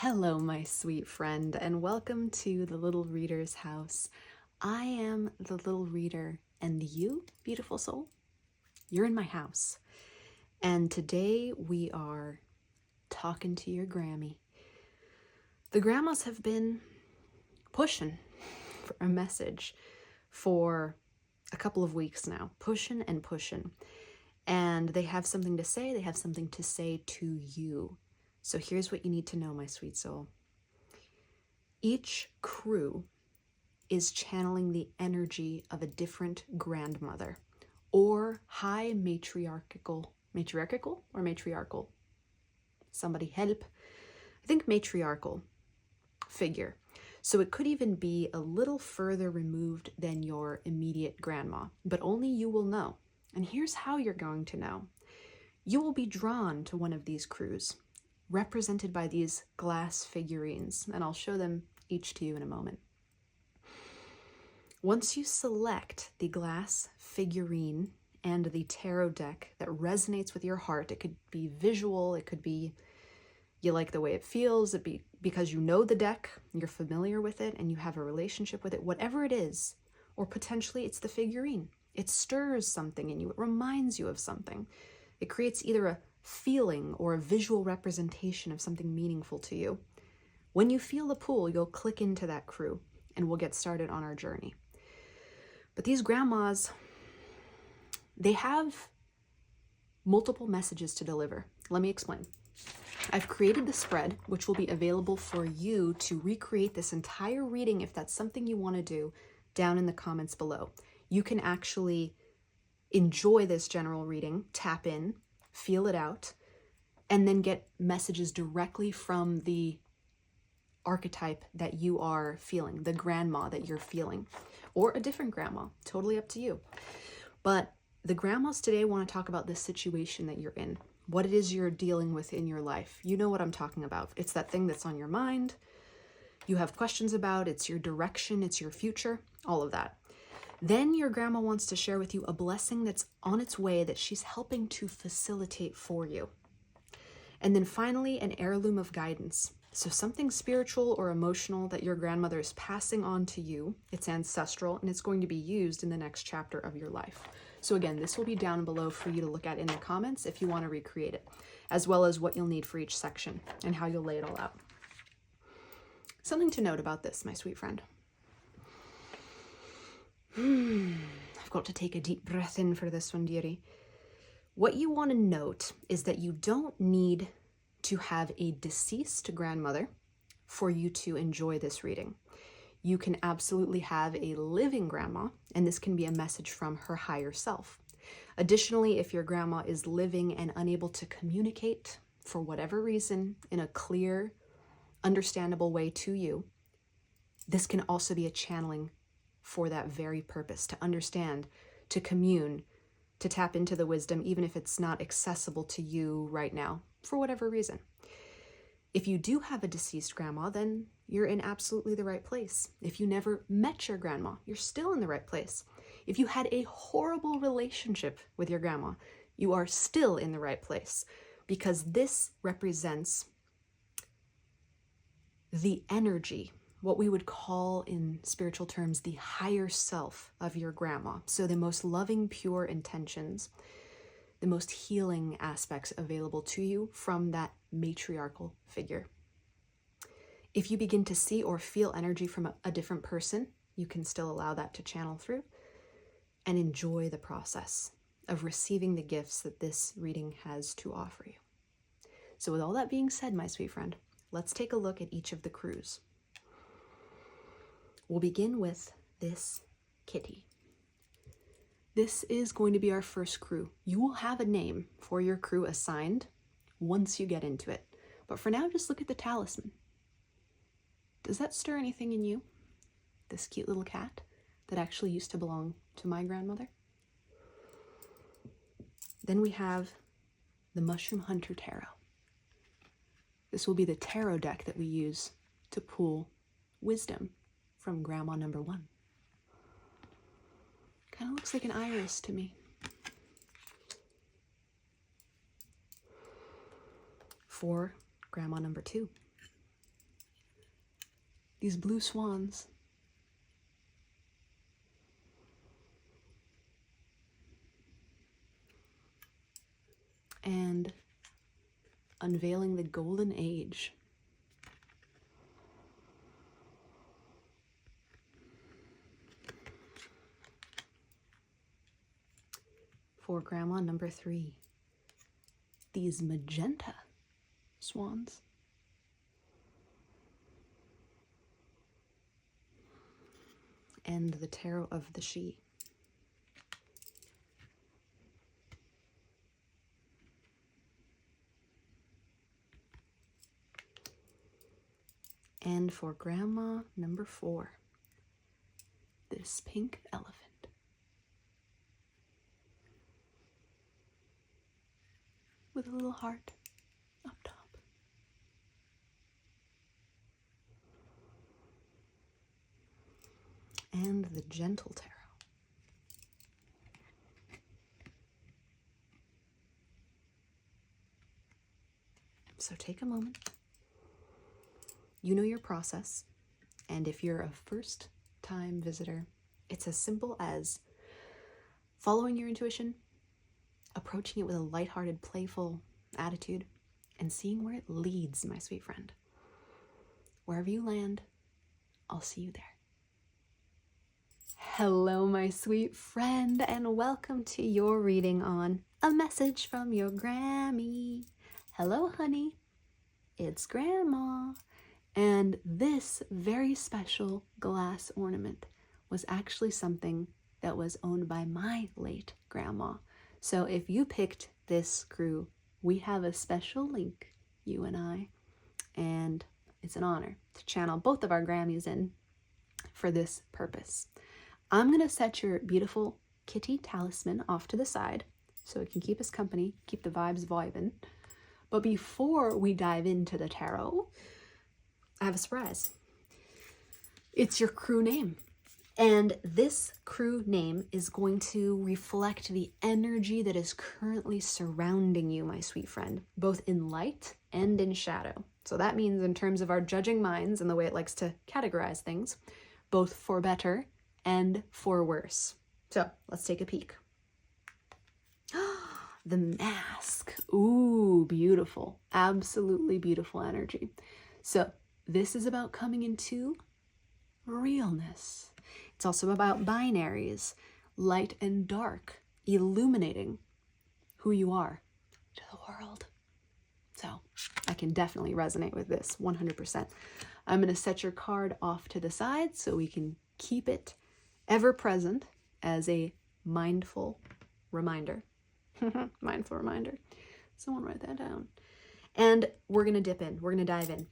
Hello, my sweet friend, and welcome to the Little Reader's House. I am the Little Reader, and you, beautiful soul, you're in my house. And today we are talking to your Grammy. The grandmas have been pushing for a message for a couple of weeks now, pushing and pushing. And they have something to say, they have something to say to you. So here's what you need to know, my sweet soul. Each crew is channeling the energy of a different grandmother or high matriarchal? Somebody help. I think matriarchal figure. So it could even be a little further removed than your immediate grandma, but only you will know. And here's how you're going to know. You will be drawn to one of these crews, represented by these glass figurines, and I'll show them each to you in a moment. Once you select the glass figurine and the tarot deck that resonates with your heart, it could be visual, it could be you like the way it feels, it be because you know the deck, you're familiar with it, and you have a relationship with it, whatever it is, or potentially it's the figurine. It stirs something in you, it reminds you of something. It creates either a feeling or a visual representation of something meaningful to you. When you feel the pull, you'll click into that crew and we'll get started on our journey. But these grandmas, they have multiple messages to deliver. Let me explain. I've created the spread, which will be available for you to recreate this entire reading if that's something you want to do, down in the comments below. You can actually enjoy this general reading, tap in, feel it out, and then get messages directly from the archetype that you are feeling, the grandma that you're feeling, or a different grandma, totally up to you. But the grandmas today want to talk about this situation that you're in, what it is you're dealing with in your life. You know what I'm talking about. It's that thing that's on your mind, you have questions about, it's your direction, it's your future, all of that. Then your grandma wants to share with you a blessing that's on its way that she's helping to facilitate for you. And then finally, an heirloom of guidance. So something spiritual or emotional that your grandmother is passing on to you. It's ancestral and it's going to be used in the next chapter of your life. So again, this will be down below for you to look at in the comments if you want to recreate it, as well as what you'll need for each section and how you'll lay it all out. Something to note about this, my sweet friend. I've got to take a deep breath in for this one, dearie. What you want to note is that you don't need to have a deceased grandmother for you to enjoy this reading. You can absolutely have a living grandma, and this can be a message from her higher self. Additionally, if your grandma is living and unable to communicate for whatever reason in a clear, understandable way to you, this can also be a channeling for that very purpose, to understand, to commune, to tap into the wisdom, even if it's not accessible to you right now, for whatever reason. If you do have a deceased grandma, then you're in absolutely the right place. If you never met your grandma, you're still in the right place. If you had a horrible relationship with your grandma, you are still in the right place, because this represents the energy, what we would call in spiritual terms the higher self of your grandma. So the most loving, pure intentions, the most healing aspects available to you from that matriarchal figure. If you begin to see or feel energy from a different person, you can still allow that to channel through and enjoy the process of receiving the gifts that this reading has to offer you. So with all that being said, my sweet friend, let's take a look at each of the crews. We'll begin with this kitty. This is going to be our first crew. You will have a name for your crew assigned once you get into it. But for now, just look at the talisman. Does that stir anything in you? This cute little cat that actually used to belong to my grandmother? Then we have the Mushroom Hunter Tarot. This will be the tarot deck that we use to pull wisdom from grandma number 1. Kind of looks like an iris to me. For grandma number 2. these blue swans. And unveiling the golden age. For grandma number 3, these magenta swans. And the tarot of the she. And for grandma number 4, this pink elephant. With a little heart up top. And the gentle tarot. So take a moment. You know your process, and if you're a first-time visitor, it's as simple as following your intuition, approaching it with a lighthearted, playful attitude, and seeing where it leads, my sweet friend. Wherever you land, I'll see you there. Hello, my sweet friend, and welcome to your reading on A Message from Your Grammy. Hello, honey. It's Grandma. And this very special glass ornament was actually something that was owned by my late grandma. So if you picked this crew, we have a special link, you and I, and it's an honor to channel both of our Grammys in for this purpose. I'm going to set your beautiful kitty talisman off to the side so it can keep us company, keep the vibes vibing. But before we dive into the tarot, I have a surprise. It's your crew name. And this crew name is going to reflect the energy that is currently surrounding you, my sweet friend, both in light and in shadow. So that means in terms of our judging minds and the way it likes to categorize things, both for better and for worse. So let's take a peek. The mask. Ooh, beautiful. Absolutely beautiful energy. So this is about coming into realness. It's also about binaries, light and dark, illuminating who you are to the world. So I can definitely resonate with this 100%. I'm going to set your card off to the side so we can keep it ever present as a mindful reminder. Mindful reminder. Someone write that down. And we're going to dip in. We're going to dive in.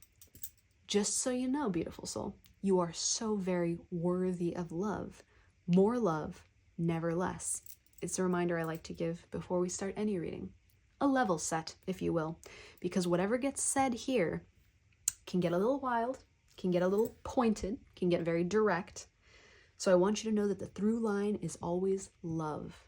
Just so you know, beautiful soul, you are so very worthy of love. More love, never less. It's a reminder I like to give before we start any reading. A level set, if you will, because whatever gets said here can get a little wild, can get a little pointed, can get very direct. So I want you to know that the through line is always love.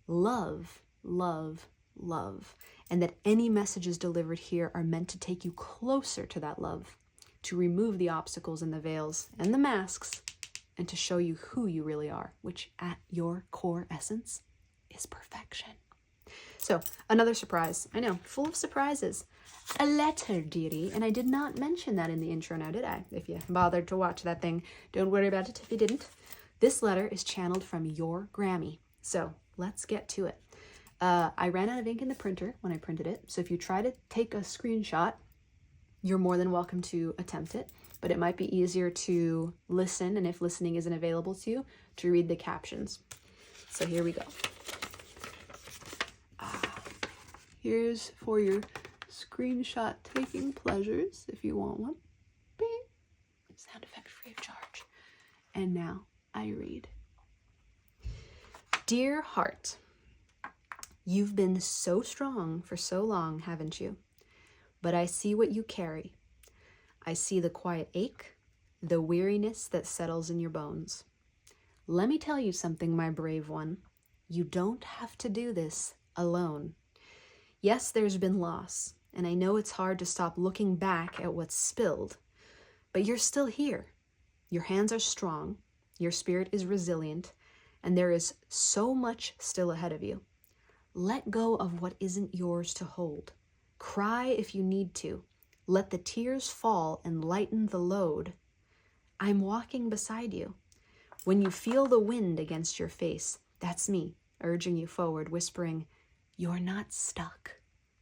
Love, love, love. And that any messages delivered here are meant to take you closer to that love, to remove the obstacles and the veils and the masks, and to show you who you really are, which at your core essence is perfection. So, another surprise. I know, full of surprises. A letter, dearie. And I did not mention that in the intro now, did I? If you bothered to watch that thing, don't worry about it if you didn't. This letter is channeled from your Grammy. So, let's get to it. I ran out of ink in the printer when I printed it. So if you try to take a screenshot, you're more than welcome to attempt it, but it might be easier to listen, and if listening isn't available to you, to read the captions. So here we go. Here's for your screenshot taking pleasures, if you want one. Beep. Sound effect free of charge. And now I read. Dear heart, you've been so strong for so long, haven't you? But I see what you carry. I see the quiet ache, the weariness that settles in your bones. Let me tell you something, my brave one. You don't have to do this alone. Yes, there's been loss, and I know it's hard to stop looking back at what's spilled. But you're still here. Your hands are strong, your spirit is resilient, and there is so much still ahead of you. Let go of what isn't yours to hold. Cry if you need to. Let the tears fall and lighten the load. I'm walking beside you. When you feel the wind against your face, that's me, urging you forward, whispering, you're not stuck.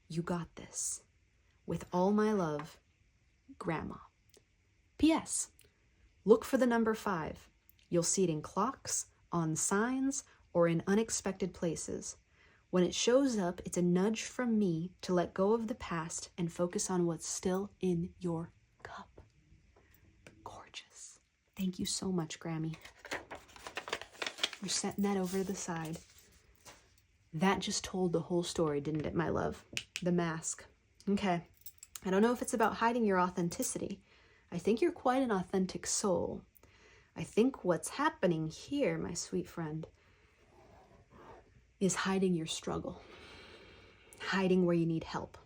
You got this. With all my love, Grandma. P.S. Look for the number 5. You'll see it in clocks, on signs, or in unexpected places. When it shows up, it's a nudge from me to let go of the past and focus on what's still in your cup. Gorgeous. Thank you so much, Grammy. We're setting that over to the side. That just told the whole story, didn't it, my love? The mask. Okay. I don't know if it's about hiding your authenticity. I think you're quite an authentic soul. I think what's happening here, my sweet friend, is hiding your struggle. Hiding where you need help.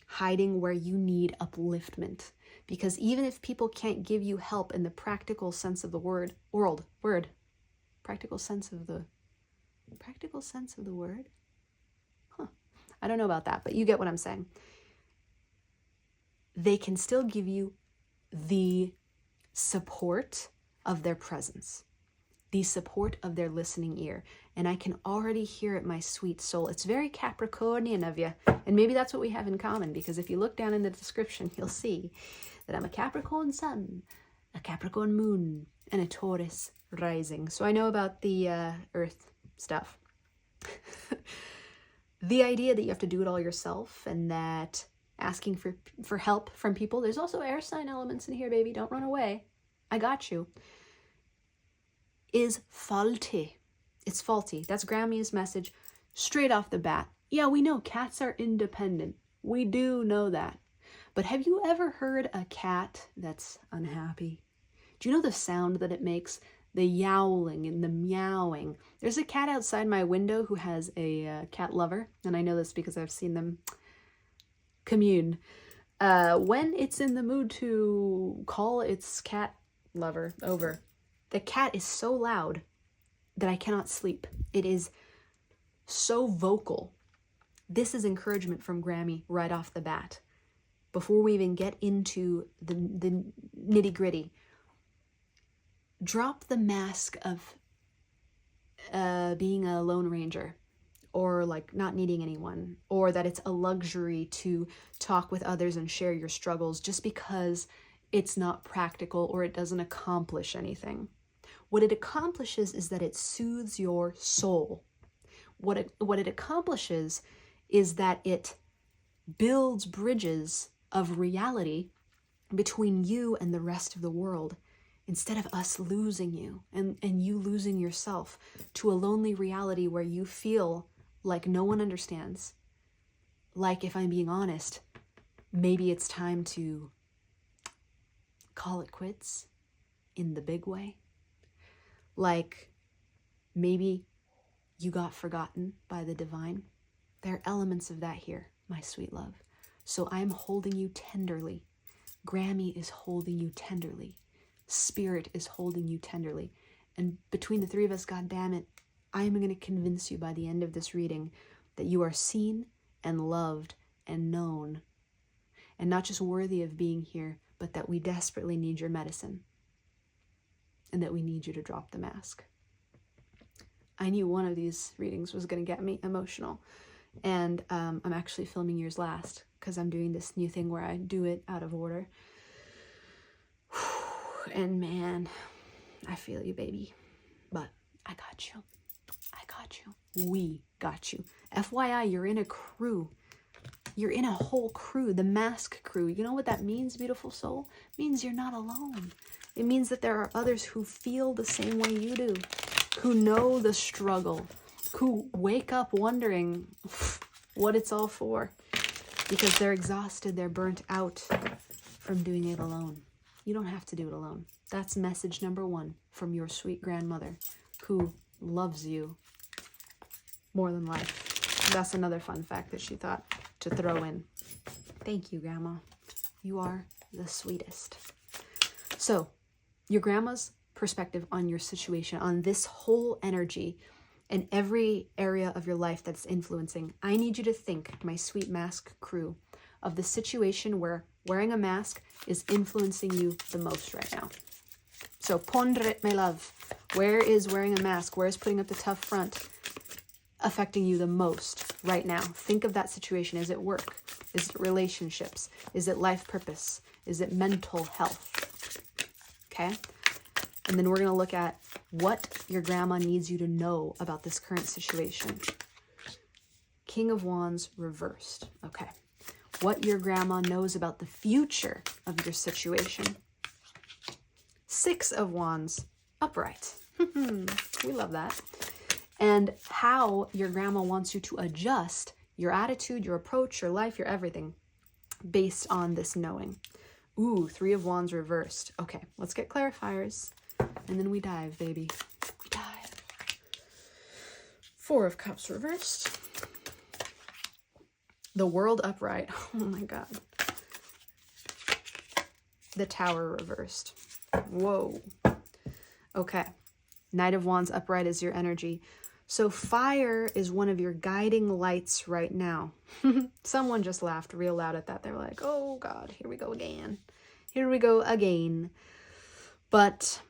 Hiding where you need upliftment. Because even if people can't give you help in the practical sense of the practical sense of the word? I don't know about that, but you get what I'm saying. They can still give you the support of their presence, the support of their listening ear. And I can already hear it, my sweet soul. It's very Capricornian of you. And maybe that's what we have in common, because if you look down in the description, you'll see that I'm a Capricorn sun, a Capricorn moon, and a Taurus rising. So I know about the earth stuff. The idea that you have to do it all yourself, and that asking for help from people, there's also air sign elements in here, baby. Don't run away. I got you. Is faulty. It's faulty. That's Grammy's message straight off the bat. Yeah, we know cats are independent. We do know that. But have you ever heard a cat that's unhappy? Do you know the sound that it makes? The yowling and the meowing. There's a cat outside my window who has a cat lover, and I know this because I've seen them commune. When it's in the mood to call its cat lover over, the cat is so loud that I cannot sleep. It is so vocal. This is encouragement from Grammy right off the bat. Before we even get into the nitty-gritty, drop the mask of being a lone ranger, or like not needing anyone, or that it's a luxury to talk with others and share your struggles just because it's not practical or it doesn't accomplish anything. What it accomplishes is that it soothes your soul. What it accomplishes is that it builds bridges of reality between you and the rest of the world, instead of us losing you and you losing yourself to a lonely reality where you feel like no one understands. Like, if I'm being honest, maybe it's time to call it quits in the big way. Like, maybe you got forgotten by the divine. There are elements of that here, my sweet love. So I'm holding you tenderly. Grammy is holding you tenderly. Spirit is holding you tenderly. And between the three of us, God damn it, I'm going to convince you by the end of this reading that you are seen and loved and known, and not just worthy of being here, but that we desperately need your medicine, and that we need you to drop the mask. I knew one of these readings was going to get me emotional, and I'm actually filming yours last because I'm doing this new thing where I do it out of order. And man, I feel you, baby. But I got you. I got you. We got you. FYI, you're in a crew. You're in a whole crew, the mask crew. You know what that means, beautiful soul? It means you're not alone. It means that there are others who feel the same way you do, who know the struggle, who wake up wondering what it's all for, because they're exhausted, they're burnt out from doing it alone. You don't have to do it alone. That's message number 1 from your sweet grandmother, who loves you more than life. That's another fun fact that she thought to throw in. Thank you, Grandma. You are the sweetest. So your grandma's perspective on your situation, on this whole energy and every area of your life that's influencing, I need you to think, my sweet mask crew, of the situation where wearing a mask is influencing you the most right now. So pondre, my love. Where is wearing a mask? Where is putting up the tough front affecting you the most right now? Think of that situation. Is it work? Is it relationships? Is it life purpose? Is it mental health? Okay? And then we're going to look at what your grandma needs you to know about this current situation. King of Wands reversed. Okay. What your grandma knows about the future of your situation. Six of Wands upright. We love that. And how your grandma wants you to adjust your attitude, your approach, your life, your everything based on this knowing. Ooh, Three of Wands reversed. Okay, let's get clarifiers. And then we dive, baby. We dive. Four of Cups reversed. The World upright. Oh my God. The Tower reversed. Whoa. Okay. Knight of Wands upright is your energy. So fire is one of your guiding lights right now. Someone just laughed real loud at that. They're like, oh God, here we go again. Here we go again. But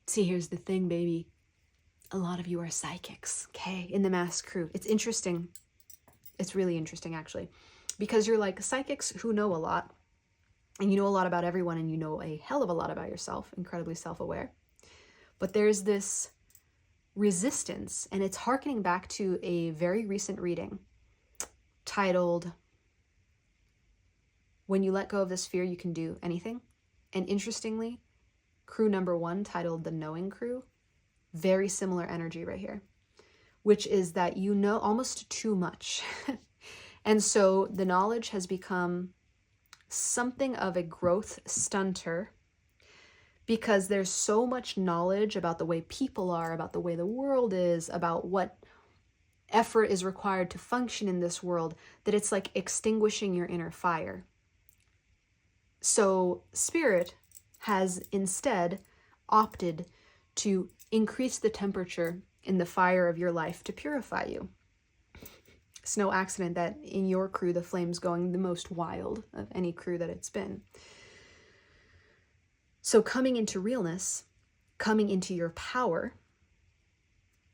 see, here's the thing, baby. A lot of you are psychics, okay, in the mask crew. It's interesting. It's really interesting, actually, because you're like psychics who know a lot, and you know a lot about everyone, and you know a hell of a lot about yourself, incredibly self-aware. But there's this resistance, and it's hearkening back to a very recent reading titled, When You Let Go of This Fear, You Can Do Anything. And interestingly, crew number 1, titled The Knowing Crew, very similar energy right here, which is that you know almost too much. And so the knowledge has become something of a growth stunter because there's so much knowledge about the way people are, about the way the world is, about what effort is required to function in this world, that it's like extinguishing your inner fire. So Spirit has instead opted to increase the temperature in the fire of your life to purify you. It's no accident that in your crew, the flame's going the most wild of any crew that it's been. So coming into realness, coming into your power,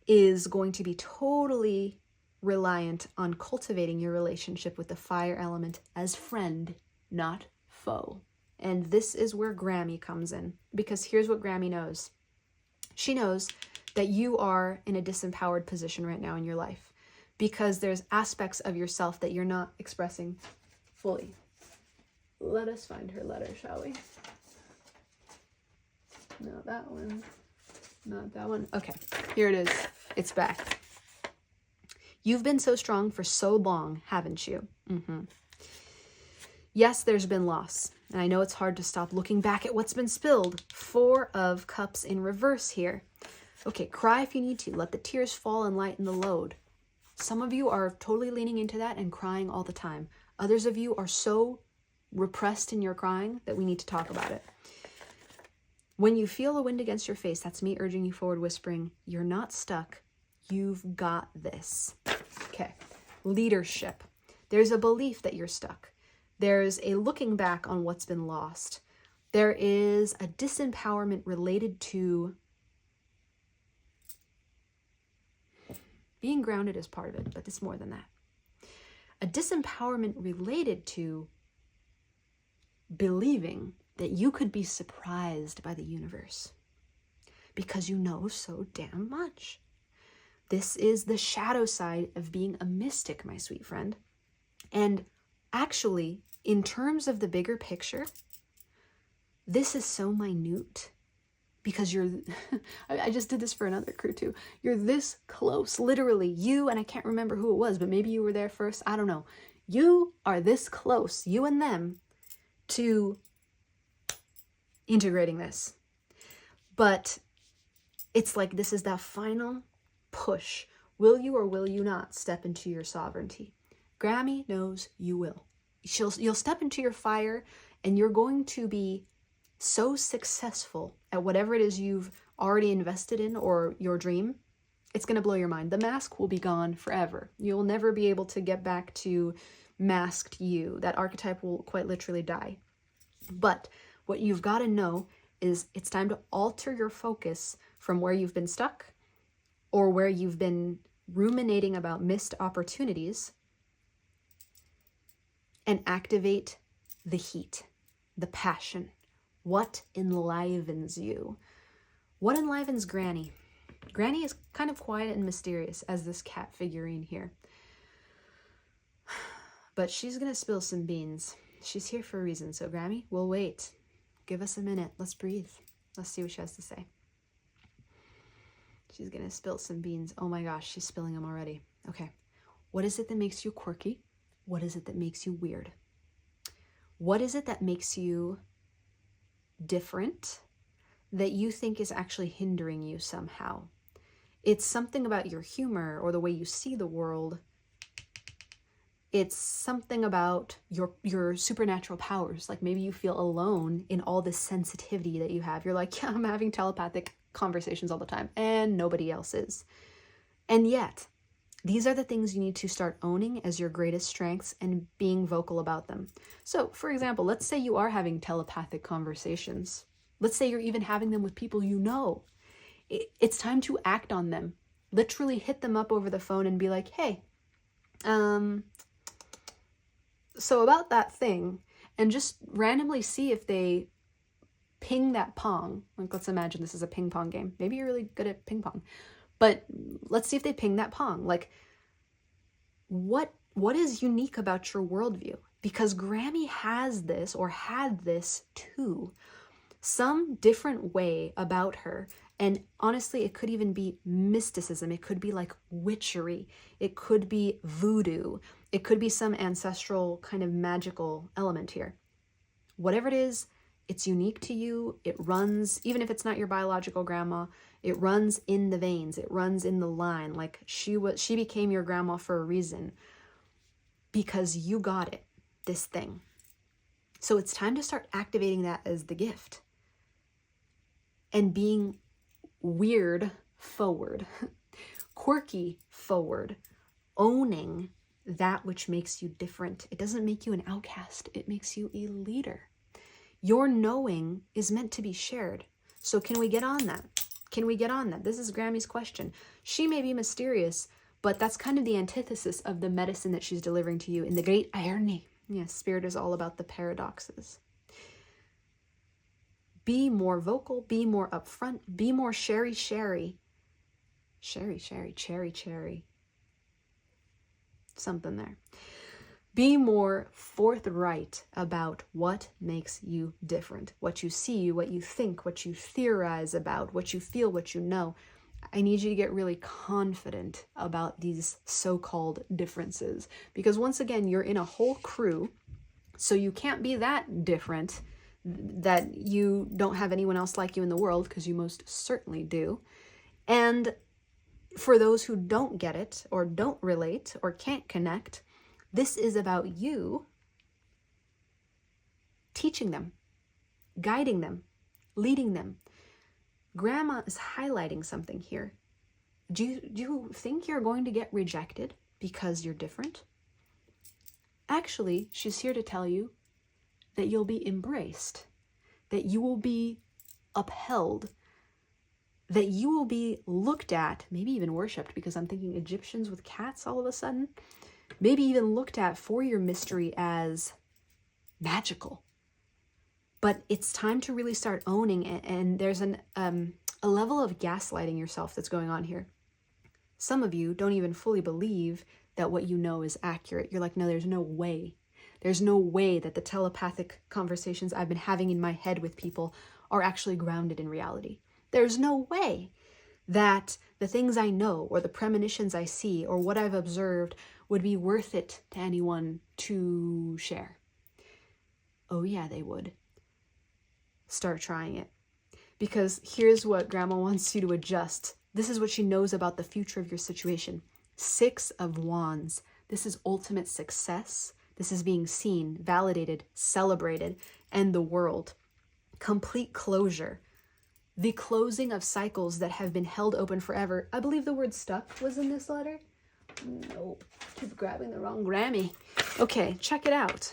is going to be totally reliant on cultivating your relationship with the fire element as friend, not foe. And this is where Grammy comes in, because here's what Grammy knows. She knows that you are in a disempowered position right now in your life because there's aspects of yourself that you're not expressing fully. Let us find her letter, shall we? No, that one. Not that one. Okay, here it is. It's back. You've been so strong for so long, haven't you? Yes, there's been loss. And I know it's hard to stop looking back at what's been spilled. 4 of Cups in reverse here. Okay, cry if you need to. Let the tears fall and lighten the load. Some of you are totally leaning into that and crying all the time. Others of you are so repressed in your crying that we need to talk about it. When you feel a wind against your face, that's me urging you forward, whispering, you're not stuck. You've got this. Okay, leadership. There's a belief that you're stuck. There's a looking back on what's been lost. There is a disempowerment related to being grounded is part of it, but it's more than that. A disempowerment related to believing that you could be surprised by the universe because you know so damn much. This is the shadow side of being a mystic, my sweet friend. And actually, in terms of the bigger picture, this is so minute because you're, I just did this for another crew too. You're this close, literally you, and I can't remember who it was, but maybe you were there first. I don't know. You are this close, you and them, to integrating this. But it's like this is that final push. Will you or will you not step into your sovereignty? Grammy knows you will. You'll step into your fire and you're going to be so successful at whatever it is you've already invested in or your dream, it's going to blow your mind. The mask will be gone forever. You'll never be able to get back to masked you. That archetype will quite literally die. But what you've got to know is it's time to alter your focus from where you've been stuck or where you've been ruminating about missed opportunities and activate the heat, the passion. What enlivens you? What enlivens Granny? Granny is kind of quiet and mysterious as this cat figurine here. But she's going to spill some beans. She's here for a reason, so Grammy, we'll wait. Give us a minute. Let's breathe. Let's see what she has to say. She's going to spill some beans. Oh my gosh, she's spilling them already. Okay. What is it that makes you quirky? What is it that makes you weird? What is it that makes you different that you think is actually hindering you somehow? It's something about your humor or the way you see the world. It's something about your supernatural powers. Like maybe you feel alone in all this sensitivity that you have. You're like, yeah, I'm having telepathic conversations all the time and nobody else is. And yet, these are the things you need to start owning as your greatest strengths and being vocal about them. So, for example, let's say you are having telepathic conversations. Let's say you're even having them with people you know. It's time to act on them. Literally hit them up over the phone and be like, hey, so about that thing, and just randomly see if they ping that pong. Like, let's imagine this is a ping pong game. Maybe you're really good at ping pong. But let's see if they ping that pong. Like, what is unique about your worldview? Because Grammy has this, or had this too. Some different way about her. And honestly, it could even be mysticism. It could be like witchery. It could be voodoo. It could be some ancestral kind of magical element here. Whatever it is, it's unique to you. It runs, even if it's not your biological grandma, it runs in the veins. It runs in the line. Like she became your grandma for a reason because you got it, this thing. So it's time to start activating that as the gift and being weird forward, quirky forward, owning that which makes you different. It doesn't make you an outcast. It makes you a leader. Your knowing is meant to be shared. So can we get on that? Can we get on that? This is Grammy's question. She may be mysterious, but that's kind of the antithesis of the medicine that she's delivering to you in the great irony. Yes, spirit is all about the paradoxes. Be more vocal, be more upfront, be more cherry. Something there. Be more forthright about what makes you different, what you see, what you think, what you theorize about, what you feel, what you know. I need you to get really confident about these so-called differences because once again, you're in a whole crew, so you can't be that different that you don't have anyone else like you in the world, because you most certainly do. And for those who don't get it or don't relate or can't connect, this is about you teaching them, guiding them, leading them. Grandma is highlighting something here. Do you think you're going to get rejected because you're different? Actually, she's here to tell you that you'll be embraced, that you will be upheld, that you will be looked at, maybe even worshipped, because I'm thinking Egyptians with cats all of a sudden, maybe even looked at for your mystery as magical. But it's time to really start owning it, and there's a level of gaslighting yourself that's going on here. Some of you don't even fully believe that what you know is accurate. You're like, no, there's no way. There's no way that the telepathic conversations I've been having in my head with people are actually grounded in reality. There's no way that the things I know or the premonitions I see or what I've observed would be worth it to anyone to share. Oh yeah, they would. Start trying it. Because here's what Grandma wants you to adjust. This is what she knows about the future of your situation. 6 of Wands. This is ultimate success. This is being seen, validated, celebrated, and the world. complete closure, the closing of cycles that have been held open forever. I believe the word stuck was in this letter. Nope, keep grabbing the wrong Grammy. Okay, check it out.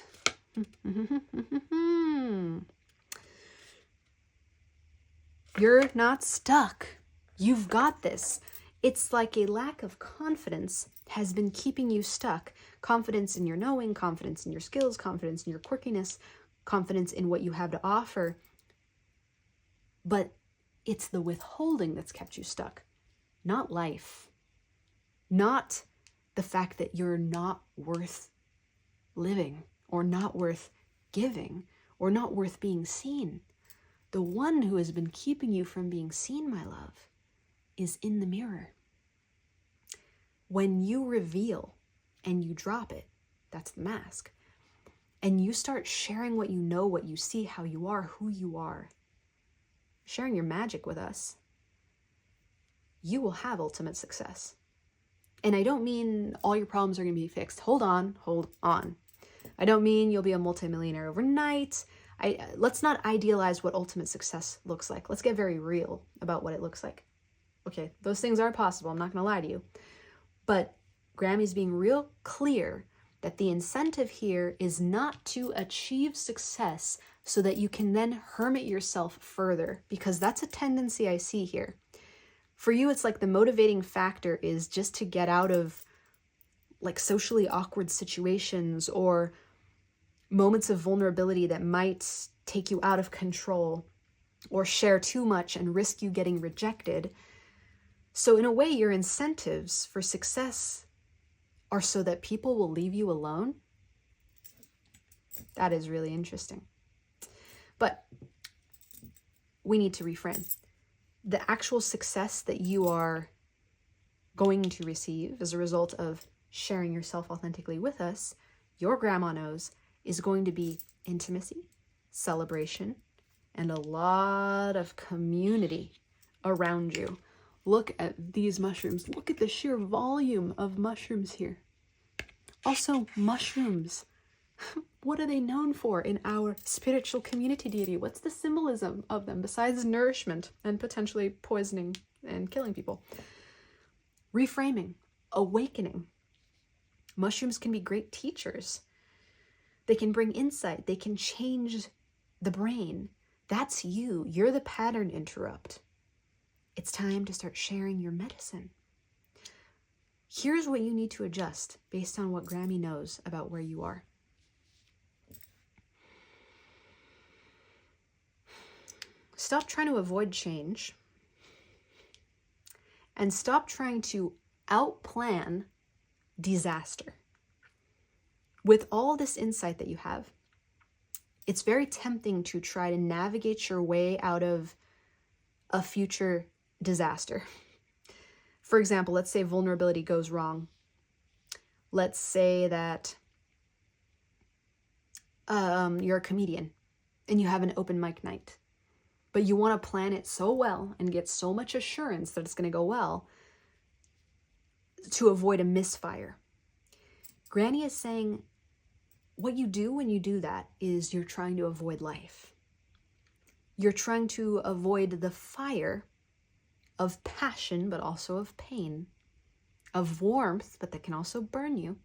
You're not stuck. You've got this. It's like a lack of confidence has been keeping you stuck. Confidence in your knowing, confidence in your skills, confidence in your quirkiness, confidence in what you have to offer. But it's the withholding that's kept you stuck, not life. Not the fact that you're not worth living or not worth giving or not worth being seen. The one who has been keeping you from being seen, my love, is in the mirror. When you reveal and you drop it, that's the mask, and you start sharing what you know, what you see, how you are, who you are, sharing your magic with us, you will have ultimate success. And I don't mean all your problems are going to be fixed. Hold on. I don't mean you'll be a multimillionaire overnight. Let's not idealize what ultimate success looks like. Let's get very real about what it looks like. Okay, those things are possible. I'm not going to lie to you. But Grammy's being real clear that the incentive here is not to achieve success so that you can then hermit yourself further, because that's a tendency I see here. For you, it's like the motivating factor is just to get out of like socially awkward situations or moments of vulnerability that might take you out of control or share too much and risk you getting rejected. So in a way, your incentives for success are so that people will leave you alone. That is really interesting. But we need to reframe. The actual success that you are going to receive as a result of sharing yourself authentically with us, your grandma knows, is going to be intimacy, celebration, and a lot of community around you. Look at these mushrooms. Look at the sheer volume of mushrooms here. Also, mushrooms. What are they known for in our spiritual community deity? What's the symbolism of them besides nourishment and potentially poisoning and killing people? Reframing, awakening. Mushrooms can be great teachers. They can bring insight. They can change the brain. That's you. You're the pattern interrupt. It's time to start sharing your medicine. Here's what you need to adjust based on what Grammy knows about where you are. Stop trying to avoid change and stop trying to outplan disaster. With all this insight that you have, it's very tempting to try to navigate your way out of a future disaster. For example, let's say vulnerability goes wrong. Let's say that you're a comedian and you have an open mic night, but you want to plan it so well and get so much assurance that it's going to go well to avoid a misfire. Granny is saying what you do when you do that is you're trying to avoid life. You're trying to avoid the fire of passion, but also of pain, of warmth, but that can also burn you.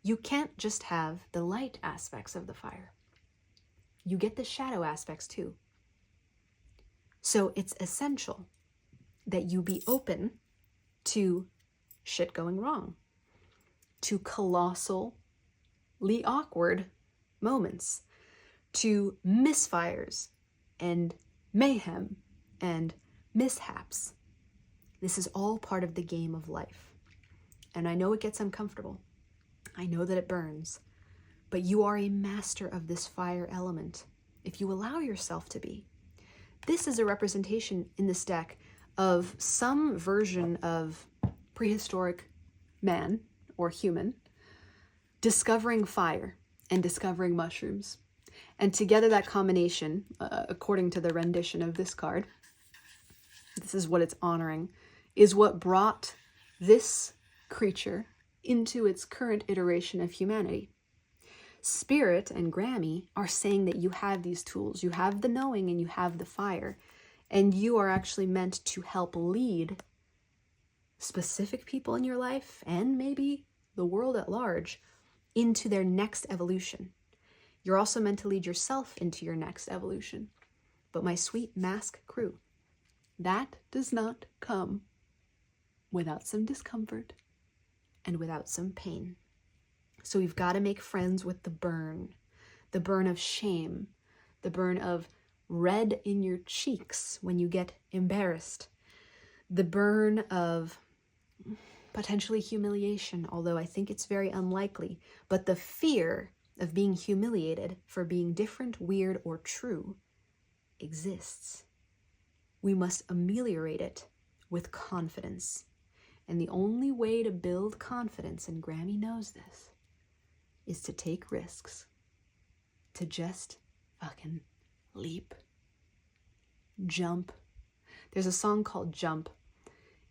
You can't just have the light aspects of the fire. You get the shadow aspects too. So it's essential that you be open to shit going wrong, to colossally awkward moments, to misfires and mayhem and mishaps. This is all part of the game of life. And I know it gets uncomfortable. I know that it burns. But you are a master of this fire element if you allow yourself to be. This is a representation in this deck of some version of prehistoric man or human discovering fire and discovering mushrooms. And together that combination, according to the rendition of this card, this is what it's honoring, is what brought this creature into its current iteration of humanity. Spirit and Grammy are saying that you have these tools. You have the knowing and you have the fire. And you are actually meant to help lead specific people in your life and maybe the world at large into their next evolution. You're also meant to lead yourself into your next evolution. But my sweet mask crew, that does not come without some discomfort and without some pain. So we've got to make friends with the burn of shame, the burn of red in your cheeks when you get embarrassed, the burn of potentially humiliation, although I think it's very unlikely, but the fear of being humiliated for being different, weird, or true exists. We must ameliorate it with confidence. And the only way to build confidence, and Grammy knows this, is to take risks, to just fucking leap, jump. There's a song called Jump,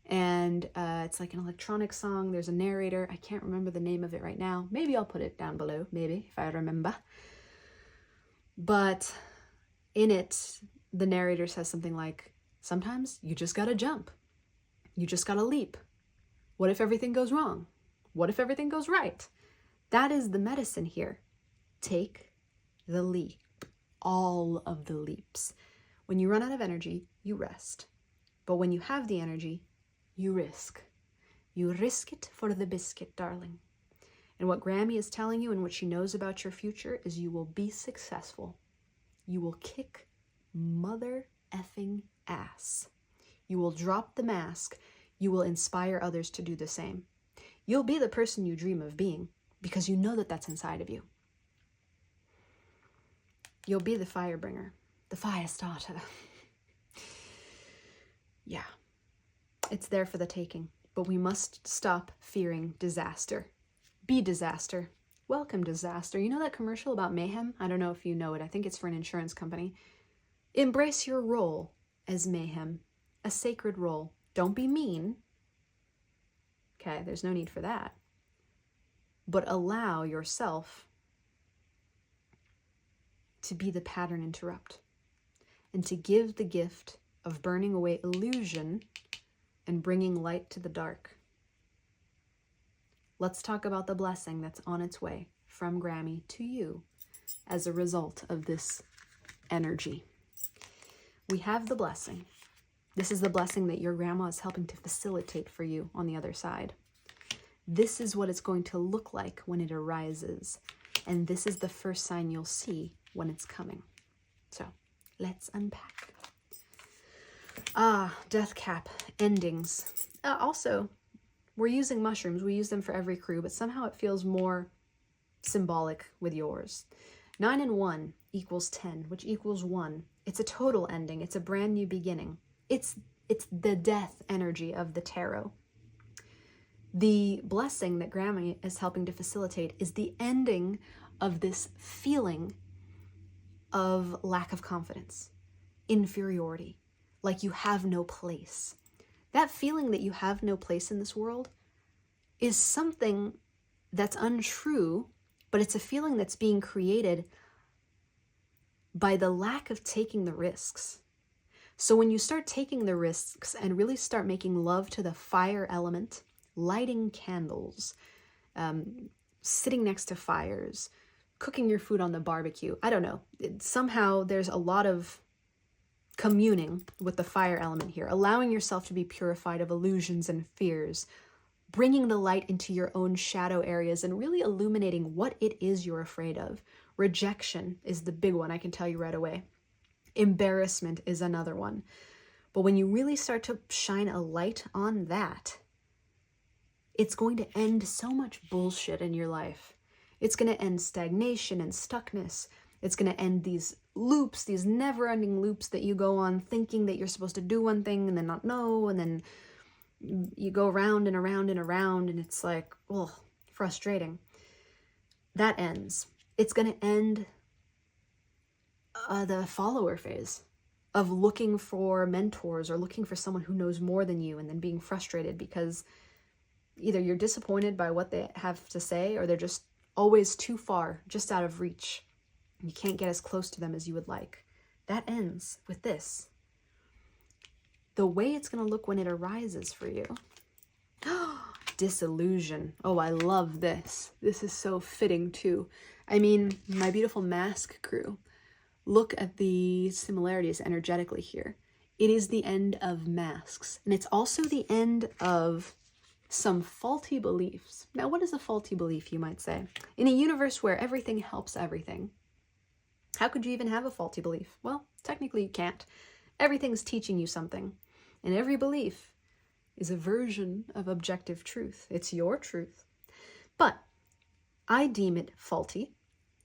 and it's like an electronic song. There's a narrator. I can't remember the name of it right now. Maybe I'll put it down below, maybe, if I remember. But in it, the narrator says something like, sometimes you just gotta jump. You just gotta leap. What if everything goes wrong? What if everything goes right? That is the medicine here. Take the leap. All of the leaps. When you run out of energy, you rest. But when you have the energy, you risk. You risk it for the biscuit, darling. And what Grammy is telling you and what she knows about your future is you will be successful. You will kick mother effing ass. You will drop the mask. You will inspire others to do the same. You'll be the person you dream of being because you know that that's inside of you. You'll be the fire bringer, the fire starter. Yeah, it's there for the taking, but we must stop fearing disaster. Be disaster. Welcome disaster. You know that commercial about mayhem? I don't know if you know it. I think it's for an insurance company. Embrace your role as mayhem, a sacred role. Don't be mean. Okay, there's no need for that. But allow yourself to be the pattern interrupt and to give the gift of burning away illusion and bringing light to the dark. Let's talk about the blessing that's on its way from Grammy to you as a result of this energy. We have the blessing. This is the blessing that your grandma is helping to facilitate for you on the other side. This is what it's going to look like when it arises. And this is the first sign you'll see when it's coming. So let's unpack. Death cap, endings. Also, we're using mushrooms. We use them for every crew, but somehow it feels more symbolic with yours. 9 and 1 equals 10, which equals 1. It's a total ending. It's a brand new beginning. It's the death energy of the tarot. The blessing that Grammy is helping to facilitate is the ending of this feeling of lack of confidence, inferiority, like you have no place. That feeling that you have no place in this world is something that's untrue, but it's a feeling that's being created by the lack of taking the risks. So when you start taking the risks and really start making love to the fire element, lighting candles, sitting next to fires, cooking your food on the barbecue, I don't know, somehow there's a lot of communing with the fire element here, allowing yourself to be purified of illusions and fears, bringing the light into your own shadow areas and really illuminating what it is you're afraid of. Rejection is the big one, I can tell you right away. Embarrassment is another one. But when you really start to shine a light on that, it's going to end so much bullshit in your life. It's going to end stagnation and stuckness. It's going to end these loops, these never-ending loops that you go on thinking that you're supposed to do one thing and then not know, and then you go around and around and around, and it's like, oh, frustrating. That ends. It's going to end the follower phase of looking for mentors or looking for someone who knows more than you, and then being frustrated because either you're disappointed by what they have to say or they're just always too far, just out of reach. You can't get as close to them as you would like. That ends with this. The way it's going to look when it arises for you. Disillusion. Oh, I love this. This is so fitting too. I mean, my beautiful mask crew, look at the similarities energetically here. It is the end of masks, and it's also the end of some faulty beliefs. Now, what is a faulty belief, you might say? In a universe where everything helps everything, how could you even have a faulty belief? Well, technically you can't. Everything's teaching you something, and every belief is a version of objective truth. It's your truth. But I deem it faulty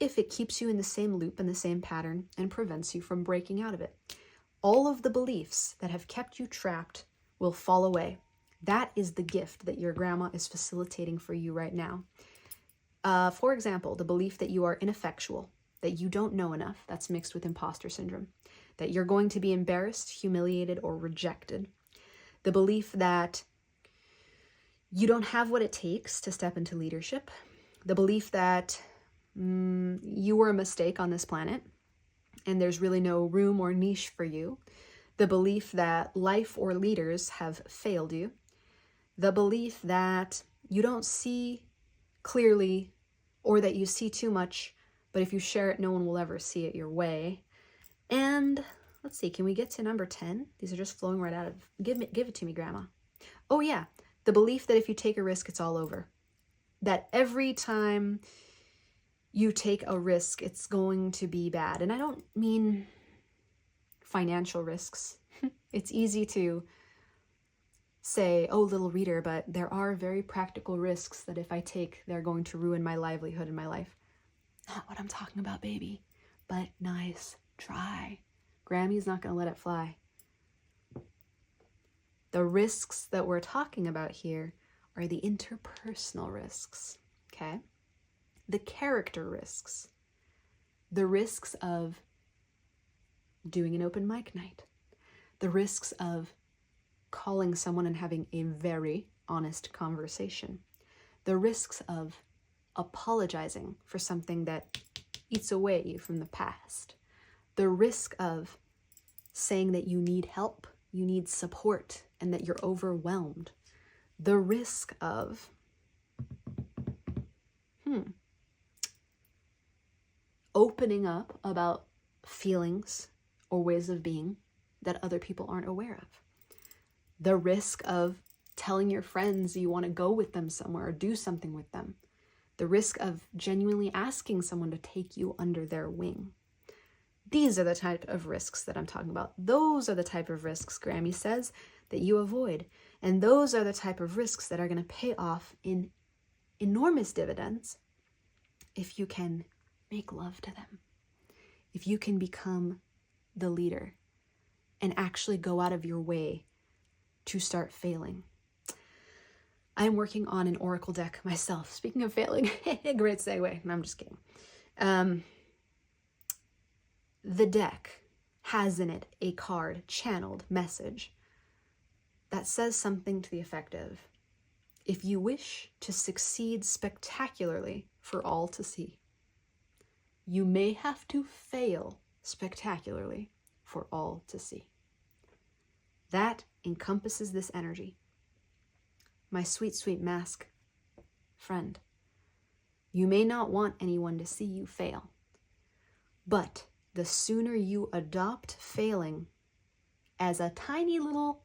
if it keeps you in the same loop and the same pattern and prevents you from breaking out of it. All of the beliefs that have kept you trapped will fall away. That is the gift that your grandma is facilitating for you right now. For example, the belief that you are ineffectual, that you don't know enough, that's mixed with imposter syndrome, that you're going to be embarrassed, humiliated, or rejected. The belief that you don't have what it takes to step into leadership. The belief that you were a mistake on this planet and there's really no room or niche for you. The belief that life or leaders have failed you. The belief that you don't see clearly or that you see too much, but if you share it, no one will ever see it your way. And let's see, can we get to number 10? These are just flowing right out of, give it to me, Grandma. Oh yeah, the belief that if you take a risk, it's all over. That every time you take a risk, it's going to be bad. And I don't mean financial risks. It's easy to say, oh, little reader, but there are very practical risks that if I take, they're going to ruin my livelihood and my life. Not what I'm talking about, baby, but nice try. Grammy's not going to let it fly. The risks that we're talking about here are the interpersonal risks, okay? The character risks. The risks of doing an open mic night. The risks of calling someone and having a very honest conversation. The risks of apologizing for something that eats away at you from the past. The risk of saying that you need help, you need support, and that you're overwhelmed. The risk of opening up about feelings or ways of being that other people aren't aware of. The risk of telling your friends you want to go with them somewhere or do something with them. The risk of genuinely asking someone to take you under their wing. These are the type of risks that I'm talking about. Those are the type of risks, Grammy says, that you avoid. And those are the type of risks that are going to pay off in enormous dividends if you can make love to them. If you can become the leader and actually go out of your way to start failing. I am working on an oracle deck myself. Speaking of failing, great segue. No, I'm just kidding. The deck has in it a card, channeled message, that says something to the effect of, if you wish to succeed spectacularly for all to see, you may have to fail spectacularly for all to see. That encompasses this energy. My sweet, sweet mask friend, you may not want anyone to see you fail, but the sooner you adopt failing as a tiny little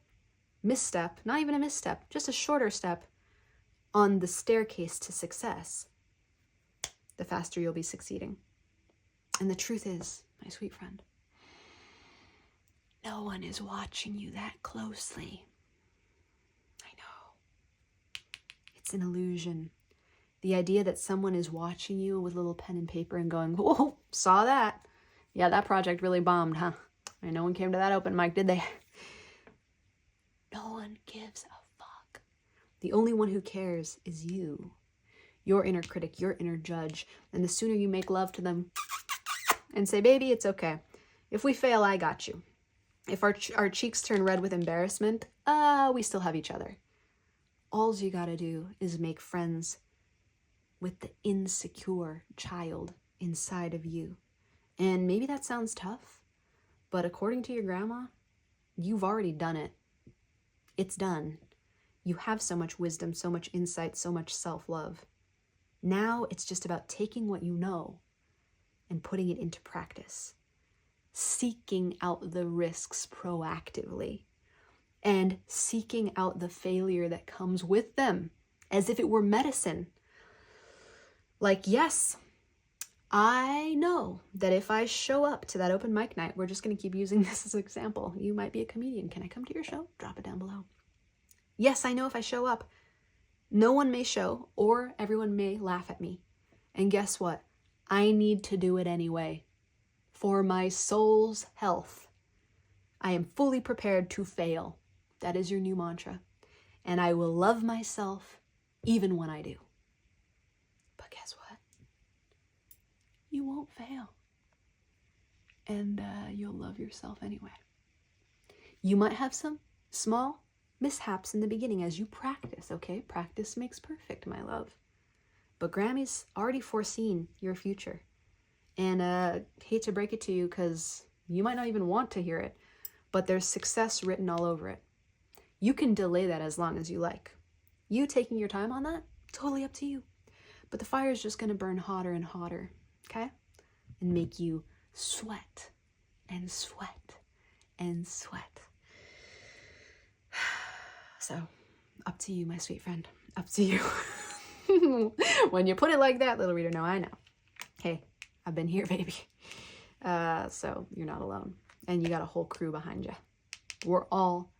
misstep, not even a misstep, just a shorter step on the staircase to success, the faster you'll be succeeding. And the truth is, my sweet friend, no one is watching you that closely. I know. It's an illusion. The idea that someone is watching you with a little pen and paper and going, whoa, saw that. Yeah, that project really bombed, huh? And no one came to that open mic, did they? No one gives a fuck. The only one who cares is you. Your inner critic, your inner judge. And the sooner you make love to them and say, baby, it's okay. If we fail, I got you. If our cheeks turn red with embarrassment, we still have each other. All you gotta do is make friends with the insecure child inside of you. And maybe that sounds tough, but according to your grandma, you've already done it. It's done. You have so much wisdom, so much insight, so much self-love. Now it's just about taking what you know and putting it into practice, seeking out the risks proactively, and seeking out the failure that comes with them as if it were medicine. Like, yes, I know that if I show up to that open mic night, we're just going to keep using this as an example. You might be a comedian. Can I come to your show? Drop it down below. Yes, I know if I show up, no one may show or everyone may laugh at me. And guess what? I need to do it anyway. For my soul's health, I am fully prepared to fail. That is your new mantra. And I will love myself even when I do. But guess what? You won't fail. And you'll love yourself anyway. You might have some small mishaps in the beginning as you practice, okay? Practice makes perfect, my love. But Grammy's already foreseen your future. And hate to break it to you because you might not even want to hear it, but there's success written all over it. You can delay that as long as you like. You taking your time on that, totally up to you. But the fire is just going to burn hotter and hotter, okay? And make you sweat and sweat and sweat. So, up to you, my sweet friend. Up to you. When you put it like that, little reader, no, I know. Hey, I've been here, baby. So you're not alone. And you got a whole crew behind you. We're all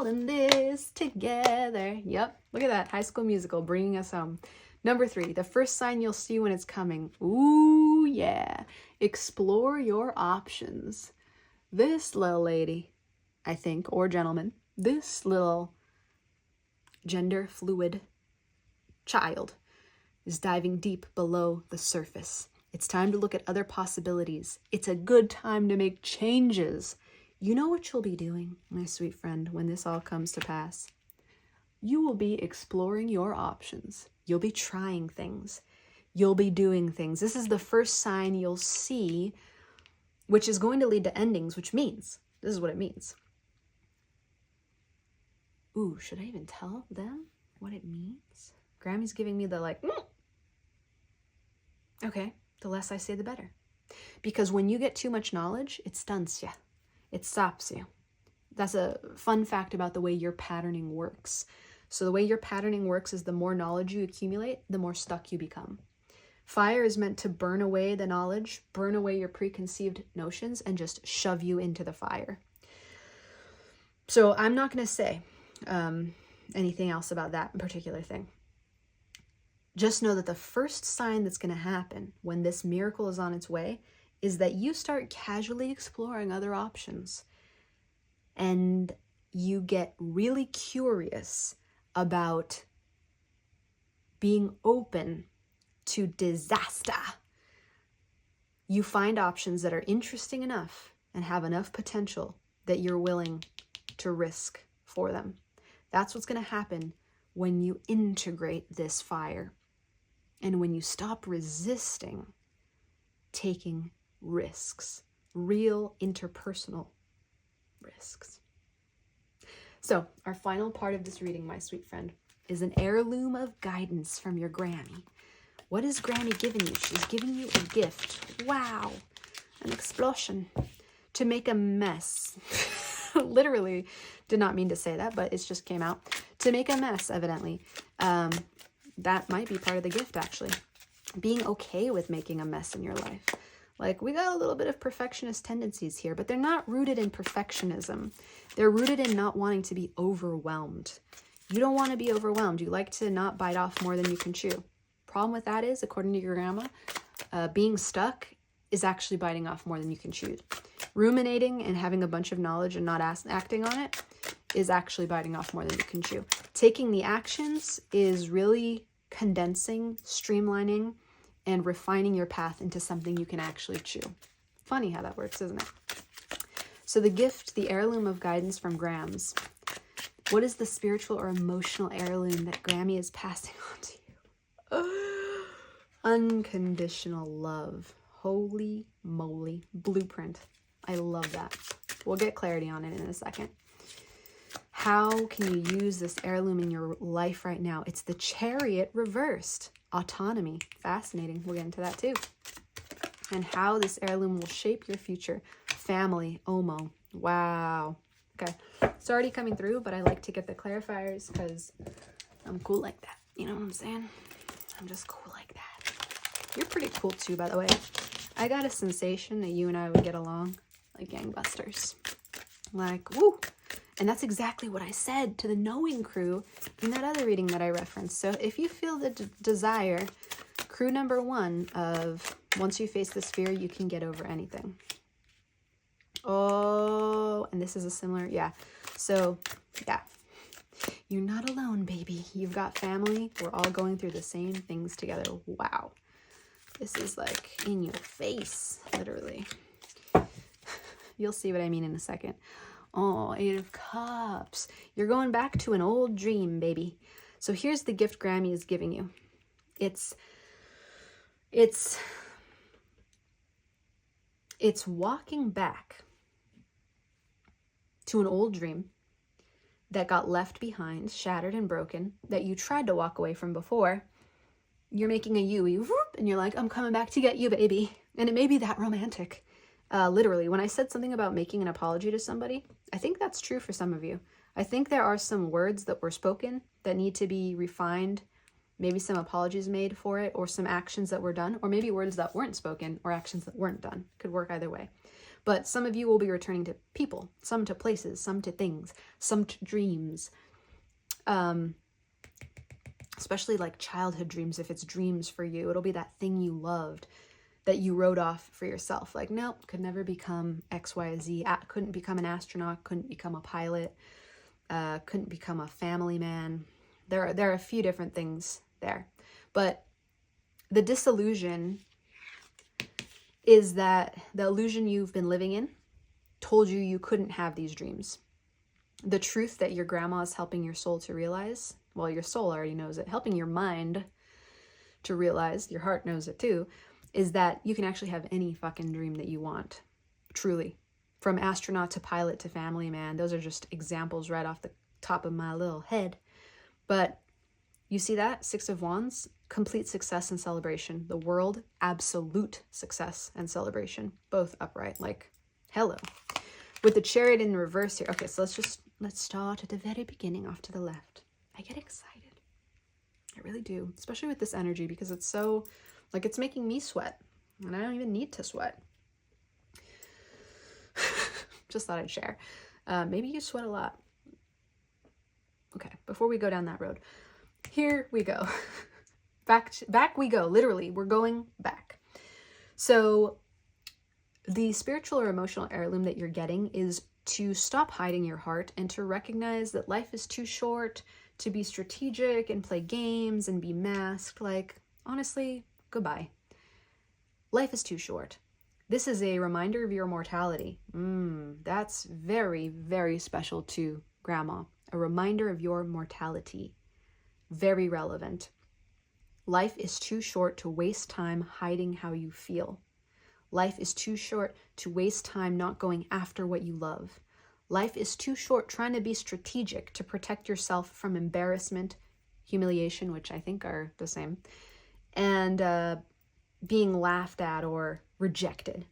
in this together. Yep, look at that. High School Musical bringing us home. Number 3, the first sign you'll see when it's coming. Ooh, yeah. Explore your options. This little lady, I think, or gentleman, this little gender fluid child is diving deep below the surface. It's time to look at other possibilities. It's a good time to make changes. You know what you'll be doing, my sweet friend, when this all comes to pass? You will be exploring your options. You'll be trying things. You'll be doing things. This is the first sign you'll see, which is going to lead to endings, which means, this is what it means. Ooh, should I even tell them what it means? Grammy's giving me the like, Okay, the less I say, the better. Because when you get too much knowledge, it stunts you. It stops you. That's a fun fact about the way your patterning works. So the way your patterning works is the more knowledge you accumulate, the more stuck you become. Fire is meant to burn away the knowledge, burn away your preconceived notions, and just shove you into the fire. So I'm not going to say anything else about that particular thing. Just know that the first sign that's going to happen when this miracle is on its way is that you start casually exploring other options and you get really curious about being open to disaster. You find options that are interesting enough and have enough potential that you're willing to risk for them. That's what's going to happen when you integrate this fire and when you stop resisting taking risks, real interpersonal risks. So our final part of this reading, my sweet friend, is an heirloom of guidance from your Grammy. What is Grammy giving you? She's giving you a gift. Wow, an explosion to make a mess. Literally did not mean to say that, but it just came out. To make a mess, evidently. That might be part of the gift, actually. Being okay with making a mess in your life. Like, we got a little bit of perfectionist tendencies here, but they're not rooted in perfectionism. They're rooted in not wanting to be overwhelmed. You don't want to be overwhelmed. You like to not bite off more than you can chew. Problem with that is, according to your grandma, being stuck is actually biting off more than you can chew. Ruminating and having a bunch of knowledge and not acting on it is actually biting off more than you can chew. Taking the actions is really condensing, streamlining, and refining your path into something you can actually chew. Funny how that works, isn't it? So the gift, the heirloom of guidance from Grams. What is the spiritual or emotional heirloom that Grammy is passing on to you? Unconditional love. Holy moly. Blueprint. I love that. We'll get clarity on it in a second. How can you use this heirloom in your life right now? It's the Chariot reversed. Autonomy. Fascinating. We'll get into that too. And how this heirloom will shape your future. Family. Omo. Wow. Okay. It's already coming through, but I like to get the clarifiers because I'm cool like that. You know what I'm saying? I'm just cool like that. You're pretty cool too, by the way. I got a sensation that you and I would get along like gangbusters. Like, woo! And that's exactly what I said to the Knowing crew in that other reading that I referenced. So if you feel the desire, crew number 1 of once you face this fear, you can get over anything. Oh, and this is a similar, yeah. So, yeah. You're not alone, baby. You've got family. We're all going through the same things together. Wow. This is like in your face, literally. You'll see what I mean in a second. Oh, 8 of Cups. You're going back to an old dream, baby. So here's the gift Grammy is giving you. It's walking back to an old dream that got left behind, shattered and broken, that you tried to walk away from before. You're making a U, and you're like, I'm coming back to get you, baby. And it may be that romantic. Literally, when I said something about making an apology to somebody, I think that's true for some of you. I think there are some words that were spoken that need to be refined, maybe some apologies made for it, or some actions that were done, or maybe words that weren't spoken or actions that weren't done. Could work either way. But some of you will be returning to people, some to places, some to things, some to dreams. Especially like childhood dreams. If it's dreams for you, it'll be that thing you loved that you wrote off for yourself. Like, nope, could never become X, Y, Z. Couldn't become an astronaut, couldn't become a pilot, couldn't become a family man. There are a few different things there. But the disillusion is that the illusion you've been living in told you you couldn't have these dreams. The truth that your grandma is helping your soul to realize, well, your soul already knows it, helping your mind to realize, your heart knows it too, is that you can actually have any fucking dream that you want. Truly. From astronaut to pilot to family man. Those are just examples right off the top of my little head. But you see that? 6 of Wands, complete success and celebration. The world, absolute success and celebration. Both upright, like, hello. With the Chariot in reverse here. Okay, so let's start at the very beginning off to the left. I get excited. I really do. Especially with this energy because it's so, like, it's making me sweat. And I don't even need to sweat. Just thought I'd share. Maybe you sweat a lot. Okay, before we go down that road. Here we go. Back we go. Literally, we're going back. So the spiritual or emotional heirloom that you're getting is to stop hiding your heart and to recognize that life is too short to be strategic and play games and be masked. Like, honestly, goodbye. Life is too short. This is a reminder of your mortality. That's very, very special to Grandma. A reminder of your mortality. Very relevant. Life is too short to waste time hiding how you feel. Life is too short to waste time not going after what you love. Life is too short trying to be strategic to protect yourself from embarrassment, humiliation, which I think are the same, and being laughed at or rejected.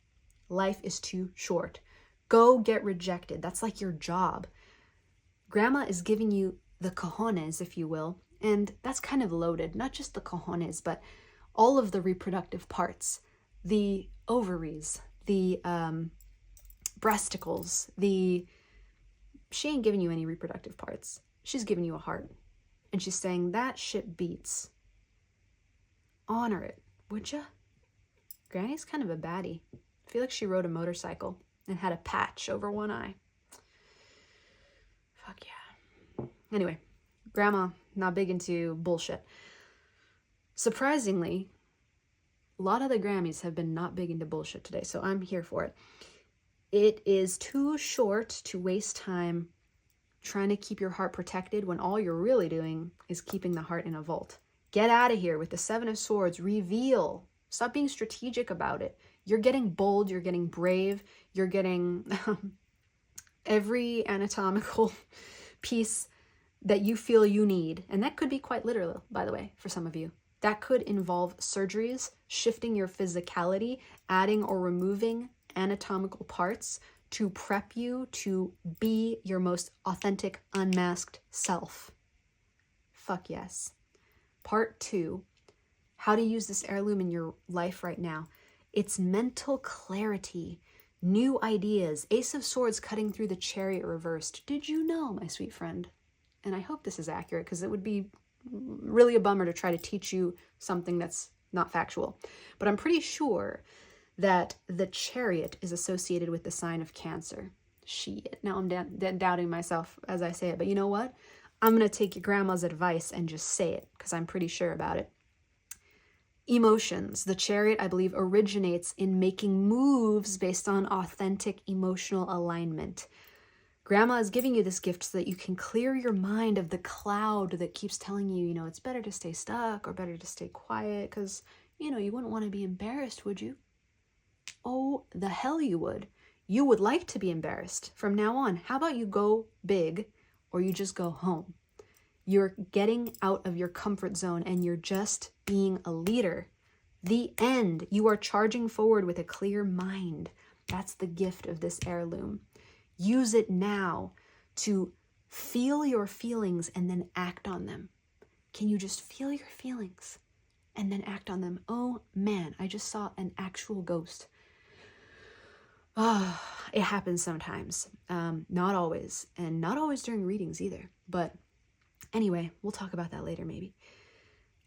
Life is too short. Go get rejected. That's like your job. Grandma is giving you the cojones, if you will, and that's kind of loaded. Not just the cojones, but all of the reproductive parts. The ovaries, the breasticles, she ain't giving you any reproductive parts. She's giving you a heart. And she's saying, that shit beats. Honor it, would ya? Granny's kind of a baddie. I feel like she rode a motorcycle and had a patch over one eye. Fuck yeah. Anyway, Grandma, not big into bullshit. Surprisingly, a lot of the Grammys have been not big into bullshit today, so I'm here for it. It is too short to waste time trying to keep your heart protected when all you're really doing is keeping the heart in a vault. Get out of here with the Seven of Swords. Reveal. Stop being strategic about it. You're getting bold. You're getting brave. You're getting every anatomical piece that you feel you need. And that could be quite literal, by the way, for some of you. That could involve surgeries, shifting your physicality, adding or removing anatomical parts to prep you to be your most authentic, unmasked self. Fuck yes. Part 2, how to use this heirloom in your life right now. It's mental clarity, new ideas, Ace of Swords cutting through the Chariot reversed. Did you know, my sweet friend? And I hope this is accurate, because it would be really a bummer to try to teach you something that's not factual. But I'm pretty sure that the Chariot is associated with the sign of Cancer. Shit. Now I'm doubting myself as I say it, but you know what? I'm going to take your grandma's advice and just say it, because I'm pretty sure about it. Emotions. The Chariot, I believe, originates in making moves based on authentic emotional alignment. Grandma is giving you this gift so that you can clear your mind of the cloud that keeps telling you, you know, it's better to stay stuck or better to stay quiet because, you know, you wouldn't want to be embarrassed, would you? Oh, the hell you would. You would like to be embarrassed from now on. How about you go big or you just go home? You're getting out of your comfort zone and you're just being a leader. The end. You are charging forward with a clear mind. That's the gift of this heirloom. Use it now to feel your feelings and then act on them. Can you just feel your feelings and then act on them? Oh man, I just saw an actual ghost. It happens sometimes. Not always, and not always during readings either. But anyway, we'll talk about that later maybe.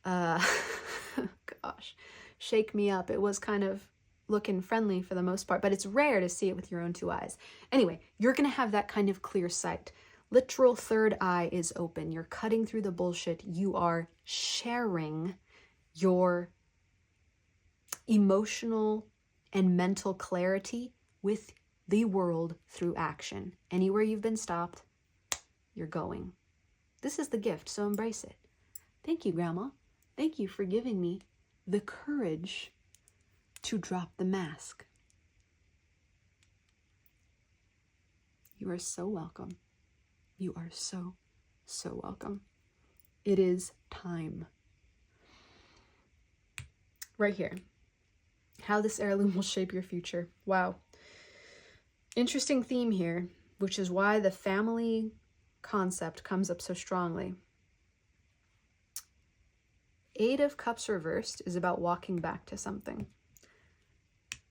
Gosh, shake me up. It was kind of looking friendly for the most part, but it's rare to see it with your own two eyes. Anyway, you're going to have that kind of clear sight. Literal third eye is open. You're cutting through the bullshit. You are sharing your emotional and mental clarity with the world through action. Anywhere you've been stopped, you're going. This is the gift, so embrace it. Thank you, Grandma. Thank you for giving me the courage to drop the mask. You are so welcome. You are so, so welcome. It is time. Right here. How this heirloom will shape your future. Wow. Interesting theme here, which is why the family concept comes up so strongly. Eight of Cups reversed is about walking back to something.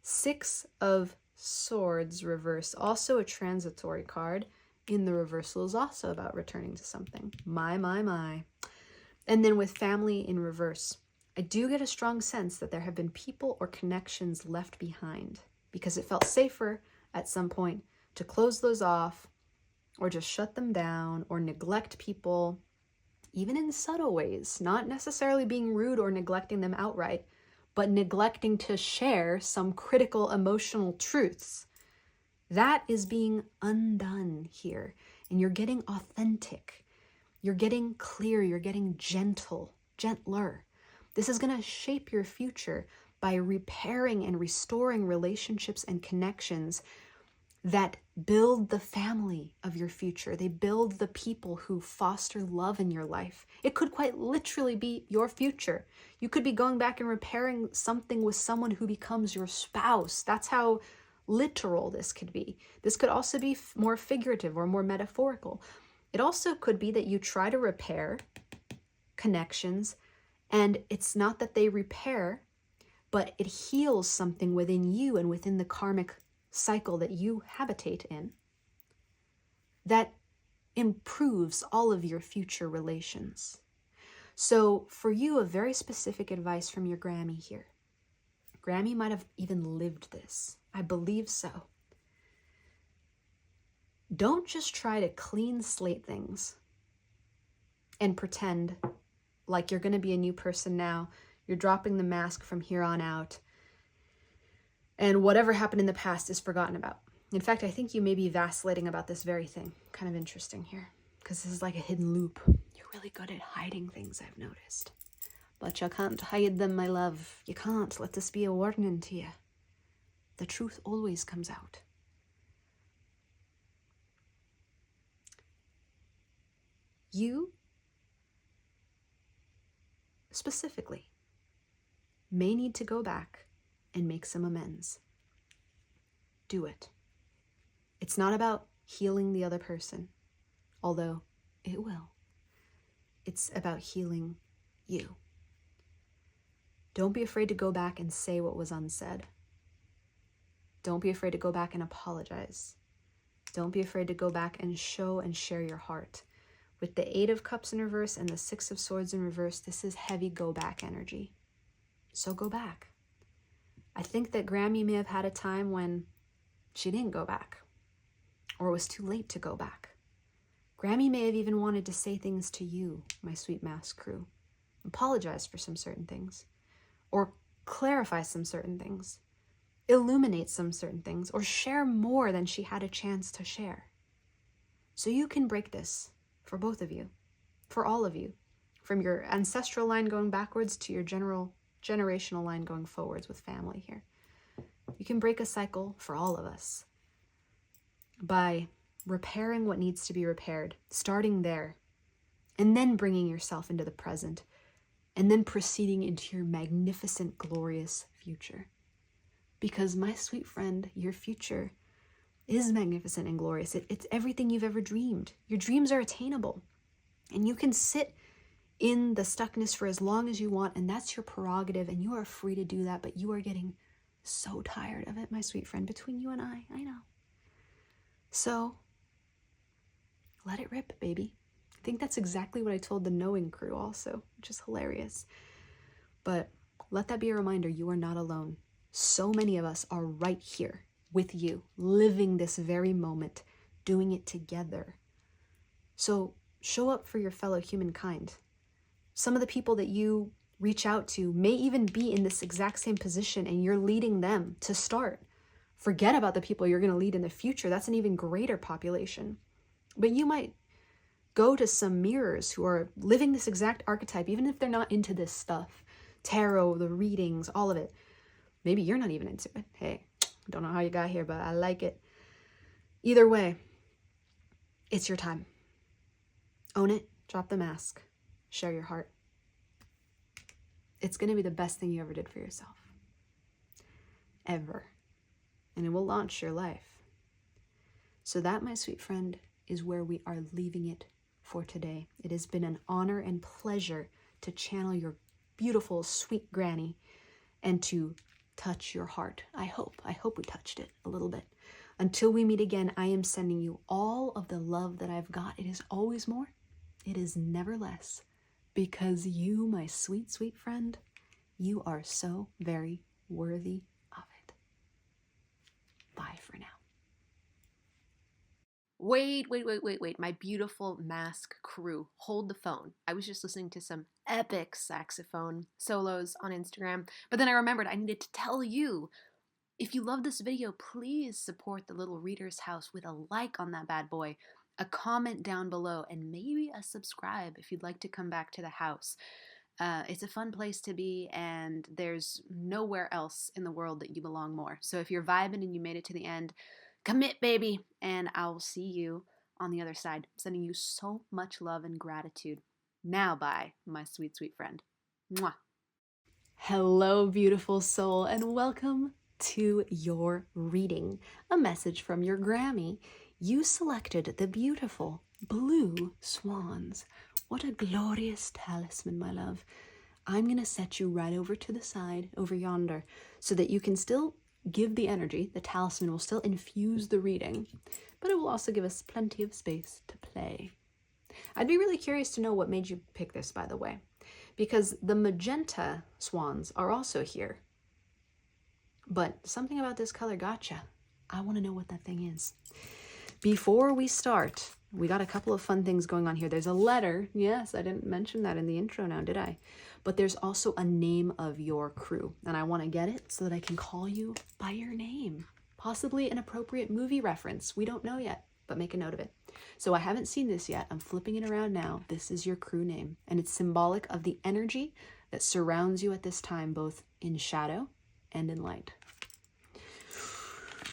Six of Swords reversed, also a transitory card in the reversal, is also about returning to something. My. And then with family in reverse, I do get a strong sense that there have been people or connections left behind because it felt safer at some point to close those off or just shut them down or neglect people, even in subtle ways, not necessarily being rude or neglecting them outright, but neglecting to share some critical emotional truths. That is being undone here. And you're getting authentic. You're getting clear. You're getting gentler. This is going to shape your future by repairing and restoring relationships and connections that build the family of your future. They build the people who foster love in your life. It could quite literally be your future. You could be going back and repairing something with someone who becomes your spouse. That's how literal this could be. This could also be more figurative or more metaphorical. It also could be that you try to repair connections, and it's not that they repair, but it heals something within you and within the karmic cycle that you habitate in that improves all of your future relations. So for you, a very specific advice from your Grammy here. Grammy might have even lived this. I believe so. Don't just try to clean slate things and pretend like you're going to be a new person now. You're dropping the mask from here on out. And whatever happened in the past is forgotten about. In fact, I think you may be vacillating about this very thing. Kind of interesting here, because this is like a hidden loop. You're really good at hiding things, I've noticed. But you can't hide them, my love. You can't. Let this be a warning to you. The truth always comes out. You, specifically, may need to go back and make some amends. Do it. It's not about healing the other person, although it will. It's about healing you. Don't be afraid to go back and say what was unsaid. Don't be afraid to go back and apologize. Don't be afraid to go back and show and share your heart. With the 8 of Cups in reverse and the 6 of Swords in reverse, this is heavy go back energy. So go back. I think that Grammy may have had a time when she didn't go back, or it was too late to go back. Grammy may have even wanted to say things to you, my sweet mask crew. Apologize for some certain things, or clarify some certain things, illuminate some certain things, or share more than she had a chance to share. So you can break this for both of you, for all of you, from your ancestral line going backwards to your generational line going forwards with family here. You can break a cycle for all of us by repairing what needs to be repaired, starting there, and then bringing yourself into the present, and then proceeding into your magnificent, glorious future. Because, my sweet friend, your future is magnificent and glorious. It's everything you've ever dreamed. Your dreams are attainable, and you can sit in the stuckness for as long as you want, and that's your prerogative, and you are free to do that, but you are getting so tired of it, my sweet friend, between you and I know. So, let it rip, baby. I think that's exactly what I told the Knowing crew also, which is hilarious. But let that be a reminder, you are not alone. So many of us are right here with you, living this very moment, doing it together. So show up for your fellow humankind. Some of the people that you reach out to may even be in this exact same position, and you're leading them to start. Forget about the people you're going to lead in the future. That's an even greater population. But you might go to some mirrors who are living this exact archetype, even if they're not into this stuff. Tarot, the readings, all of it. Maybe you're not even into it. Hey, don't know how you got here, but I like it. Either way, it's your time. Own it. Drop the mask. Share your heart. It's going to be the best thing you ever did for yourself. Ever. And it will launch your life. So that, my sweet friend, is where we are leaving it for today. It has been an honor and pleasure to channel your beautiful, sweet granny and to touch your heart. I hope we touched it a little bit. Until we meet again, I am sending you all of the love that I've got. It is always more. It is never less. Because you, my sweet, sweet friend, you are so very worthy of it. Bye for now. Wait, my beautiful mask crew, hold the phone. I was just listening to some epic saxophone solos on Instagram, but then I remembered I needed to tell you, if you love this video, please support the Little Reader's House with a like on that bad boy, a comment down below, and maybe a subscribe if you'd like to come back to the house. It's a fun place to be, and there's nowhere else in the world that you belong more. So if you're vibing and you made it to the end, commit, baby, and I'll see you on the other side. Sending you so much love and gratitude. Now, bye, my sweet, sweet friend. Mwah. Hello, beautiful soul, and welcome to your reading. A message from your Grammy. You selected the beautiful blue swans. What a glorious talisman, my love. I'm going to set you right over to the side, over yonder, so that you can still give the energy. The talisman will still infuse the reading, but it will also give us plenty of space to play. I'd be really curious to know what made you pick this, by the way, because the magenta swans are also here. But something about this color gotcha. I want to know what that thing is. Before we start, we got a couple of fun things going on here. There's a letter. Yes, I didn't mention that in the intro now, did I? But there's also a name of your crew, and I want to get it so that I can call you by your name. Possibly an appropriate movie reference. We don't know yet, but make a note of it. So I haven't seen this yet. I'm flipping it around now. This is your crew name, and it's symbolic of the energy that surrounds you at this time, both in shadow and in light.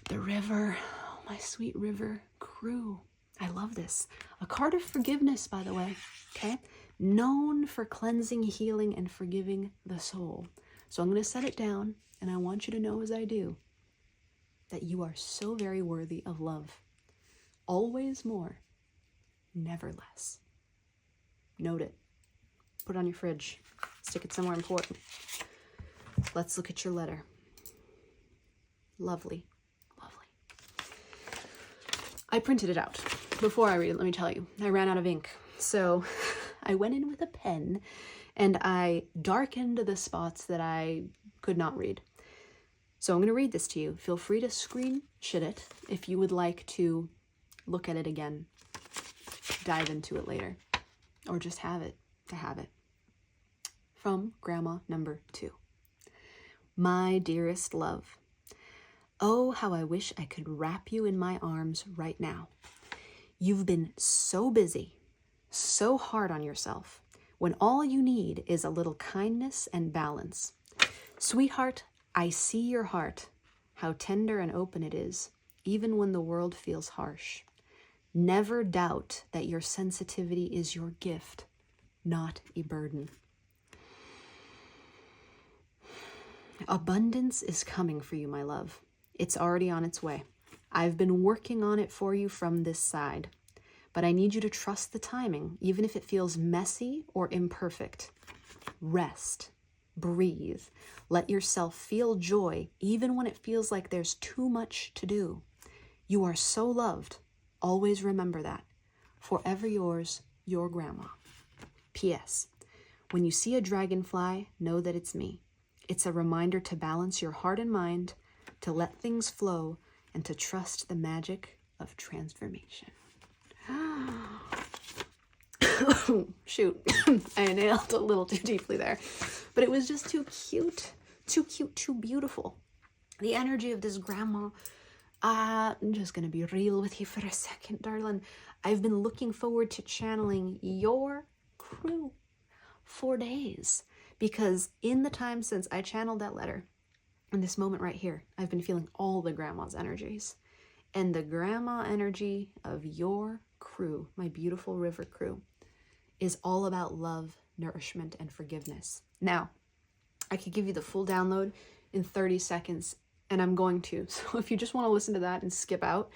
The river, oh, my sweet river crew. I love this. A card of forgiveness, by the way, okay? Known for cleansing, healing, and forgiving the soul. So I'm going to set it down, and I want you to know as I do that you are so very worthy of love. Always more, never less. Note it. Put it on your fridge. Stick it somewhere important. Let's look at your letter. Lovely. Lovely. I printed it out. Before I read it, let me tell you, I ran out of ink. So I went in with a pen and I darkened the spots that I could not read. So I'm going to read this to you. Feel free to screenshot it if you would like to look at it again, dive into it later, or just have it to have it. From Grandma number 2. My dearest love, oh, how I wish I could wrap you in my arms right now. You've been so busy, so hard on yourself, when all you need is a little kindness and balance. Sweetheart, I see your heart, how tender and open it is, even when the world feels harsh. Never doubt that your sensitivity is your gift, not a burden. Abundance is coming for you, my love. It's already on its way. I've been working on it for you from this side, but I need you to trust the timing, even if it feels messy or imperfect. Rest, breathe, let yourself feel joy, even when it feels like there's too much to do. You are so loved. Always remember that. Forever yours, your Grandma. P.S. When you see a dragonfly, know that it's me. It's a reminder to balance your heart and mind, to let things flow, and to trust the magic of transformation. Shoot, I inhaled a little too deeply there. But it was just too cute, too beautiful. The energy of this Grandma. I'm just going to be real with you for a second, darling. I've been looking forward to channeling your crew for days. Because in the time since I channeled that letter, in this moment right here, I've been feeling all the Grandma's energies. And the Grandma energy of your crew, my beautiful river crew, is all about love, nourishment, and forgiveness. Now, I could give you the full download in 30 seconds, and I'm going to. So if you just want to listen to that and skip out,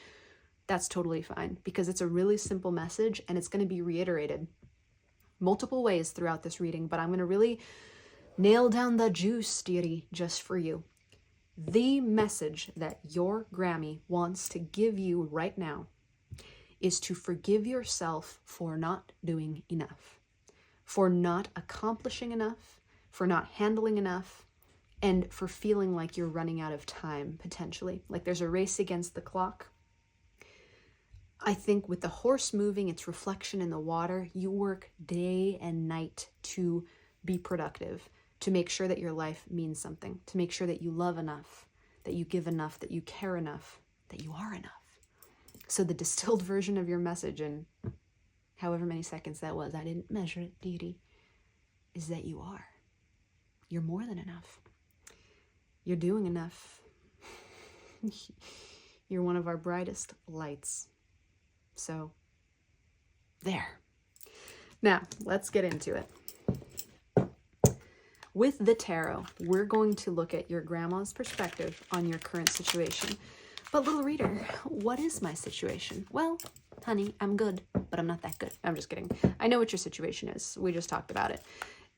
that's totally fine, because it's a really simple message, and it's going to be reiterated multiple ways throughout this reading, but I'm going to really nail down the juice, dearie, just for you. The message that your Grammy wants to give you right now is to forgive yourself for not doing enough, for not accomplishing enough, for not handling enough, and for feeling like you're running out of time, potentially. Like there's a race against the clock. I think with the horse moving, its reflection in the water, you work day and night to be productive, to make sure that your life means something, to make sure that you love enough, that you give enough, that you care enough, that you are enough. So the distilled version of your message, in however many seconds that was, I didn't measure it, deity, is that you are. You're more than enough. You're doing enough. You're one of our brightest lights. So, there. Now, let's get into it. With the tarot, we're going to look at your Grandma's perspective on your current situation. But little reader, what is my situation? Well, honey, I'm good, but I'm not that good. I'm just kidding. I know what your situation is. We just talked about it.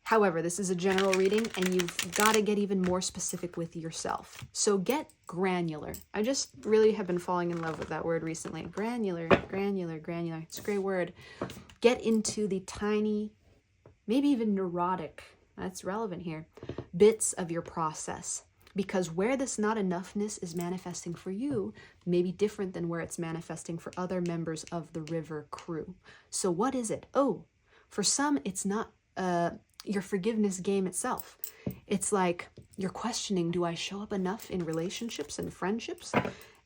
However, this is a general reading, and you've got to get even more specific with yourself. So get granular. I just really have been falling in love with that word recently. Granular, granular, granular. It's a great word. Get into the tiny, maybe even neurotic, that's relevant here, bits of your process. Because where this not enoughness is manifesting for you may be different than where it's manifesting for other members of the river crew. So what is it? Oh, for some, it's not your forgiveness game itself. It's like you're questioning, do I show up enough in relationships and friendships?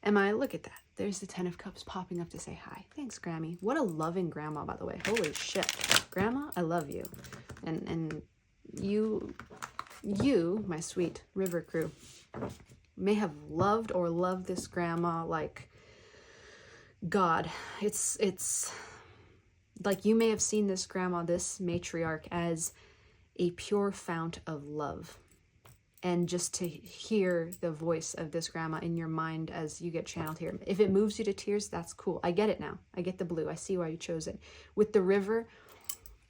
Look at that. There's the 10 of Cups popping up to say hi. Thanks, Grammy. What a loving Grandma, by the way. Holy shit. Grandma, I love you. And you, my sweet river crew, may have loved or love this grandma like God. It's like you may have seen this grandma, this matriarch, as a pure fount of love. And just to hear the voice of this grandma in your mind as you get channeled here. If it moves you to tears, that's cool. I get it now. I get the blue. I see why you chose it. With the river,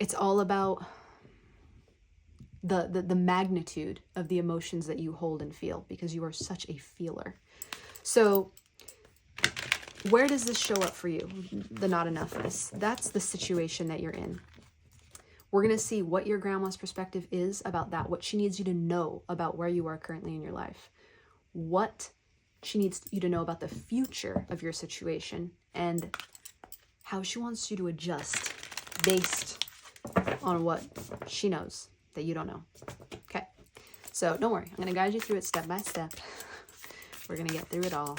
it's all about the magnitude of the emotions that you hold and feel, because you are such a feeler. So where does this show up for you? The not enoughness. That's the situation that you're in. We're going to see what your grandma's perspective is about that, what she needs you to know about where you are currently in your life, what she needs you to know about the future of your situation, and how she wants you to adjust based on what she knows that you don't know. Okay, so don't worry. I'm going to guide you through it step by step. We're going to get through it all.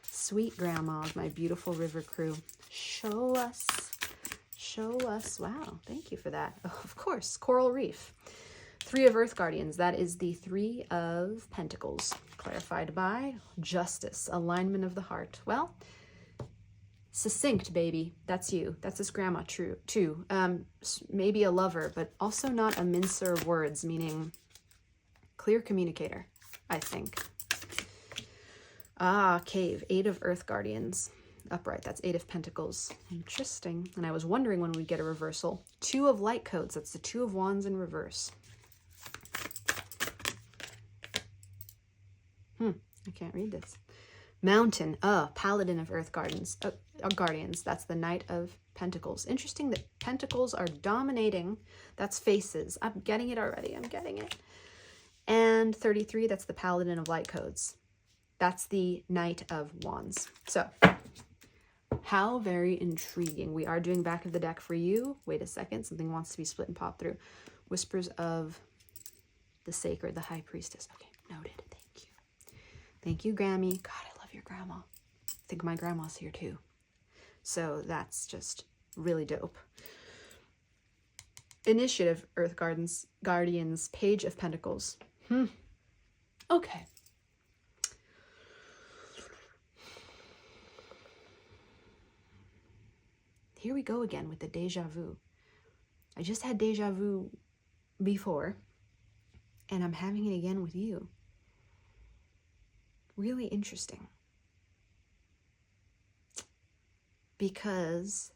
Sweet grandmas, my beautiful river crew, show us. Show us. Wow, thank you for that. Oh, of course, coral reef. 3 of Earth Guardians. That is the 3 of Pentacles. Clarified by justice, alignment of the heart. Well, succinct, baby. That's you. That's this grandma, true, too. Maybe a lover, but also not a mincer of words, meaning clear communicator, I think. Ah, cave. 8 of Earth Guardians. Upright, that's 8 of Pentacles. Interesting. And I was wondering when we'd get a reversal. 2 of Light Codes, that's the 2 of Wands in reverse. I can't read this. Mountain, Paladin of Earth Guardians. Guardians, that's the Knight of Pentacles. Interesting that Pentacles are dominating. That's faces. I'm getting it already, I'm getting it. And 33, that's the Paladin of Light Codes. That's the Knight of Wands. So, how very intriguing. We are doing back of the deck for you. Wait a second. Something wants to be split and pop through. Whispers of the Sacred, the High Priestess. Okay, noted. Thank you. Thank you, Grammy. God, I love your grandma. I think my grandma's here too. So that's just really dope. Initiative, Earth Guardians, Page of Pentacles. Okay. Here we go again with the deja vu. I just had deja vu before, and I'm having it again with you. Really interesting. Because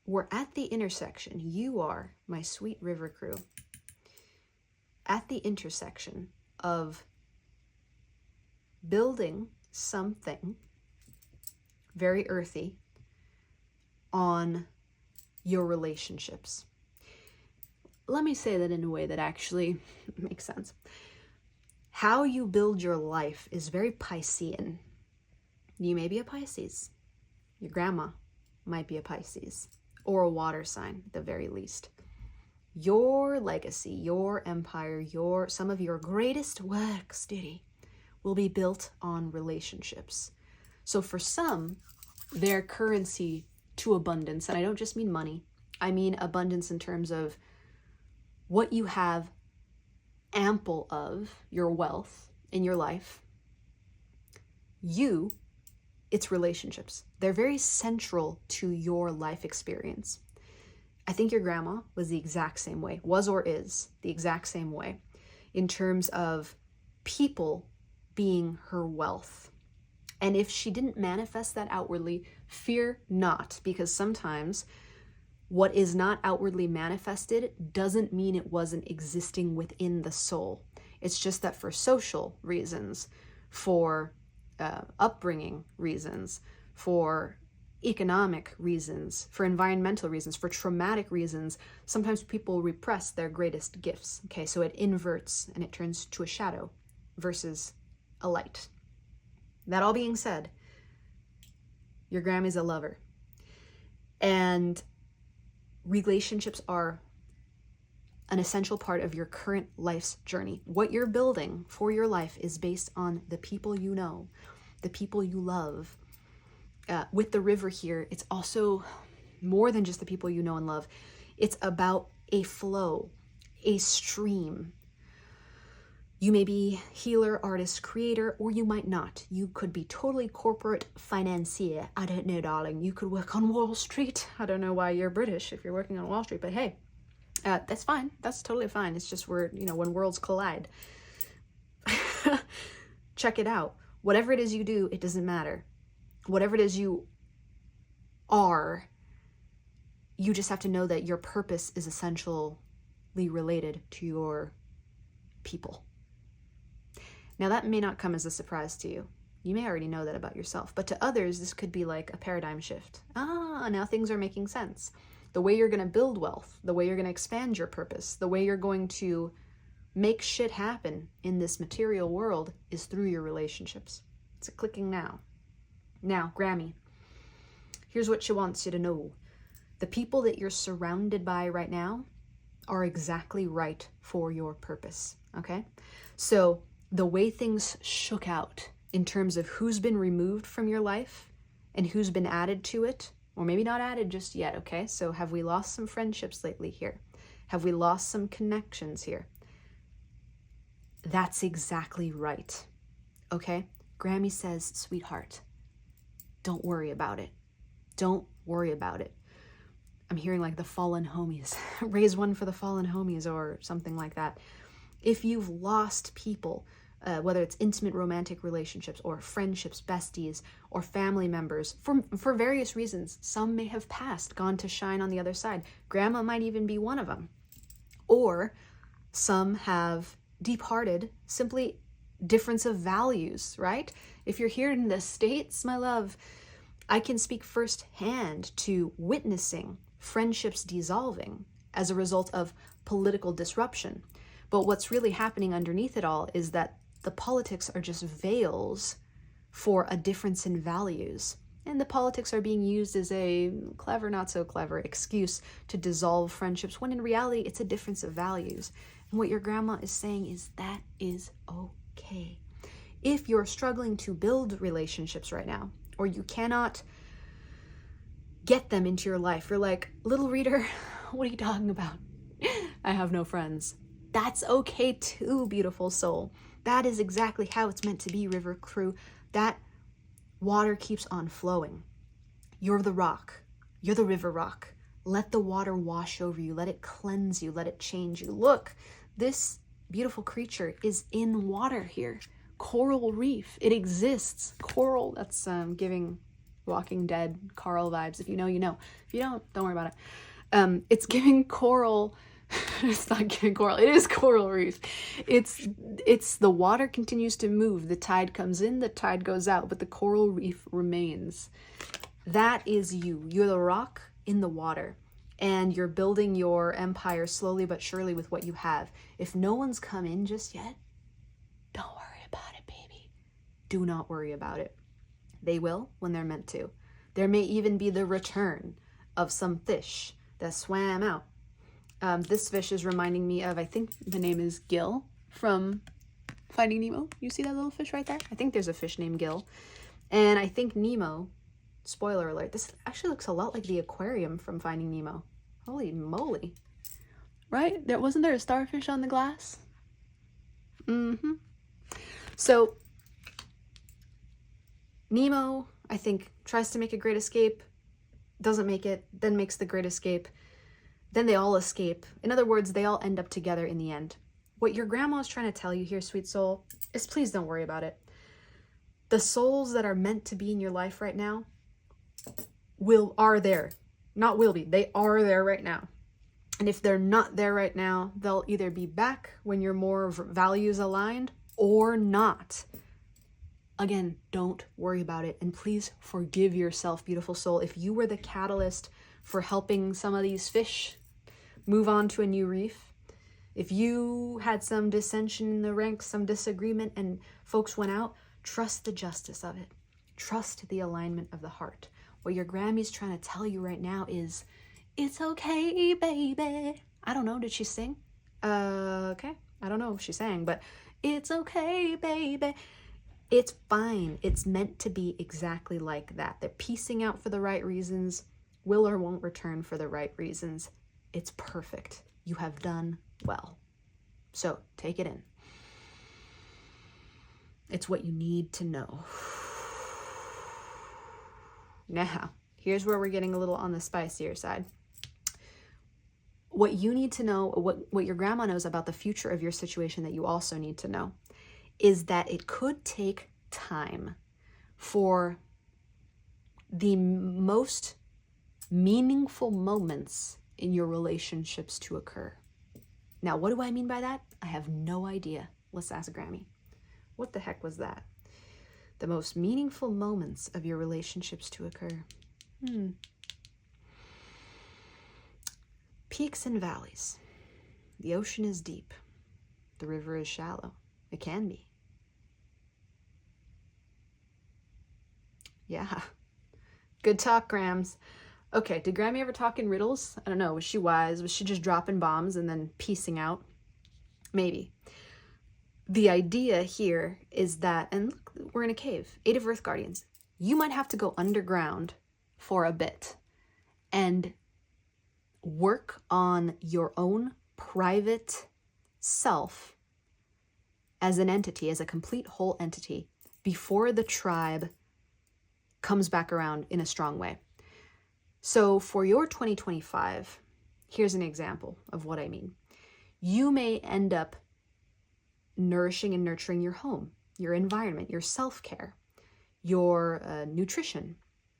we're at the intersection. You are, my sweet river crew, at the intersection of building something very earthy on your relationships. Let me say that in a way that actually makes sense. How you build your life is very Piscean. You may be a Pisces. Your grandma might be a Pisces, or a water sign at the very least. Your legacy, your empire, some of your greatest works, Diddy, will be built on relationships. So for some, their currency to abundance, and I don't just mean money, I mean abundance in terms of what you have ample of, your wealth in your life. It's relationships. They're very central to your life experience. I think your grandma was the exact same way, was or is the exact same way, in terms of people being her wealth. And if she didn't manifest that outwardly, fear not, because sometimes what is not outwardly manifested doesn't mean it wasn't existing within the soul. It's just that for social reasons, for upbringing reasons, for economic reasons, for environmental reasons, for traumatic reasons, sometimes people repress their greatest gifts. Okay, so it inverts and it turns to a shadow versus a light. That all being said, your Grammy's a lover. And relationships are an essential part of your current life's journey. What you're building for your life is based on the people you know, the people you love. With the river here, it's also more than just the people you know and love. It's about a flow. a stream. You may be healer, artist, creator, or you might not. You could be totally corporate financier. I don't know, darling. You could work on Wall Street. I don't know why you're British if you're working on Wall Street, but hey, that's fine. That's totally fine. It's just when worlds collide. Check it out. Whatever it is you do, it doesn't matter. Whatever it is you are, you just have to know that your purpose is essentially related to your people. Now, that may not come as a surprise to you. You may already know that about yourself, but to others, this could be like a paradigm shift. Now things are making sense. The way you're going to build wealth, the way you're going to expand your purpose, the way you're going to make shit happen in this material world is through your relationships. It's clicking now. Now, Grammy, here's what she wants you to know. The people that you're surrounded by right now are exactly right for your purpose, okay? So the way things shook out in terms of who's been removed from your life and who's been added to it, or maybe not added just yet, okay? So have we lost some friendships lately here? Have we lost some connections here? That's exactly right, okay? Grammy says, sweetheart, don't worry about it. Don't worry about it. I'm hearing like the fallen homies. Raise one for the fallen homies or something like that. If you've lost people, whether it's intimate romantic relationships or friendships, besties, or family members, for various reasons, some may have passed, gone to shine on the other side. Grandma might even be one of them. Or some have departed, simply difference of values, right? If you're here in the States, my love, I can speak firsthand to witnessing friendships dissolving as a result of political disruption. But what's really happening underneath it all is that the politics are just veils for a difference in values. And the politics are being used as a clever, not so clever excuse to dissolve friendships, when in reality, it's a difference of values. And what your grandma is saying is that is okay. If you're struggling to build relationships right now, or you cannot get them into your life, you're like, little reader, what are you talking about? I have no friends. That's okay too, beautiful soul. That is exactly how it's meant to be, river crew. That water keeps on flowing. You're the rock. You're the river rock. Let the water wash over you. Let it cleanse you. Let it change you. Look, this beautiful creature is in water here. Coral reef. It exists. Coral, that's giving Walking Dead Carl vibes. If you know, you know. If you don't worry about it. It's giving coral. It's not giving coral. It is coral reef. It's the water continues to move. The tide comes in, the tide goes out, but the coral reef remains. That is you. You're the rock in the water, and you're building your empire slowly but surely with what you have. If no one's come in just yet, don't worry about it, baby. Do not worry about it. They will when they're meant to. There may even be the return of some fish that swam out. This fish is reminding me of, I think the name is Gil from Finding Nemo. You see that little fish right there? I think there's a fish named Gil. And I think Nemo, spoiler alert, this actually looks a lot like the aquarium from Finding Nemo. Holy moly. Right? Wasn't there a starfish on the glass? Mm-hmm. So, Nemo, I think, tries to make a great escape, doesn't make it, then makes the great escape. Then they all escape. In other words, they all end up together in the end. What your grandma is trying to tell you here, sweet soul, is please don't worry about it. The souls that are meant to be in your life right now are there. Not will be. They are there right now. And if they're not there right now, they'll either be back when you're more values aligned or not. Again, don't worry about it. And please forgive yourself, beautiful soul. If you were the catalyst for helping some of these fish move on to a new reef, if you had some dissension in the ranks, some disagreement, and folks went out, trust the justice of it. Trust the alignment of the heart. What your Grammy's trying to tell you right now is, it's okay, baby. I don't know, did she sing? Okay. I don't know if she sang, but it's okay, baby. It's fine. It's meant to be exactly like that. They're piecing out for the right reasons, will or won't return for the right reasons. It's perfect. You have done well. So take it in. It's what you need to know. Now, here's where we're getting a little on the spicier side. What you need to know, what your grandma knows about the future of your situation that you also need to know, is that it could take time for the most meaningful moments in your relationships to occur. Now, what do I mean by that? I have no idea. Let's ask Grammy. What the heck was that? The most meaningful moments of your relationships to occur. Peaks and valleys. The ocean is deep. The river is shallow. It can be. Yeah. Good talk, Grams. Okay, did Grammy ever talk in riddles? I don't know. Was she wise? Was she just dropping bombs and then piecing out? Maybe. The idea here is that, and look, we're in a cave, 8 of Earth Guardians. You might have to go underground for a bit and work on your own private self as an entity, as a complete whole entity, before the tribe comes back around in a strong way. So for your 2025, here's an example of what I mean. You may end up nourishing and nurturing your home, your environment, your self-care, your nutrition,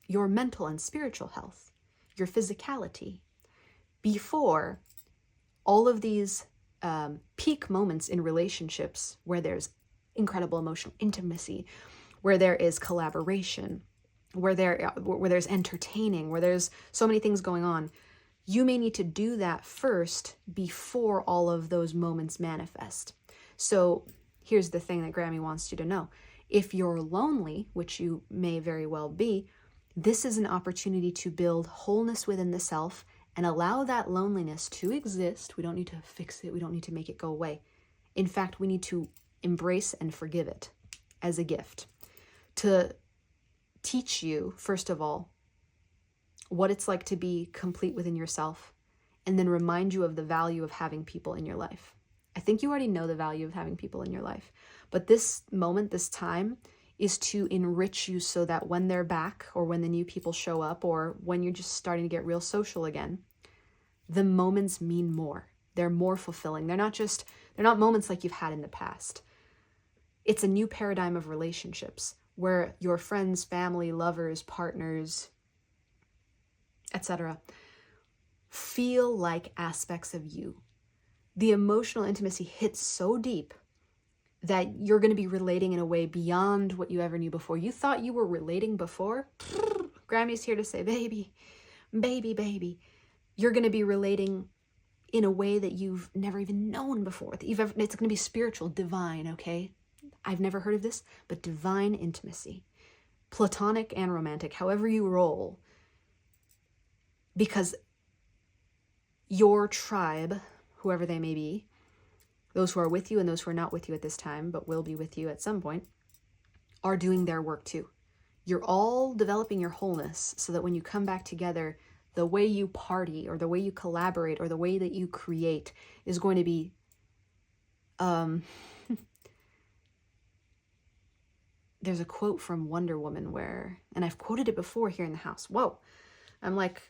your mental and spiritual health, your physicality, before all of these peak moments in relationships where there's incredible emotional intimacy, where there is collaboration, where there's entertaining, where there's so many things going on. You may need to do that first before all of those moments manifest. So here's the thing that Grammy wants you to know. If you're lonely, which you may very well be, this is an opportunity to build wholeness within the self and allow that loneliness to exist. We don't need to fix it. We don't need to make it go away. In fact, we need to embrace and forgive it as a gift to teach you, first of all, what it's like to be complete within yourself, and then remind you of the value of having people in your life. I think you already know the value of having people in your life, but this moment, this time, is to enrich you so that when they're back, or when the new people show up, or when you're just starting to get real social again, the moments mean more. They're more fulfilling. They're not moments like you've had in the past. It's a new paradigm of relationships where your friends, family, lovers, partners, etc., feel like aspects of you. The emotional intimacy hits so deep that you're going to be relating in a way beyond what you ever knew before. You thought you were relating before? Grammy's here to say, baby, baby, baby. You're going to be relating in a way that you've never even known before. It's going to be spiritual, divine, okay? I've never heard of this, but divine intimacy. Platonic and romantic, however you roll. Because your tribe, whoever they may be, those who are with you and those who are not with you at this time, but will be with you at some point, are doing their work too. You're all developing your wholeness so that when you come back together, the way you party or the way you collaborate or the way that you create is going to be there's a quote from Wonder Woman where, and I've quoted it before here in the house. Whoa, I'm like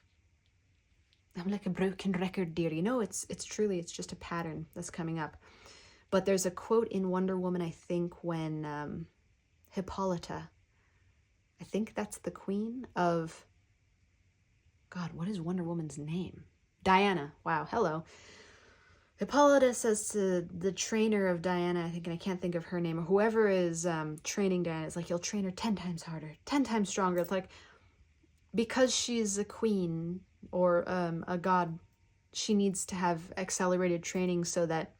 a broken record, dear. You know, it's just a pattern that's coming up. But there's a quote in Wonder Woman, I think, when Hippolyta, I think that's the queen of, God, what is Wonder Woman's name? Diana. Wow, hello. Hippolyta says to the trainer of Diana, I can't think of her name, or whoever is training Diana, it's like, you'll train her 10 times harder, 10 times stronger. It's like, because she's a queen or a god, she needs to have accelerated training so that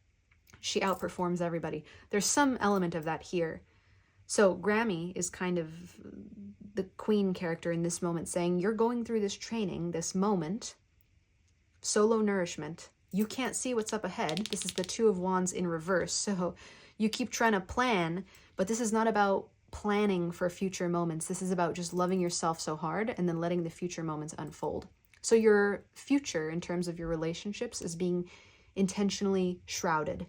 she outperforms everybody. There's some element of that here. So Grammy is kind of the queen character in this moment, saying, you're going through this training, this moment, solo nourishment. You can't see what's up ahead. This is the Two of Wands in reverse. So you keep trying to plan, but this is not about planning for future moments. This is about just loving yourself so hard and then letting the future moments unfold. So your future in terms of your relationships is being intentionally shrouded.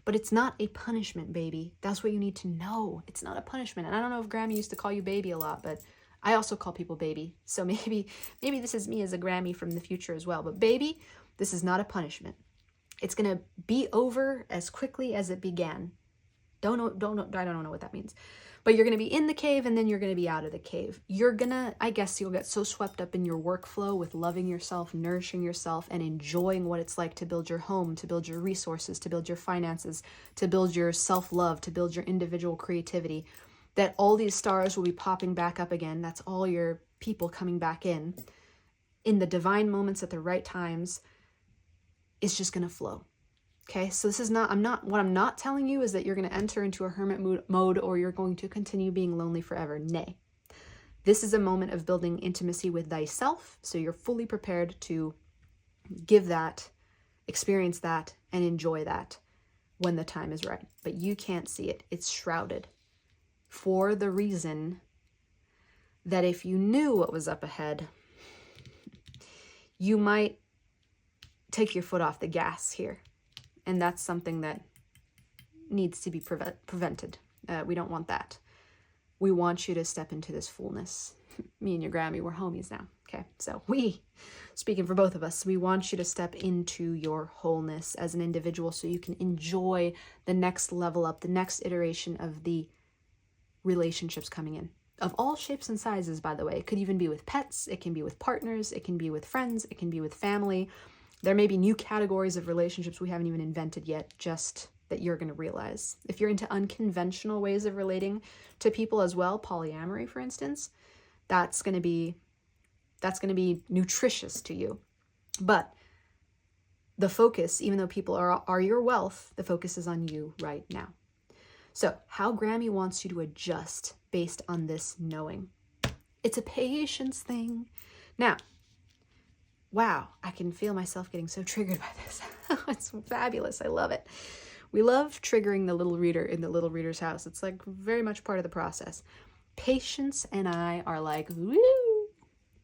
But it's not a punishment, baby. That's what you need to know. It's not a punishment. And I don't know if Grammy used to call you baby a lot, but I also call people baby. So maybe this is me as a Grammy from the future as well. But baby, this is not a punishment. It's going to be over as quickly as it began. I don't know what that means. But you're going to be in the cave and then you're going to be out of the cave. I guess you'll get so swept up in your workflow with loving yourself, nourishing yourself, and enjoying what it's like to build your home, to build your resources, to build your finances, to build your self-love, to build your individual creativity, that all these stars will be popping back up again. That's all your people coming back in the divine moments at the right times. It's just going to flow. Okay, so this is not, what I'm not telling you is that you're going to enter into a hermit mode or you're going to continue being lonely forever. Nay. This is a moment of building intimacy with thyself, so you're fully prepared to give that, experience that, and enjoy that when the time is right. But you can't see it. It's shrouded for the reason that if you knew what was up ahead, you might take your foot off the gas here. And that's something that needs to be prevented. We don't want that. We want you to step into this fullness. Me and your Grammy, we're homies now. Okay, so speaking for both of us, we want you to step into your wholeness as an individual so you can enjoy the next level up, the next iteration of the relationships coming in. Of all shapes and sizes, by the way. It could even be with pets. It can be with partners. It can be with friends. It can be with family. There may be new categories of relationships we haven't even invented yet, just that you're going to realize. If you're into unconventional ways of relating to people as well, polyamory, for instance, that's going to be nutritious to you. But the focus, even though people are your wealth, the focus is on you right now. So how Grammy wants you to adjust based on this knowing. It's a patience thing. Now, wow, I can feel myself getting so triggered by this. It's fabulous. I love it. We love triggering the little reader in the little reader's house. It's like very much part of the process. Patience and I are like, woo,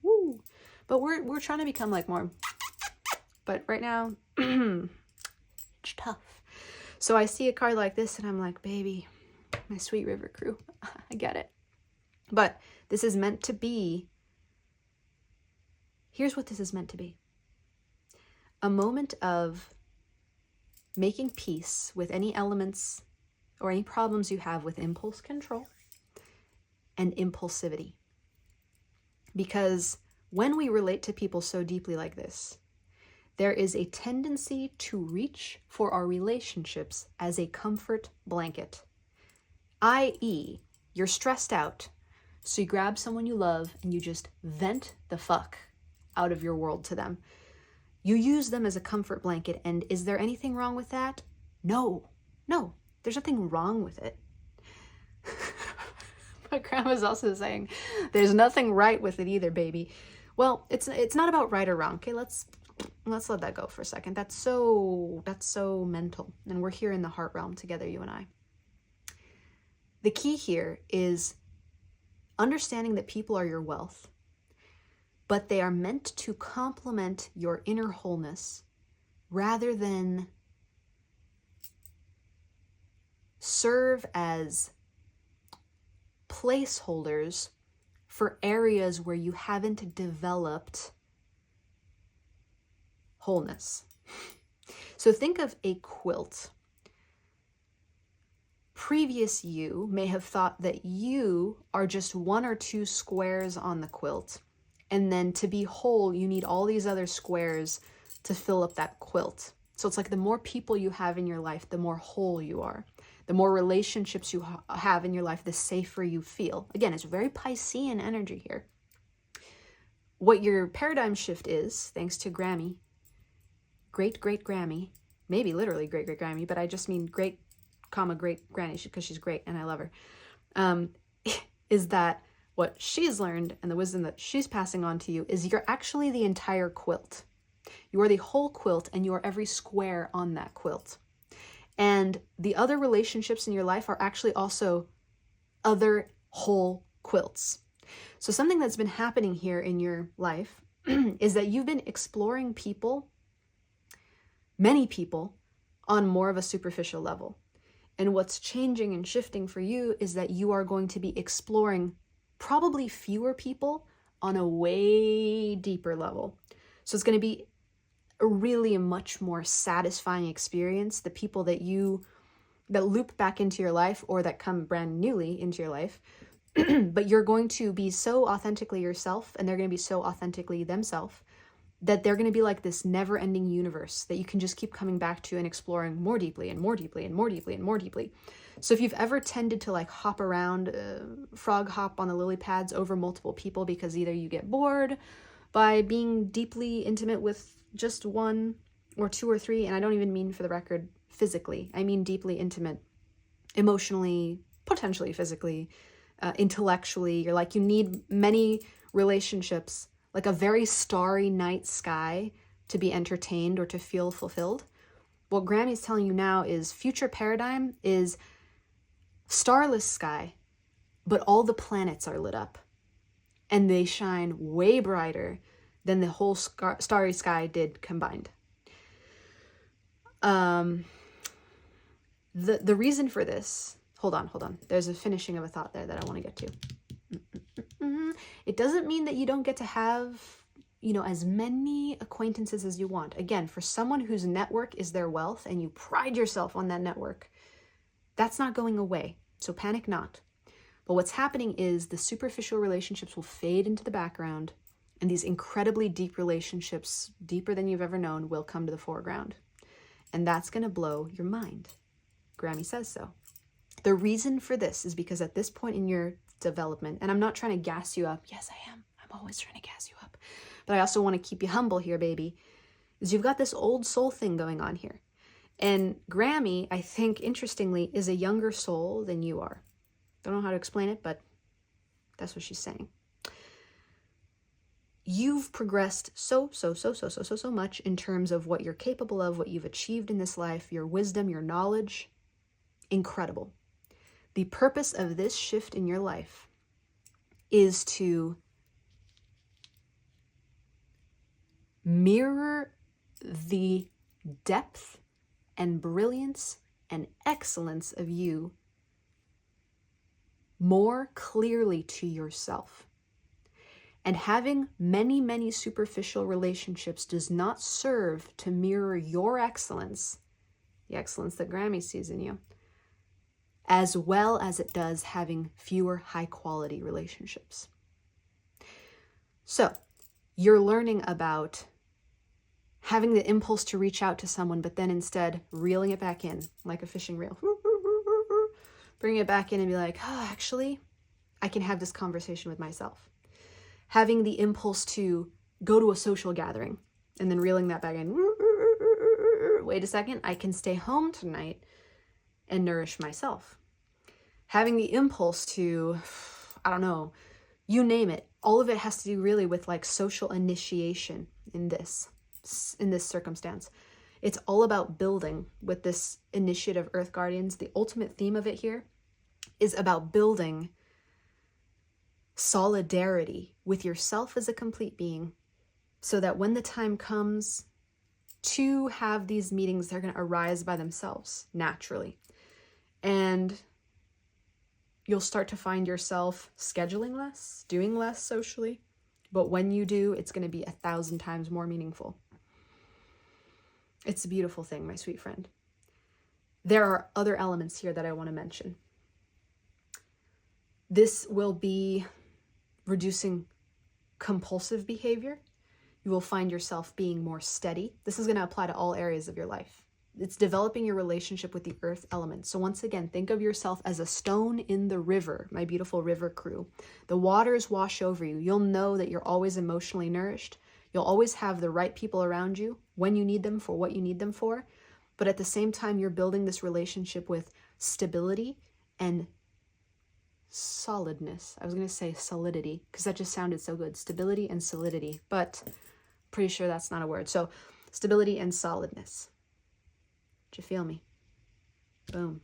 woo. But we're trying to become like more, but right now, it's tough. So I see a card like this and I'm like, baby, my sweet river crew, I get it. But this is meant to be, here's what this is meant to be. A moment of making peace with any elements or any problems you have with impulse control and impulsivity. Because when we relate to people so deeply like this, there is a tendency to reach for our relationships as a comfort blanket. i.e., you're stressed out, so you grab someone you love and you just vent the fuck out of your world to them. You use them as a comfort blanket, and is there anything wrong with that? No, there's nothing wrong with it. My grandma's also saying, there's nothing right with it either, baby. Well, it's not about right or wrong. Okay, let's let that go for a second. That's so mental, and we're here in the heart realm together, you and I. The key here is understanding that people are your wealth, but they are meant to complement your inner wholeness rather than serve as placeholders for areas where you haven't developed wholeness. So think of a quilt. Previous you may have thought that you are just one or two squares on the quilt, and then to be whole, you need all these other squares to fill up that quilt. So it's like the more people you have in your life, the more whole you are. The more relationships you have in your life, the safer you feel. Again, it's very Piscean energy here. What your paradigm shift is, thanks to Grammy, great Grammy, maybe literally great Grammy, but I just mean great granny because she's great and I love her, is that what she's learned and the wisdom that she's passing on to you is you're actually the entire quilt. You are the whole quilt and you are every square on that quilt. And the other relationships in your life are actually also other whole quilts. So something that's been happening here in your life is that you've been exploring people many people on more of a superficial level. And what's changing and shifting for you is that you are going to be exploring probably fewer people on a way deeper level. So it's going to be a much more satisfying experience. The people that loop back into your life or that come brand newly into your life, but you're going to be so authentically yourself and they're going to be so authentically themselves that they're going to be like this never-ending universe that you can just keep coming back to and exploring more deeply and more deeply and more deeply and more deeply. So if you've ever tended to like hop around, frog hop on the lily pads over multiple people because either you get bored by being deeply intimate with just one or two or three, and I don't even mean, for the record, physically. I mean deeply intimate, emotionally, potentially physically, intellectually. You're like, you need many relationships, like a very starry night sky, to be entertained or to feel fulfilled. What Grammy's telling you now is future paradigm is starless sky, but all the planets are lit up and they shine way brighter than the whole starry sky did combined. The reason for this, hold on. There's a finishing of a thought there that I want to get to. It doesn't mean that you don't get to have, as many acquaintances as you want. Again, for someone whose network is their wealth and you pride yourself on that network, that's not going away. So panic not. But what's happening is the superficial relationships will fade into the background and these incredibly deep relationships, deeper than you've ever known, will come to the foreground. And that's going to blow your mind. Grammy says so. The reason for this is because at this point in your development, and I'm not trying to gas you up. Yes, I am. I'm always trying to gas you up. But I also want to keep you humble here, baby, is you've got this old soul thing going on here. And Grammy, I think, interestingly, is a younger soul than you are. Don't know how to explain it, but that's what she's saying. You've progressed so much in terms of what you're capable of, what you've achieved in this life, your wisdom, your knowledge. Incredible. The purpose of this shift in your life is to mirror the depth and brilliance and excellence of you more clearly to yourself. And having many superficial relationships does not serve to mirror your excellence, the excellence that Grammy sees in you, as well as it does having fewer high-quality relationships. So, you're learning about having the impulse to reach out to someone, but then instead reeling it back in like a fishing reel. Bring it back in and be like, oh, actually, I can have this conversation with myself. Having the impulse to go to a social gathering and then reeling that back in. Wait a second, I can stay home tonight and nourish myself. Having the impulse to, I don't know, you name it. All of it has to do really with like social initiation in this circumstance. It's all about building with this initiative Earth Guardians. The ultimate theme of it here is about building solidarity with yourself as a complete being so that when the time comes to have these meetings, they're going to arise by themselves naturally. And you'll start to find yourself scheduling less, doing less socially. But when you do, it's going to be 1,000 times more meaningful. It's a beautiful thing, my sweet friend. There are other elements here that I want to mention. This will be reducing compulsive behavior. You will find yourself being more steady. This is going to apply to all areas of your life. It's developing your relationship with the earth element. So once again, think of yourself as a stone in the river, my beautiful river crew. The waters wash over you. You'll know that you're always emotionally nourished. You'll always have the right people around you when you need them for what you need them for. But at the same time, you're building this relationship with stability and solidness. I was going to say solidity because that just sounded so good. Stability and solidity, but pretty sure that's not a word. So stability and solidness. Do you feel me? Boom.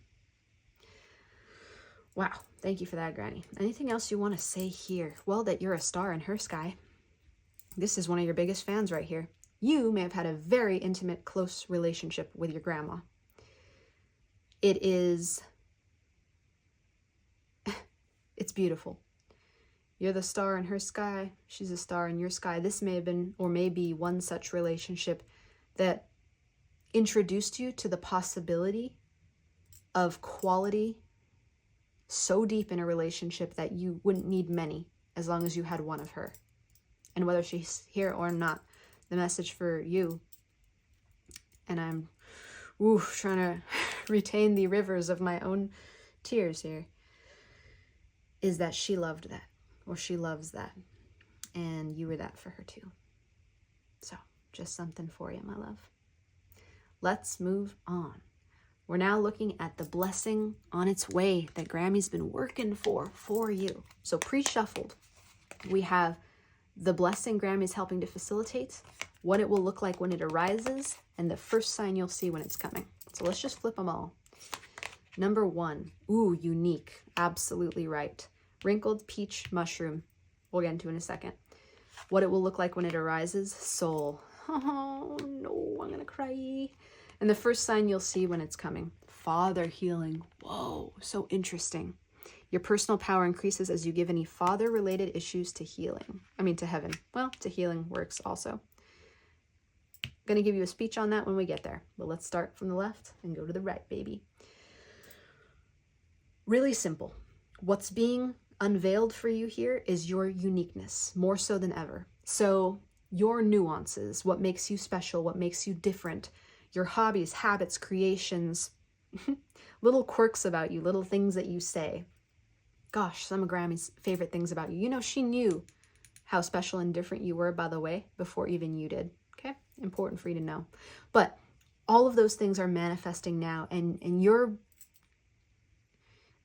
Wow. Thank you for that, Granny. Anything else you want to say here? Well, that you're a star in her sky. This is one of your biggest fans right here. You may have had a very intimate, close relationship with your grandma. It's beautiful. You're the star in her sky. She's a star in your sky. This may have been, or may be, one such relationship that introduced you to the possibility of quality so deep in a relationship that you wouldn't need many as long as you had one of her. And whether she's here or not, the message for you, and I'm trying to retain the rivers of my own tears here, is that she loved that, or she loves that, and you were that for her too. So, just something for you, my love. Let's move on. We're now looking at the blessing on its way that Grammy's been working for you. So pre-shuffled, we have the blessing Grammy's helping to facilitate, what it will look like when it arises, and the first sign you'll see when it's coming. So let's just flip them all. Number 1, unique, absolutely right. Wrinkled peach mushroom, we'll get into in a second. What it will look like when it arises, soul. Oh no, I'm gonna cry. And the first sign you'll see when it's coming, father healing. Whoa, so interesting. Your personal power increases as you give any father-related issues to heaven. Well, to healing works also. I'm going to give you a speech on that when we get there. But let's start from the left and go to the right, baby. Really simple. What's being unveiled for you here is your uniqueness, more so than ever. So your nuances, what makes you special, what makes you different, your hobbies, habits, creations, little quirks about you, little things that you say. Gosh, some of Grammy's favorite things about you. You know, she knew how special and different you were, by the way, before even you did. Okay? Important for you to know. But all of those things are manifesting now, and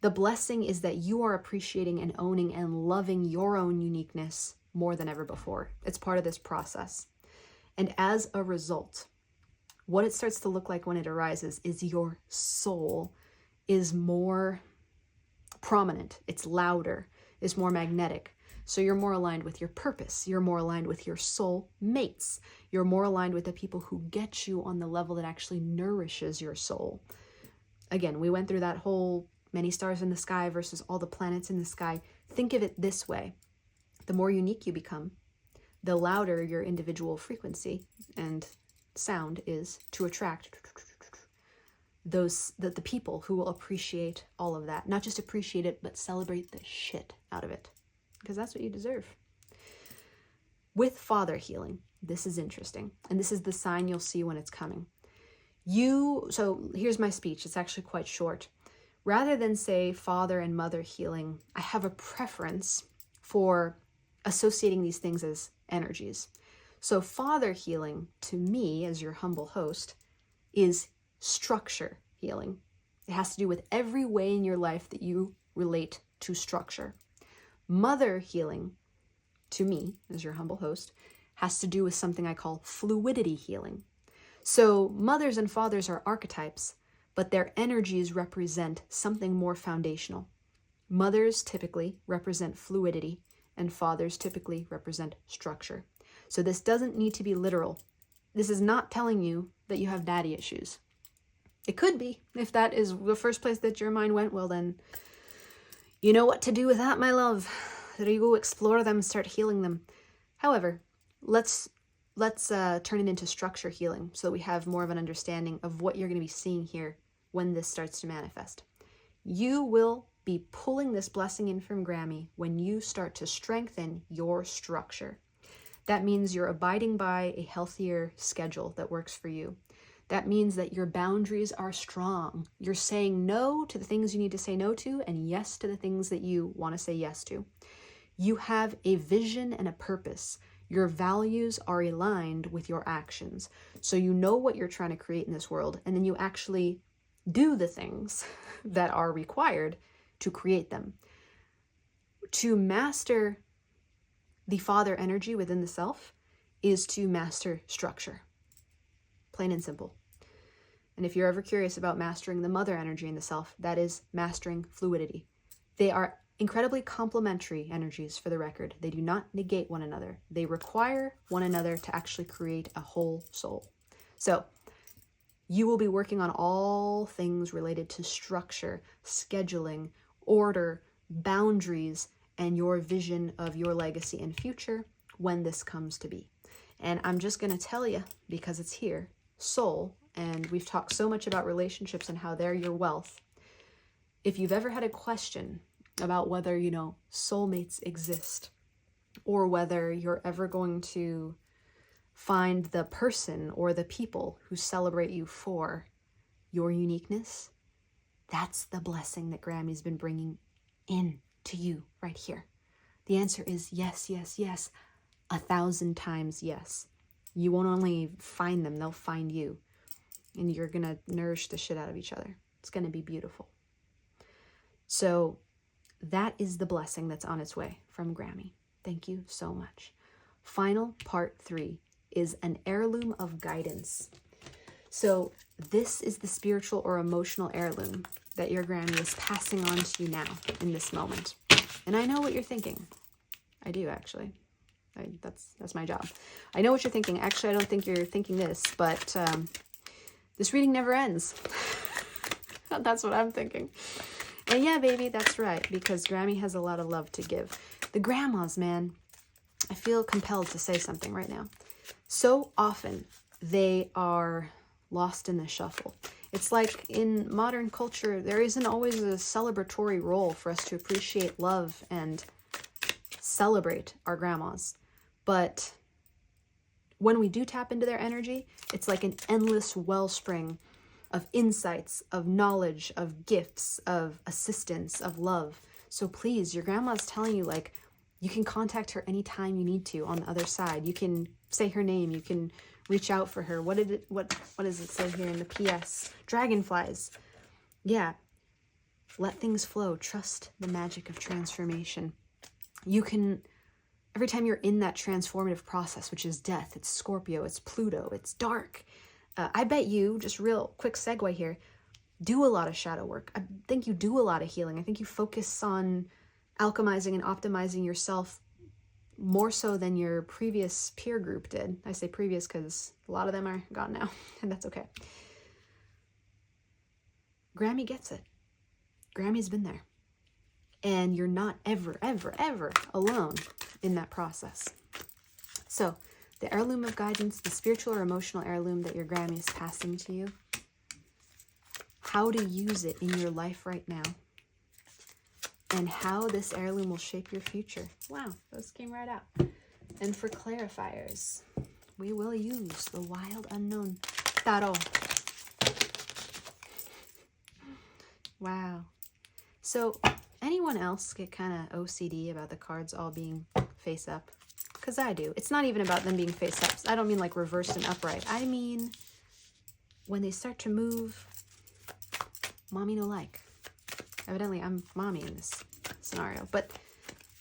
the blessing is that you are appreciating and owning and loving your own uniqueness more than ever before. It's part of this process. And as a result, what it starts to look like when it arises is your soul is more prominent, it's louder, it's more magnetic. So you're more aligned with your purpose, you're more aligned with your soul mates, you're more aligned with the people who get you on the level that actually nourishes your soul. Again, we went through that whole many stars in the sky versus all the planets in the sky. Think of it this way. The more unique you become, the louder your individual frequency and sound is to attract the people who will appreciate all of that. Not just appreciate it, but celebrate the shit out of it. Because that's what you deserve. With father healing, this is interesting. And this is the sign you'll see when it's coming. So here's my speech. It's actually quite short. Rather than say father and mother healing, I have a preference for associating these things as energies. So father healing, to me, as your humble host, is structure healing. It has to do with every way in your life that you relate to structure. Mother healing, to me, as your humble host, has to do with something I call fluidity healing. So mothers and fathers are archetypes, but their energies represent something more foundational. Mothers typically represent fluidity, and fathers typically represent structure. So this doesn't need to be literal. This is not telling you that you have daddy issues. It could be. If that is the first place that your mind went, well then, you know what to do with that, my love. There you go, explore them, start healing them. However, let's turn it into structure healing so that we have more of an understanding of what you're going to be seeing here when this starts to manifest. You will be pulling this blessing in from Grammy when you start to strengthen your structure. That means you're abiding by a healthier schedule that works for you. That means that your boundaries are strong. You're saying no to the things you need to say no to and yes to the things that you want to say yes to. You have a vision and a purpose. Your values are aligned with your actions. So you know what you're trying to create in this world, and then you actually do the things that are required to create them. To master the father energy within the self is to master structure. Plain and simple. And if you're ever curious about mastering the mother energy in the self, that is mastering fluidity. They are incredibly complementary energies, for the record. They do not negate one another. They require one another to actually create a whole soul. So you will be working on all things related to structure, scheduling, order, boundaries, and your vision of your legacy and future when this comes to be. And I'm just going to tell you, because it's here, soul, and we've talked so much about relationships and how they're your wealth. If you've ever had a question about whether, soulmates exist, or whether you're ever going to find the person or the people who celebrate you for your uniqueness, that's the blessing that Grammy's been bringing in to you right here. The answer is yes, yes, yes, 1,000 times yes. You won't only find them, they'll find you. And you're going to nourish the shit out of each other. It's going to be beautiful. So that is the blessing that's on its way from Grammy. Thank you so much. Final part 3 is an heirloom of guidance. So this is the spiritual or emotional heirloom that your Grammy is passing on to you now in this moment. And I know what you're thinking. I do, actually. That's my job. I know what you're thinking. Actually, I don't think you're thinking this, but this reading never ends. That's what I'm thinking. And yeah, baby, that's right, because Grammy has a lot of love to give. The grandmas, man, I feel compelled to say something right now. So often they are lost in the shuffle. It's like in modern culture, there isn't always a celebratory role for us to appreciate love and celebrate our grandmas. But when we do tap into their energy, it's like an endless wellspring of insights, of knowledge, of gifts, of assistance, of love. So please, your grandma's telling you, like, you can contact her anytime you need to on the other side. You can say her name. You can reach out for her. What does it say here in the PS? Dragonflies. Yeah. Let things flow. Trust the magic of transformation. You can, every time you're in that transformative process, which is death, it's Scorpio, it's Pluto, it's dark. I bet you, just real quick segue here, do a lot of shadow work. I think you do a lot of healing. I think you focus on alchemizing and optimizing yourself more so than your previous peer group did. I say previous because a lot of them are gone now, and that's okay. Grammy gets it. Grammy's been there. And you're not ever, ever, ever alone in that process. So, the heirloom of guidance, the spiritual or emotional heirloom that your Grammy is passing to you, how to use it in your life right now, and how this heirloom will shape your future. Wow, those came right out. And for clarifiers, we will use the wild unknown tarot. Wow. So, anyone else get kind of OCD about the cards all being face up? Because I do. It's not even about them being face up. I don't mean like reversed and upright. I mean when they start to move, mommy no like. Evidently, I'm mommy in this scenario, but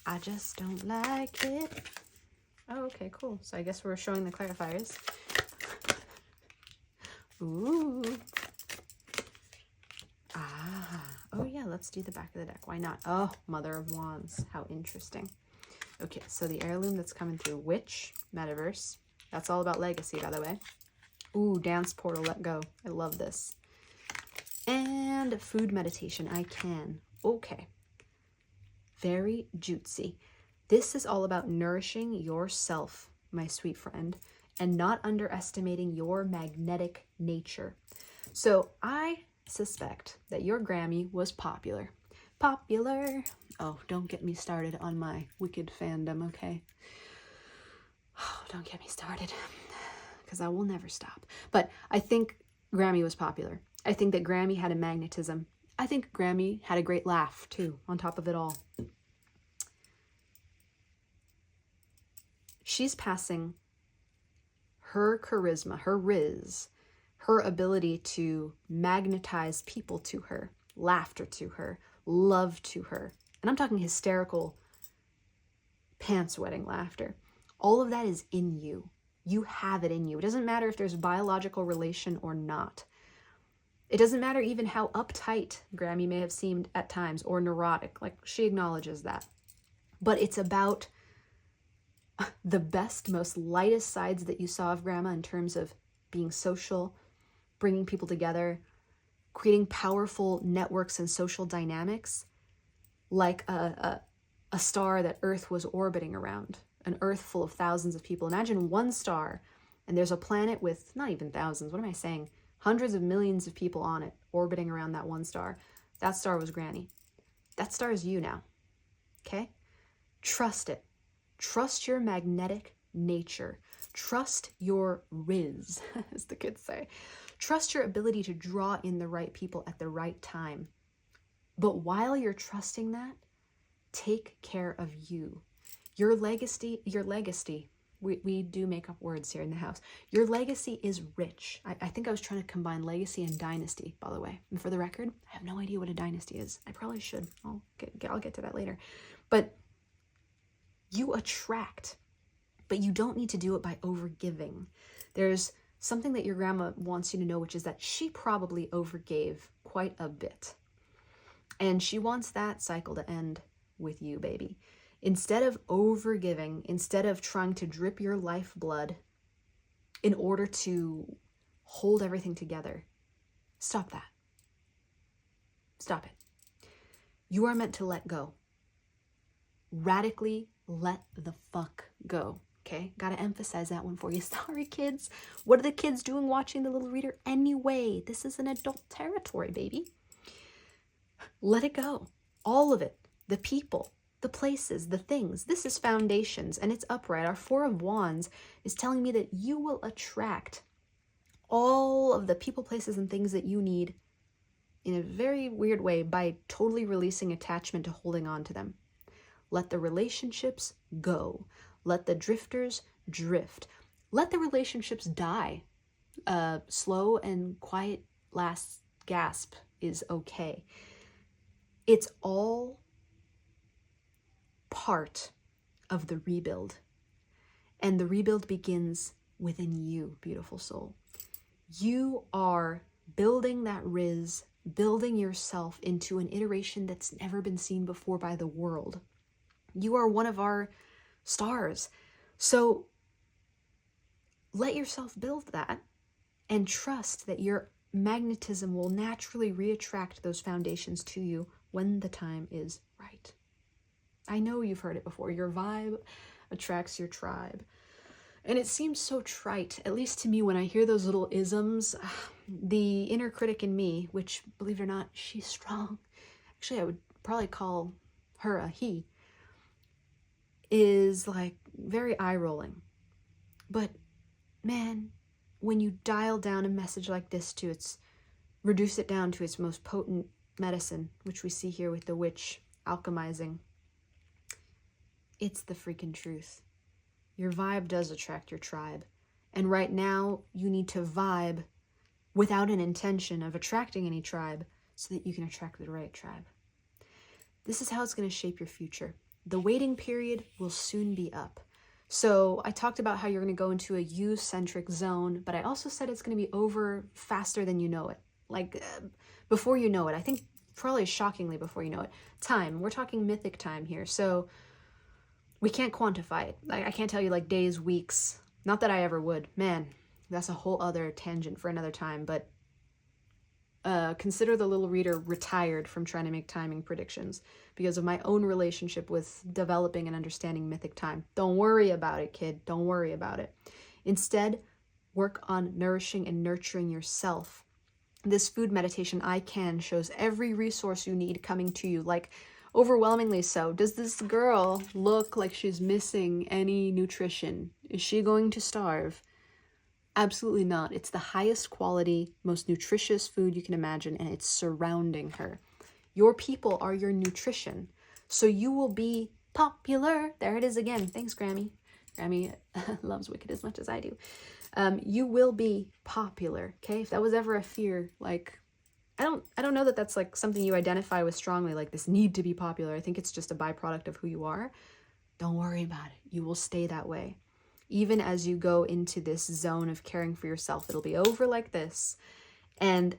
I just don't like it. Oh, okay, cool. So I guess we're showing the clarifiers. Ooh. Ah. Oh, yeah, let's do the back of the deck. Why not? Oh, Mother of Wands. How interesting. Okay, so the heirloom that's coming through, Witch, Metaverse. That's all about legacy, by the way. Ooh, Dance Portal, Let Go. I love this. And Food Meditation, I Can. Okay. Very juicy. This is all about nourishing yourself, my sweet friend, and not underestimating your magnetic nature. So I suspect that your Grammy was popular. Popular. Oh, don't get me started on my wicked fandom, okay? Oh, don't get me started, because I will never stop. But I think Grammy was popular. I think that Grammy had a magnetism. I think Grammy had a great laugh, too, on top of it all. She's passing her charisma, her riz, her ability to magnetize people to her, laughter to her, love to her. And I'm talking hysterical, pants-wetting laughter. All of that is in you. You have it in you. It doesn't matter if there's biological relation or not. It doesn't matter even how uptight Grammy may have seemed at times, or neurotic, like she acknowledges that. But it's about the best, most lightest sides that you saw of Grandma in terms of being social, bringing people together, creating powerful networks and social dynamics, like a star that Earth was orbiting around, an Earth full of thousands of people. Imagine one star, and there's a planet with not even thousands, what am I saying? Hundreds of millions of people on it, orbiting around that one star. That star was Granny. That star is you now, okay? Trust it. Trust your magnetic nature. Trust your riz, as the kids say. Trust your ability to draw in the right people at the right time. But while you're trusting that, take care of you. Your legacy, we do make up words here in the house. Your legacy is rich. I think I was trying to combine legacy and dynasty, by the way. And for the record, I have no idea what a dynasty is. I probably should. I'll get to that later. But you attract, but you don't need to do it by overgiving. There's something that your grandma wants you to know, which is that she probably overgave quite a bit. And she wants that cycle to end with you, baby. Instead of overgiving, instead of trying to drip your lifeblood in order to hold everything together, stop that. Stop it. You are meant to let go. Radically let the fuck go. Okay? Gotta emphasize that one for you. Sorry, kids. What are the kids doing watching the little reader anyway? This is an adult territory, baby. Let it go. All of it. The people, the places, the things. This is foundations, and it's upright. Our Four of Wands is telling me that you will attract all of the people, places, and things that you need in a very weird way by totally releasing attachment to holding on to them. Let the relationships go. Let the drifters drift. Let the relationships die. Slow and quiet last gasp is okay. It's all part of the rebuild. And the rebuild begins within you, beautiful soul. You are building that riz, building yourself into an iteration that's never been seen before by the world. You are one of our stars. So let yourself build that and trust that your magnetism will naturally reattract those foundations to you when the time is right. I know you've heard it before. Your vibe attracts your tribe. And it seems so trite, at least to me, when I hear those little isms. The inner critic in me, which, believe it or not, she's strong. Actually, I would probably call her a he, is like very eye-rolling. But man, when you dial down a message like this to its, reduce it down to its most potent medicine, which we see here with the witch alchemizing, it's the freaking truth. Your vibe does attract your tribe. And right now, you need to vibe without an intention of attracting any tribe so that you can attract the right tribe. This is how it's going to shape your future. The waiting period will soon be up. So I talked about how you're going to go into a you-centric zone, but I also said it's going to be over faster than you know it. Like, before you know it. I think probably shockingly before you know it. Time. We're talking mythic time here. So we can't quantify it. I can't tell you like days, weeks. Not that I ever would. Man, that's a whole other tangent for another time. But consider the little reader retired from trying to make timing predictions because of my own relationship with developing and understanding mythic time. Don't worry about it, kid. Don't worry about it. Instead, work on nourishing and nurturing yourself. This food meditation I Can shows every resource you need coming to you, like overwhelmingly so. Does this girl look like she's missing any nutrition? Is she going to starve? Absolutely not. It's the highest quality, most nutritious food you can imagine, and it's surrounding her. Your people are your nutrition, so you will be popular. There it is again. Thanks, Grammy. Grammy loves Wicked as much as I do. You will be popular, okay? If that was ever a fear, like, I don't know that that's like something you identify with strongly, like this need to be popular. I think it's just a byproduct of who you are. Don't worry about it. You will stay that way. Even as you go into this zone of caring for yourself, it'll be over like this. And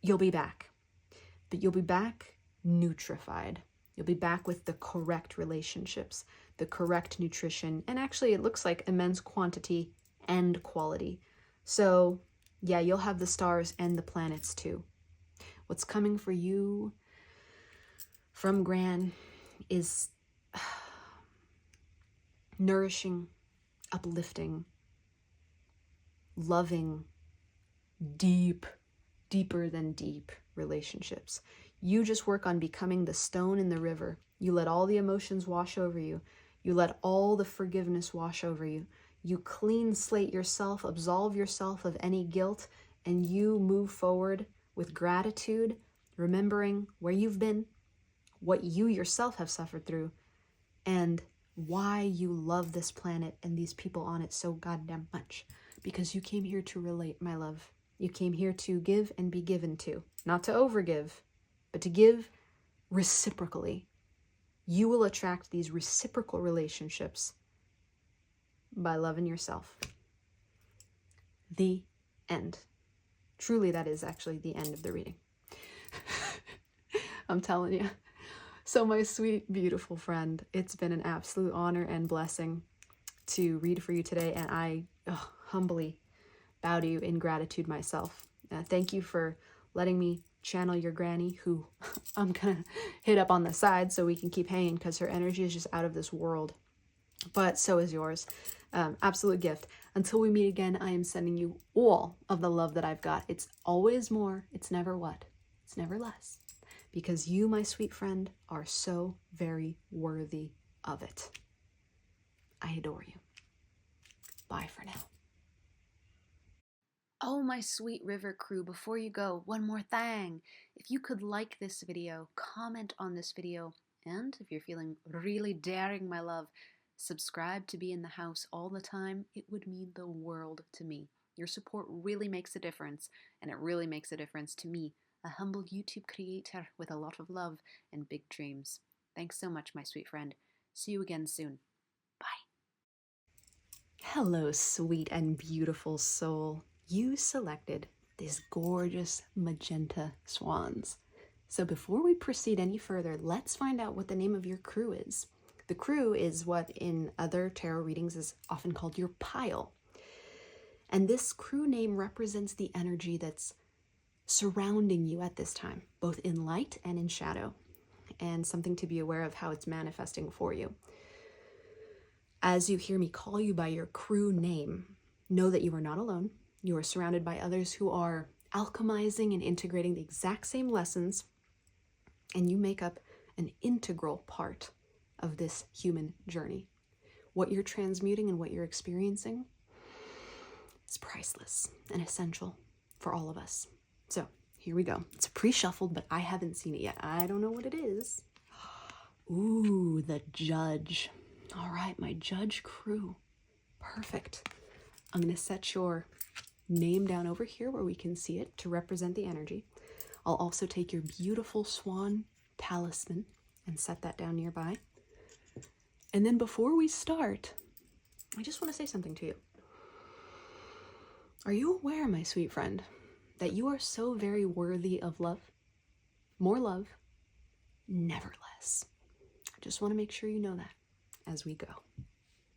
you'll be back. But you'll be back nutrified. You'll be back with the correct relationships, the correct nutrition, and actually it looks like immense quantity and quality. So yeah, you'll have the stars and the planets too. What's coming for you from Gran is nourishing, uplifting, loving, deeper than deep relationships. You just work on becoming the stone in the river. You let all the emotions wash over you. You let all the forgiveness wash over you. You clean slate yourself, absolve yourself of any guilt, and you move forward with gratitude, remembering where you've been, what you yourself have suffered through, and why you love this planet and these people on it so goddamn much. Because you came here to relate, my love. You came here to give and be given to. Not to overgive, but to give reciprocally. You will attract these reciprocal relationships by loving yourself. The end. Truly, that is actually the end of the reading. I'm telling you. So my sweet, beautiful friend, it's been an absolute honor and blessing to read for you today, and I humbly bow to you in gratitude myself. Thank you for letting me channel your granny, who I'm gonna hit up on the side so we can keep hanging because her energy is just out of this world. But so is yours. Absolute gift. Until we meet again, I am sending you all of the love that I've got. It's always more. It's never what? It's never less. Because you, my sweet friend, are so very worthy of it. I adore you. Bye for now. Oh, my sweet river crew, before you go, one more thing. If you could like this video, comment on this video, and if you're feeling really daring, my love, subscribe to be in the house all the time. It would mean the world to me. Your support really makes a difference, and it really makes a difference to me, a humble YouTube creator with a lot of love and big dreams. Thanks so much, my sweet friend. See you again soon. Bye. Hello, sweet and beautiful soul. You selected these gorgeous magenta swans. So before we proceed any further, let's find out what the name of your crew is. The crew is what in other tarot readings is often called your pile. And this crew name represents the energy that's surrounding you at this time, both in light and in shadow, and something to be aware of how it's manifesting for you. As you hear me call you by your crew name, know that you are not alone. You are surrounded by others who are alchemizing and integrating the exact same lessons, and you make up an integral part of this human journey. What you're transmuting and what you're experiencing is priceless and essential for all of us. So here we go. It's pre-shuffled, but I haven't seen it yet. I don't know what it is. Ooh, the judge. All right, my judge crew. Perfect. I'm going to set your name down over here where we can see it to represent the energy. I'll also take your beautiful swan talisman and set that down nearby. And then before we start, I just want to say something to you. Are you aware, my sweet friend, that you are so very worthy of love? More love, never less. I just want to make sure you know that as we go.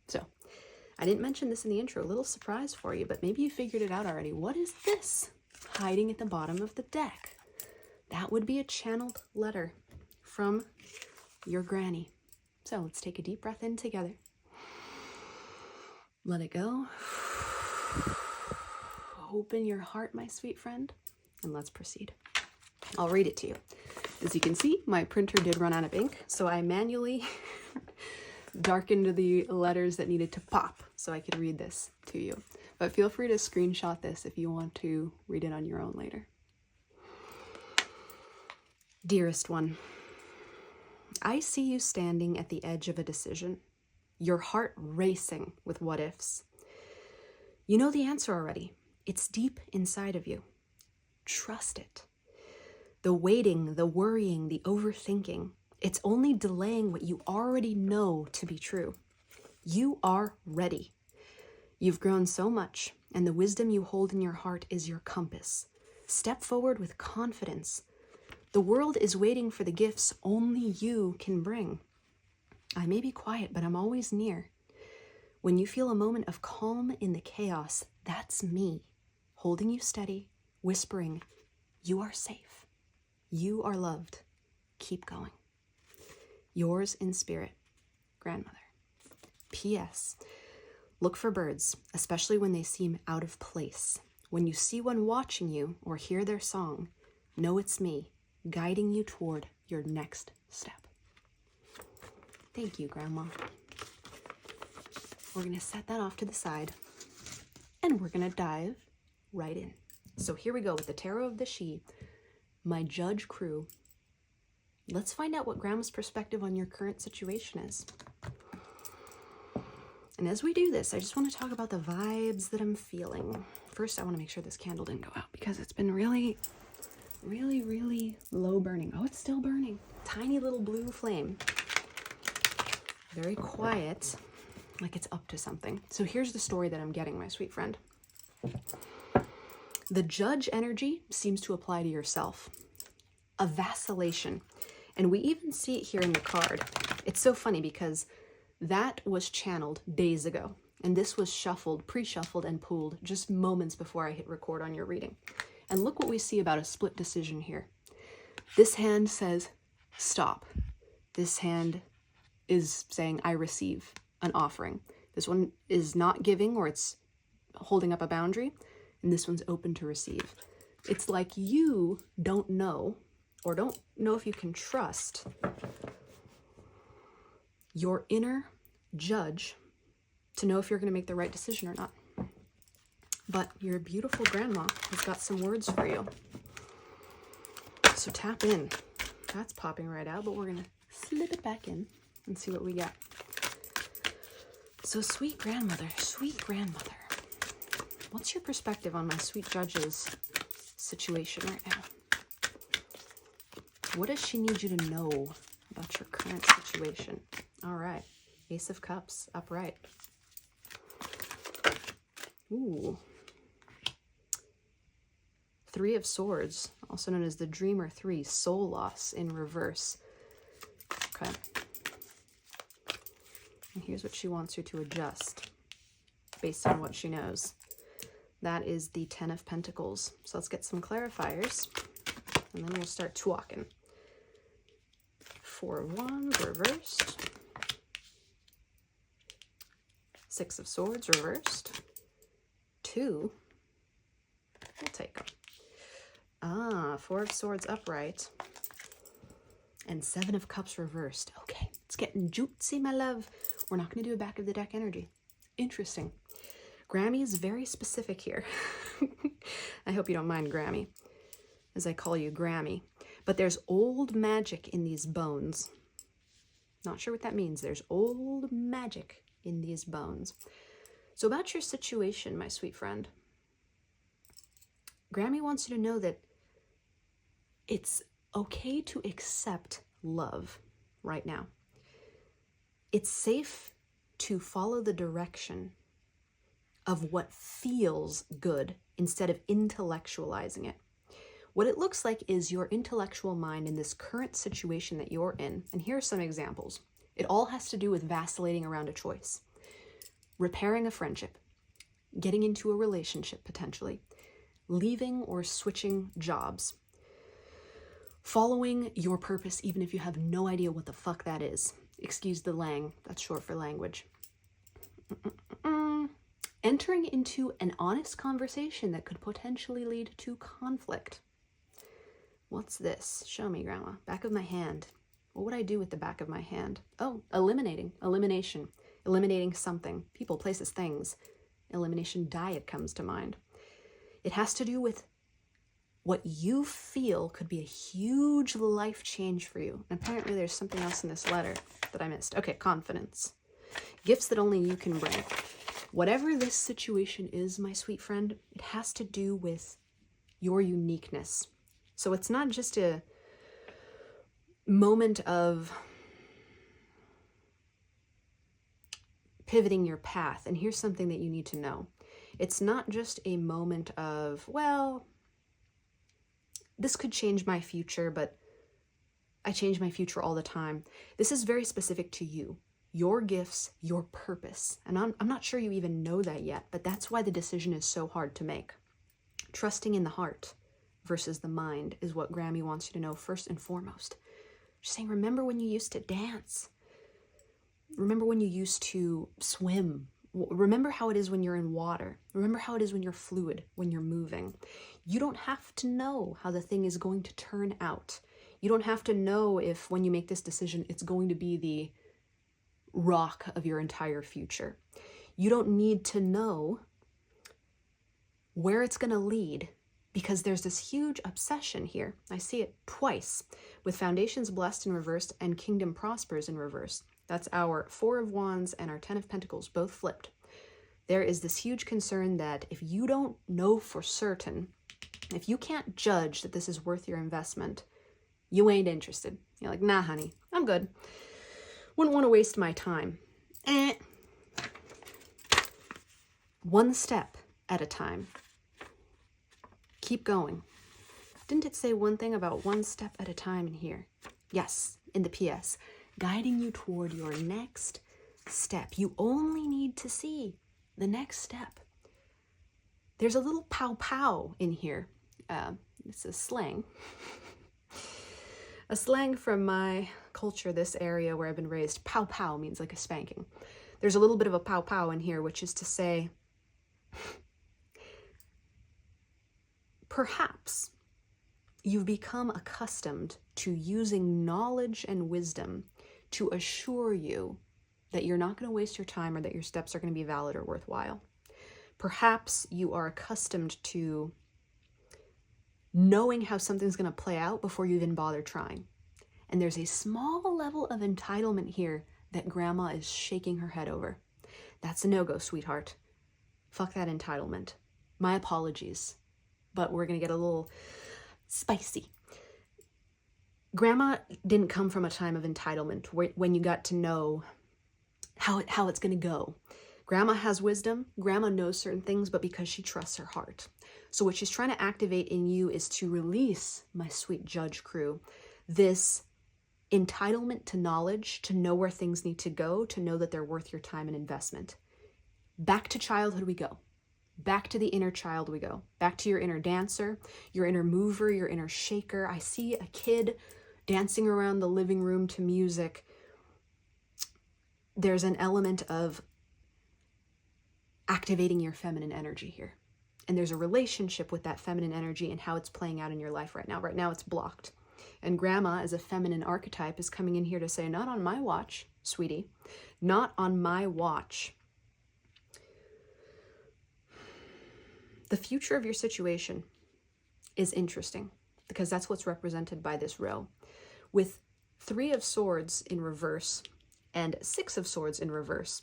So, I didn't mention this in the intro, a little surprise for you, but maybe you figured it out already. What is this hiding at the bottom of the deck? That would be a channeled letter from your granny. So let's take a deep breath in together. Let it go. Open your heart, my sweet friend, and let's proceed. I'll read it to you. As you can see, my printer did run out of ink, so I manually darkened the letters that needed to pop so I could read this to you. But feel free to screenshot this if you want to read it on your own later. Dearest one, I see you standing at the edge of a decision, your heart racing with what ifs. You know the answer already. It's deep inside of you. Trust it. The waiting, the worrying, the overthinking, it's only delaying what you already know to be true. You are ready. You've grown so much, and the wisdom you hold in your heart is your compass. Step forward with confidence. The world is waiting for the gifts only you can bring. I may be quiet, but I'm always near. When you feel a moment of calm in the chaos, that's me, holding you steady, whispering, you are safe. You are loved. Keep going. Yours in spirit, Grandmother. P.S. Look for birds, especially when they seem out of place. When you see one watching you or hear their song, know it's me, guiding you toward your next step. Thank you, Grandma. We're going to set that off to the side, and we're going to dive right in. So here we go with the Tarot of the She, my judge crew. Let's find out what Grandma's perspective on your current situation is. And as we do this, I just want to talk about the vibes that I'm feeling. First, I want to make sure this candle didn't go out because it's been really, really, really low burning. Oh, it's still burning. Tiny little blue flame. Very quiet, like it's up to something. So here's the story that I'm getting, my sweet friend. The judge energy seems to apply to yourself. A vacillation. And we even see it here in the card. It's so funny because that was channeled days ago. And this was shuffled, pre-shuffled, and pulled just moments before I hit record on your reading. And look what we see about a split decision here. This hand says, stop. This hand is saying, I receive an offering. This one is not giving, or it's holding up a boundary. And this one's open to receive. It's like you don't know, or don't know if you can trust your inner judge to know if you're going to make the right decision or not. But your beautiful grandma has got some words for you. So tap in. That's popping right out, but we're going to slip it back in and see what we got. So sweet grandmother, what's your perspective on my sweet judge's situation right now? What does she need you to know about your current situation? All right. Ace of Cups, upright. Ooh. Three of Swords, also known as the Dreamer 3, soul loss in reverse. Okay. And here's what she wants you to adjust based on what she knows. That is the Ten of Pentacles. So let's get some clarifiers, and then we'll start talking. Four of Wands, reversed. Six of Swords, reversed. Two. We'll take them. Four of Swords, upright. And Seven of Cups, reversed. Okay, it's getting juicy, my love. We're not going to do a back of the deck energy. Interesting. Grammy is very specific here. I hope you don't mind Grammy, as I call you Grammy. But there's old magic in these bones. Not sure what that means. There's old magic in these bones. So about your situation, my sweet friend, Grammy wants you to know that it's okay to accept love right now. It's safe to follow the direction of what feels good instead of intellectualizing it. What it looks like is your intellectual mind in this current situation that you're in. And here are some examples. It all has to do with vacillating around a choice. Repairing a friendship. Getting into a relationship, potentially. Leaving or switching jobs. Following your purpose even if you have no idea what the fuck that is. Excuse the lang, that's short for language. Entering into an honest conversation that could potentially lead to conflict. What's this? Show me, Grandma. Back of my hand. What would I do with the back of my hand? Oh, eliminating. Elimination. Eliminating something. People, places, things. Elimination diet comes to mind. It has to do with what you feel could be a huge life change for you. And apparently there's something else in this letter that I missed. Okay, confidence. Gifts that only you can bring. Whatever this situation is, my sweet friend, it has to do with your uniqueness. So it's not just a moment of pivoting your path. And here's something that you need to know. It's not just a moment of, well, this could change my future, but I change my future all the time. This is very specific to you, your gifts, your purpose. And I'm not sure you even know that yet, but that's why the decision is so hard to make. Trusting in the heart versus the mind is what Grammy wants you to know first and foremost. She's saying, remember when you used to dance? Remember when you used to swim? Remember how it is when you're in water. Remember how it is when you're fluid, when you're moving. You don't have to know how the thing is going to turn out. You don't have to know if when you make this decision, it's going to be the rock of your entire future. You don't need to know where it's going to lead, because there's this huge obsession here. I see it twice, with foundations blessed in reverse and kingdom prospers in reverse. That's our 4 of Wands and our 10 of Pentacles, both flipped. There is this huge concern that if you don't know for certain, if you can't judge that this is worth your investment, you ain't interested. You're like, nah, honey, I'm good. Wouldn't want to waste my time. One step at a time. Keep going. Didn't it say one thing about one step at a time in here? Yes, in the PS. Guiding you toward your next step. You only need to see the next step. There's a little pow-pow in here. It's a slang. A slang from my culture, this area where I've been raised. Pow-pow means like a spanking. There's a little bit of a pow-pow in here, which is to say, perhaps you've become accustomed to using knowledge and wisdom to assure you that you're not going to waste your time or that your steps are going to be valid or worthwhile. Perhaps you are accustomed to knowing how something's going to play out before you even bother trying. And there's a small level of entitlement here that Grandma is shaking her head over. That's a no-go, sweetheart. Fuck that entitlement. My apologies, but we're going to get a little spicy. Grandma didn't come from a time of entitlement when you got to know how it's going to go. Grandma has wisdom. Grandma knows certain things, but because she trusts her heart. So what she's trying to activate in you is to release, my sweet judge crew, this entitlement to knowledge, to know where things need to go, to know that they're worth your time and investment. Back to childhood we go. Back to the inner child we go. Back to your inner dancer, your inner mover, your inner shaker. I see a kid dancing around the living room to music. There's an element of activating your feminine energy here. And there's a relationship with that feminine energy and how it's playing out in your life right now. Right now it's blocked. And Grandma, as a feminine archetype, is coming in here to say, not on my watch, sweetie. Not on my watch. The future of your situation is interesting because that's what's represented by this row. With 3 of Swords in reverse and 6 of Swords in reverse,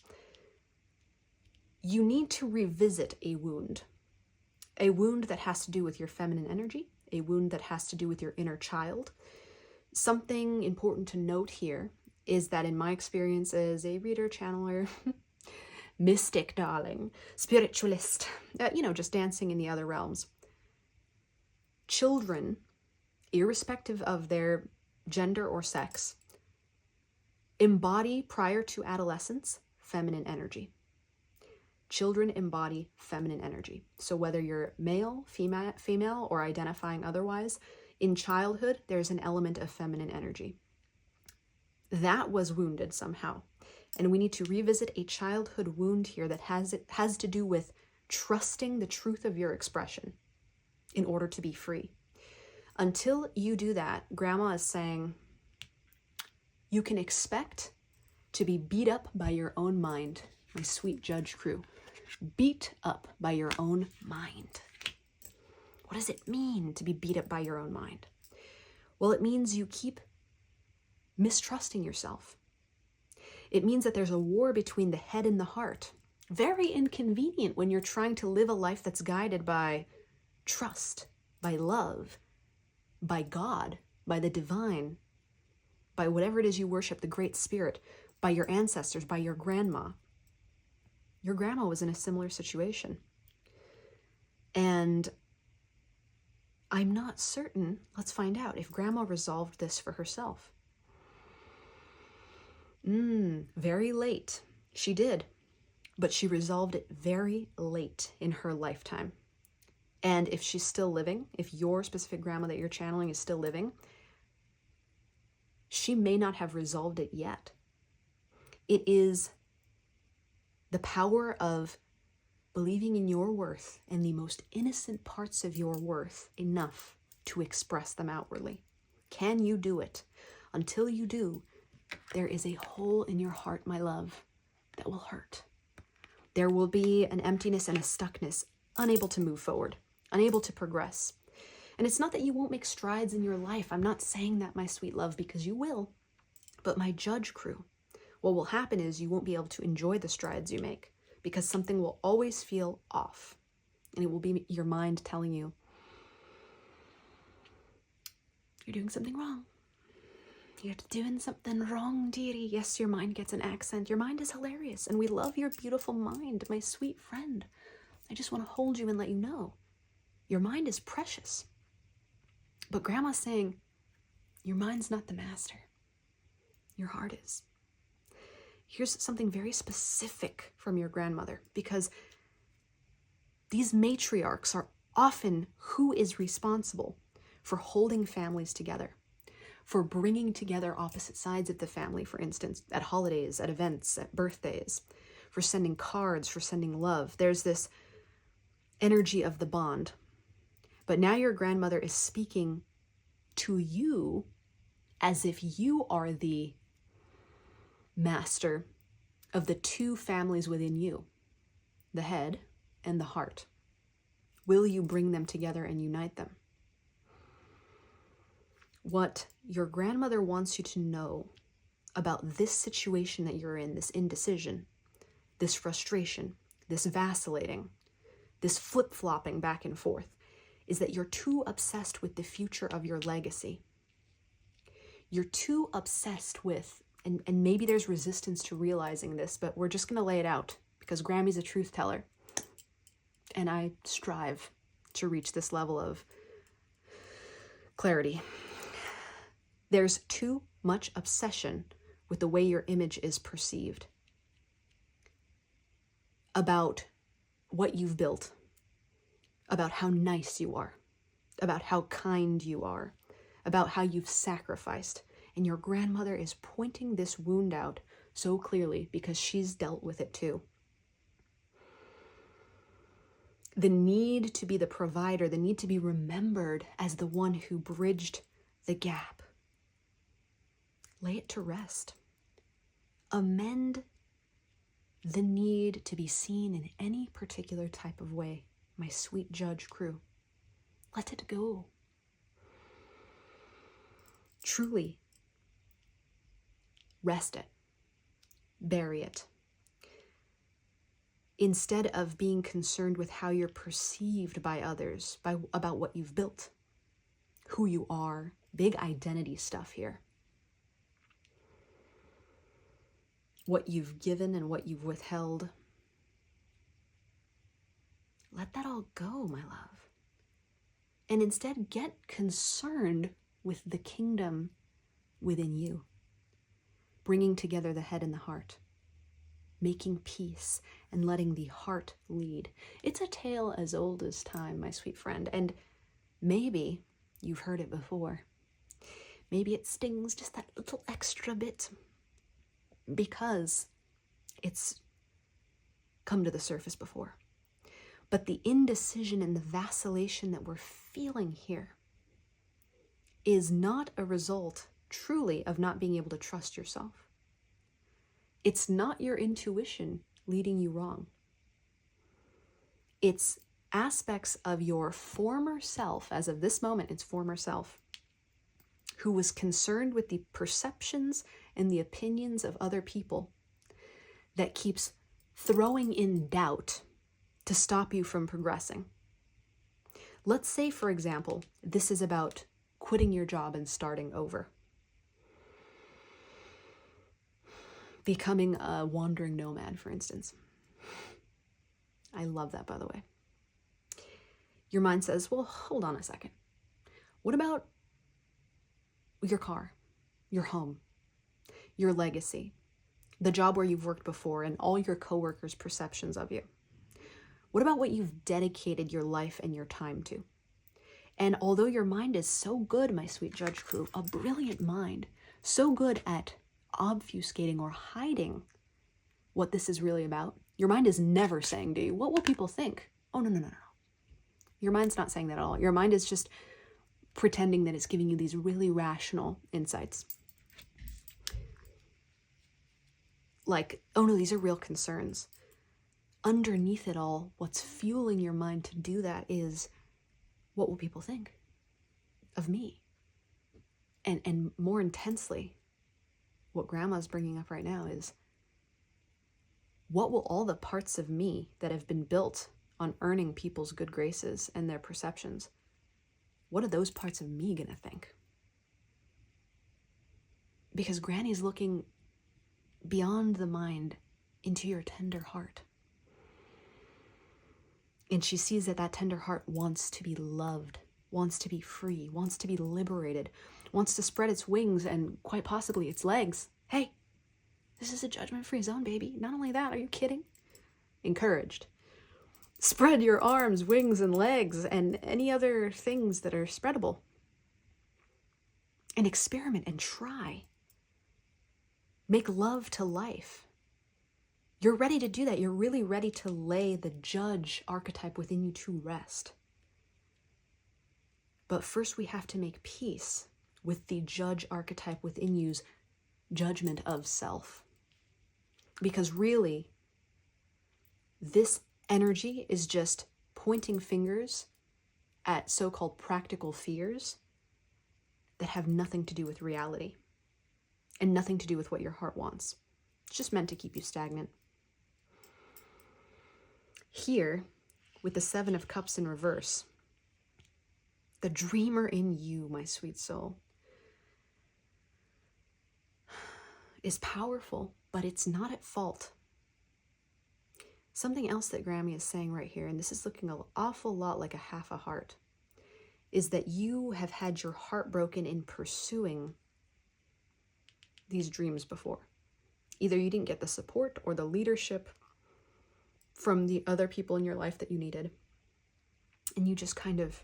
you need to revisit a wound that has to do with your feminine energy, a wound that has to do with your inner child. Something important to note here is that in my experience as a reader, channeler, mystic, darling, spiritualist, just dancing in the other realms, children, irrespective of their gender or sex, embody prior to adolescence feminine energy. Children embody feminine energy. So whether you're male, female, or identifying otherwise, in childhood, there's an element of feminine energy. That was wounded somehow. And we need to revisit a childhood wound here that has to do with trusting the truth of your expression in order to be free. Until you do that, Grandma is saying, you can expect to be beat up by your own mind, my sweet judge crew. Beat up by your own mind. What does it mean to be beat up by your own mind? Well, it means you keep mistrusting yourself. It means that there's a war between the head and the heart. Very inconvenient when you're trying to live a life that's guided by trust, by love, by God, by the divine, by whatever it is you worship, the Great Spirit, by your ancestors, by your grandma. Your grandma was in a similar situation. And I'm not certain, let's find out, if Grandma resolved this for herself. Very late. She did, but she resolved it very late in her lifetime. And if she's still living, if your specific grandma that you're channeling is still living, she may not have resolved it yet. It is the power of believing in your worth and the most innocent parts of your worth enough to express them outwardly. Can you do it? Until you do, there is a hole in your heart, my love, that will hurt. There will be an emptiness and a stuckness, unable to move forward, unable to progress. And it's not that you won't make strides in your life. I'm not saying that, my sweet love, because you will. But my judge crew, what will happen is you won't be able to enjoy the strides you make because something will always feel off. And it will be your mind telling you, you're doing something wrong. You're doing something wrong, dearie. Yes, your mind gets an accent. Your mind is hilarious, and we love your beautiful mind, my sweet friend. I just want to hold you and let you know, your mind is precious. But Grandma's saying, your mind's not the master. Your heart is. Here's something very specific from your grandmother, because these matriarchs are often who is responsible for holding families together, for bringing together opposite sides of the family, for instance, at holidays, at events, at birthdays, for sending cards, for sending love. There's this energy of the bond. But now your grandmother is speaking to you as if you are the master of the two families within you, the head and the heart. Will you bring them together and unite them? What your grandmother wants you to know about this situation that you're in, this indecision, this frustration, this vacillating, this flip-flopping back and forth, is that you're too obsessed with the future of your legacy. You're too obsessed with, and maybe there's resistance to realizing this, but we're just going to lay it out because Grammy's a truth teller. And I strive to reach this level of clarity. There's too much obsession with the way your image is perceived, about what you've built, about how nice you are, about how kind you are, about how you've sacrificed. And your grandmother is pointing this wound out so clearly because she's dealt with it too. The need to be the provider, the need to be remembered as the one who bridged the gap. Lay it to rest. Amend the need to be seen in any particular type of way, my sweet judge crew. Let it go. Truly, rest it. Bury it. Instead of being concerned with how you're perceived by others, about what you've built, who you are, big identity stuff here. What you've given and what you've withheld. Let that all go, my love. And instead get concerned with the kingdom within you. Bringing together the head and the heart. Making peace and letting the heart lead. It's a tale as old as time, my sweet friend. And maybe you've heard it before. Maybe it stings just that little extra bit because it's come to the surface before. But the indecision and the vacillation that we're feeling here is not a result truly of not being able to trust yourself. It's not your intuition leading you wrong. It's aspects of your former self, as of this moment, it's former self, who was concerned with the perceptions and the opinions of other people that keeps throwing in doubt to stop you from progressing. Let's say, for example, this is about quitting your job and starting over. Becoming a wandering nomad, for instance. I love that, by the way. Your mind says, well, hold on a second. What about your car, your home, your legacy, the job where you've worked before, and all your coworkers' perceptions of you? What about what you've dedicated your life and your time to? And although your mind is so good, my sweet judge crew, a brilliant mind, so good at obfuscating or hiding what this is really about, your mind is never saying to you, what will people think? Oh, no, no, no, no. Your mind's not saying that at all. Your mind is just pretending that it's giving you these really rational insights. Like, oh no, these are real concerns. Underneath it all, what's fueling your mind to do that is, what will people think of me? And more intensely, what Grandma's bringing up right now is, what will all the parts of me that have been built on earning people's good graces and their perceptions, what are those parts of me gonna think? Because Granny's looking beyond the mind into your tender heart. And she sees that that tender heart wants to be loved, wants to be free, wants to be liberated, wants to spread its wings and quite possibly its legs. Hey, this is a judgment-free zone, baby. Not only that, are you kidding? Encouraged. Spread your arms, wings, and legs, and any other things that are spreadable. And experiment and try. Make love to life. You're ready to do that. You're really ready to lay the judge archetype within you to rest. But first we have to make peace with the judge archetype within you's judgment of self. Because really, this energy is just pointing fingers at so-called practical fears that have nothing to do with reality and nothing to do with what your heart wants. It's just meant to keep you stagnant. Here, with the Seven of Cups in reverse, the dreamer in you, my sweet soul, is powerful, but it's not at fault. Something else that Grammy is saying right here, and this is looking an awful lot like a half a heart, is that you have had your heart broken in pursuing these dreams before. Either you didn't get the support or the leadership from the other people in your life that you needed, and you just kind of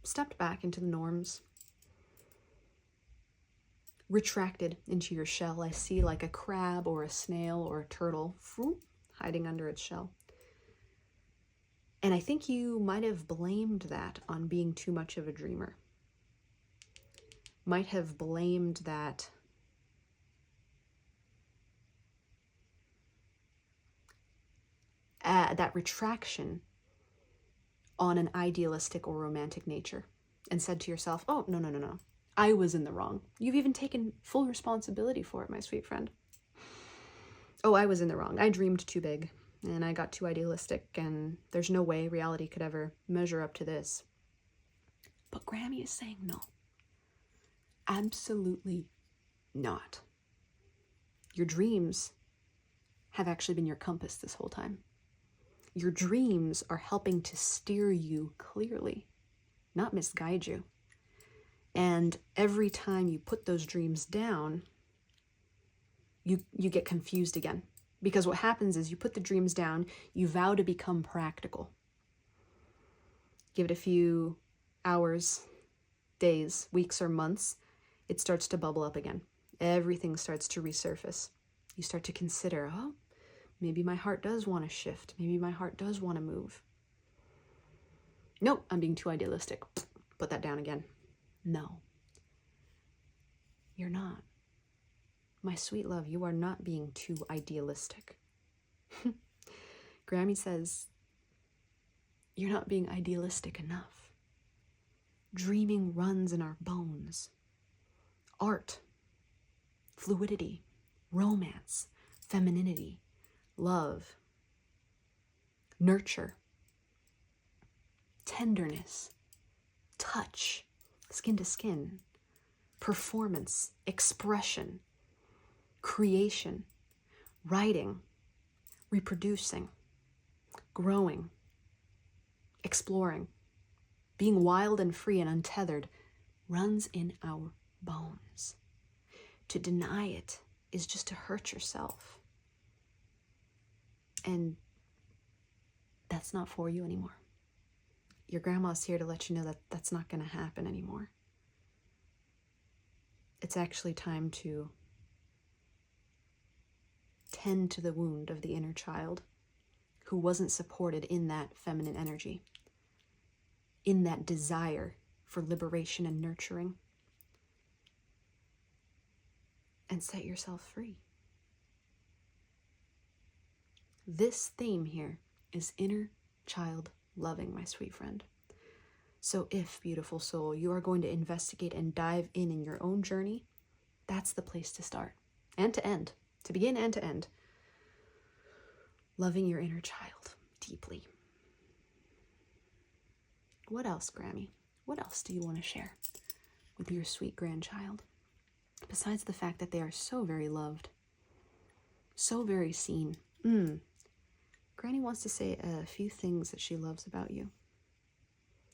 stepped back into the norms, retracted into your shell. I see like a crab or a snail or a turtle hiding under its shell. And I think you might have blamed that on being too much of a dreamer. Might have blamed that that retraction on an idealistic or romantic nature, and said to yourself, oh, no, no, no, no, I was in the wrong. You've even taken full responsibility for it, my sweet friend. Oh, I was in the wrong. I dreamed too big, and I got too idealistic, and there's no way reality could ever measure up to this. But Grammy is saying no. Absolutely not. Your dreams have actually been your compass this whole time. Your dreams are helping to steer you clearly, not misguide you. And every time you put those dreams down, you get confused again. Because what happens is you put the dreams down, you vow to become practical. Give it a few hours, days, weeks, or months, it starts to bubble up again. Everything starts to resurface. You start to consider, oh, maybe my heart does want to shift. Maybe my heart does want to move. Nope, I'm being too idealistic. Put that down again. No, you're not. My sweet love, you are not being too idealistic. Grammy says, you're not being idealistic enough. Dreaming runs in our bones. Art, fluidity, romance, femininity, love, nurture, tenderness, touch, skin to skin, performance, expression, creation, writing, reproducing, growing, exploring, being wild and free and untethered, runs in our bones. To deny it is just to hurt yourself. And that's not for you anymore. Your grandma's here to let you know that that's not going to happen anymore. It's actually time to tend to the wound of the inner child who wasn't supported in that feminine energy, in that desire for liberation and nurturing, and set yourself free. This theme here is inner child loving, my sweet friend. So if, beautiful soul, you are going to investigate and dive in your own journey, that's the place to start and to end, to begin and to end. Loving your inner child deeply. What else, Grammy? What else do you want to share with your sweet grandchild? Besides the fact that they are so very loved, so very seen. Granny wants to say a few things that she loves about you.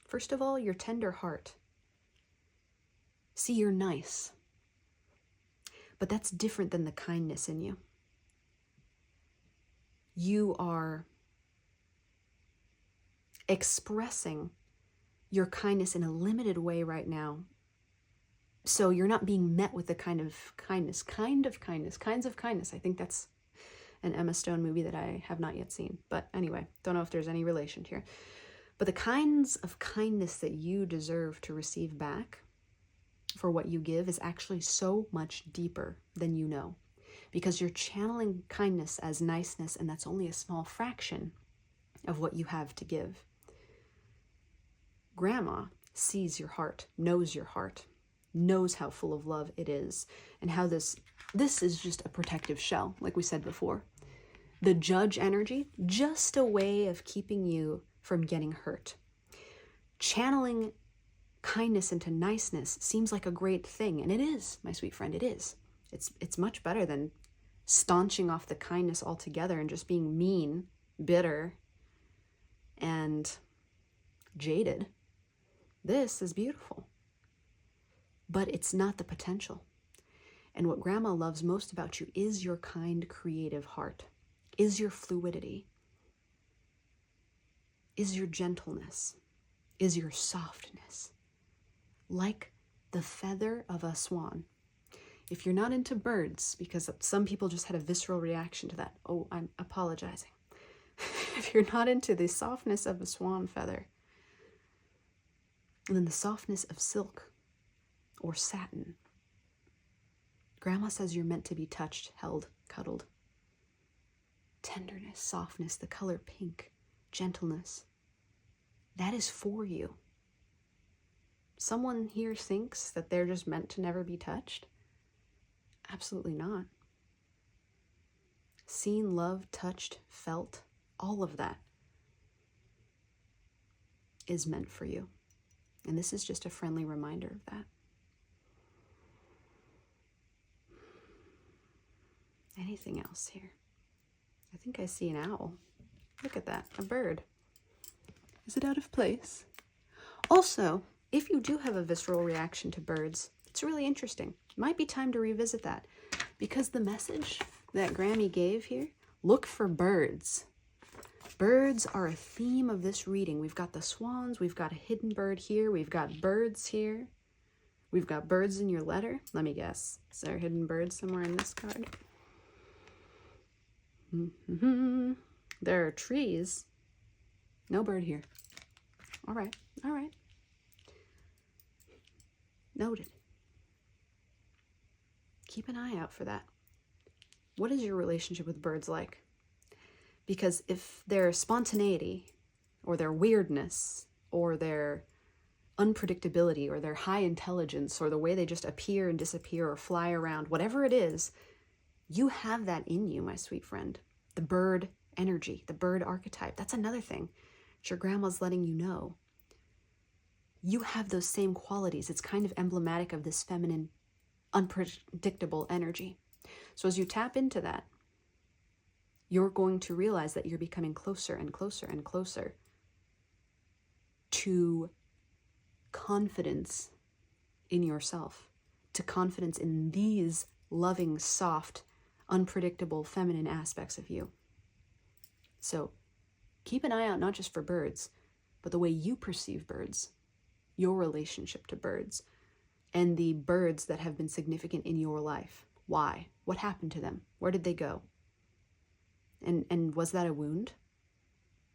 First of all, your tender heart. See, you're nice. But that's different than the kindness in you. You are expressing your kindness in a limited way right now. So you're not being met with the kinds of kindness. I think that's an Emma Stone movie that I have not yet seen. But anyway, don't know if there's any relation here. But the kinds of kindness that you deserve to receive back for what you give is actually so much deeper than you know. Because you're channeling kindness as niceness, and that's only a small fraction of what you have to give. Grandma sees your heart, knows how full of love it is, and how this is just a protective shell, like we said before. The judge energy, just a way of keeping you from getting hurt. Channeling kindness into niceness seems like a great thing, and it is, my sweet friend, it is. It's much better than staunching off the kindness altogether and just being mean, bitter, and jaded. This is beautiful. But it's not the potential. And what Grandma loves most about you is your kind, creative heart, is your fluidity, is your gentleness, is your softness, like the feather of a swan. If you're not into birds, because some people just had a visceral reaction to that, oh, I'm apologizing. If you're not into the softness of a swan feather, and then the softness of silk or satin, Grandma says you're meant to be touched, held, cuddled. Tenderness, softness, the color pink, gentleness. That is for you. Someone here thinks that they're just meant to never be touched? Absolutely not. Seen, loved, touched, felt, all of that is meant for you. And this is just a friendly reminder of that. Anything else here? I think I see an owl. Look at that, a bird. Is it out of place? Also, if you do have a visceral reaction to birds, it's really interesting. Might be time to revisit that, because the message that Grammy gave here, look for birds. Birds are a theme of this reading. We've got the swans, we've got a hidden bird here, we've got birds here. We've got birds in your letter. Let me guess. Is there a hidden bird somewhere in this card? There are trees. No bird here. All right. Noted. Keep an eye out for that. What is your relationship with birds like? Because if their spontaneity, or their weirdness, or their unpredictability, or their high intelligence, or the way they just appear and disappear or fly around, whatever it is, you have that in you, my sweet friend. The bird energy, the bird archetype. That's another thing that your grandma's letting you know. You have those same qualities. It's kind of emblematic of this feminine, unpredictable energy. So as you tap into that, you're going to realize that you're becoming closer and closer and closer to confidence in yourself, to confidence in these loving, soft, unpredictable, feminine aspects of you. So keep an eye out not just for birds, but the way you perceive birds, your relationship to birds, and the birds that have been significant in your life. Why? What happened to them? Where did they go? And was that a wound?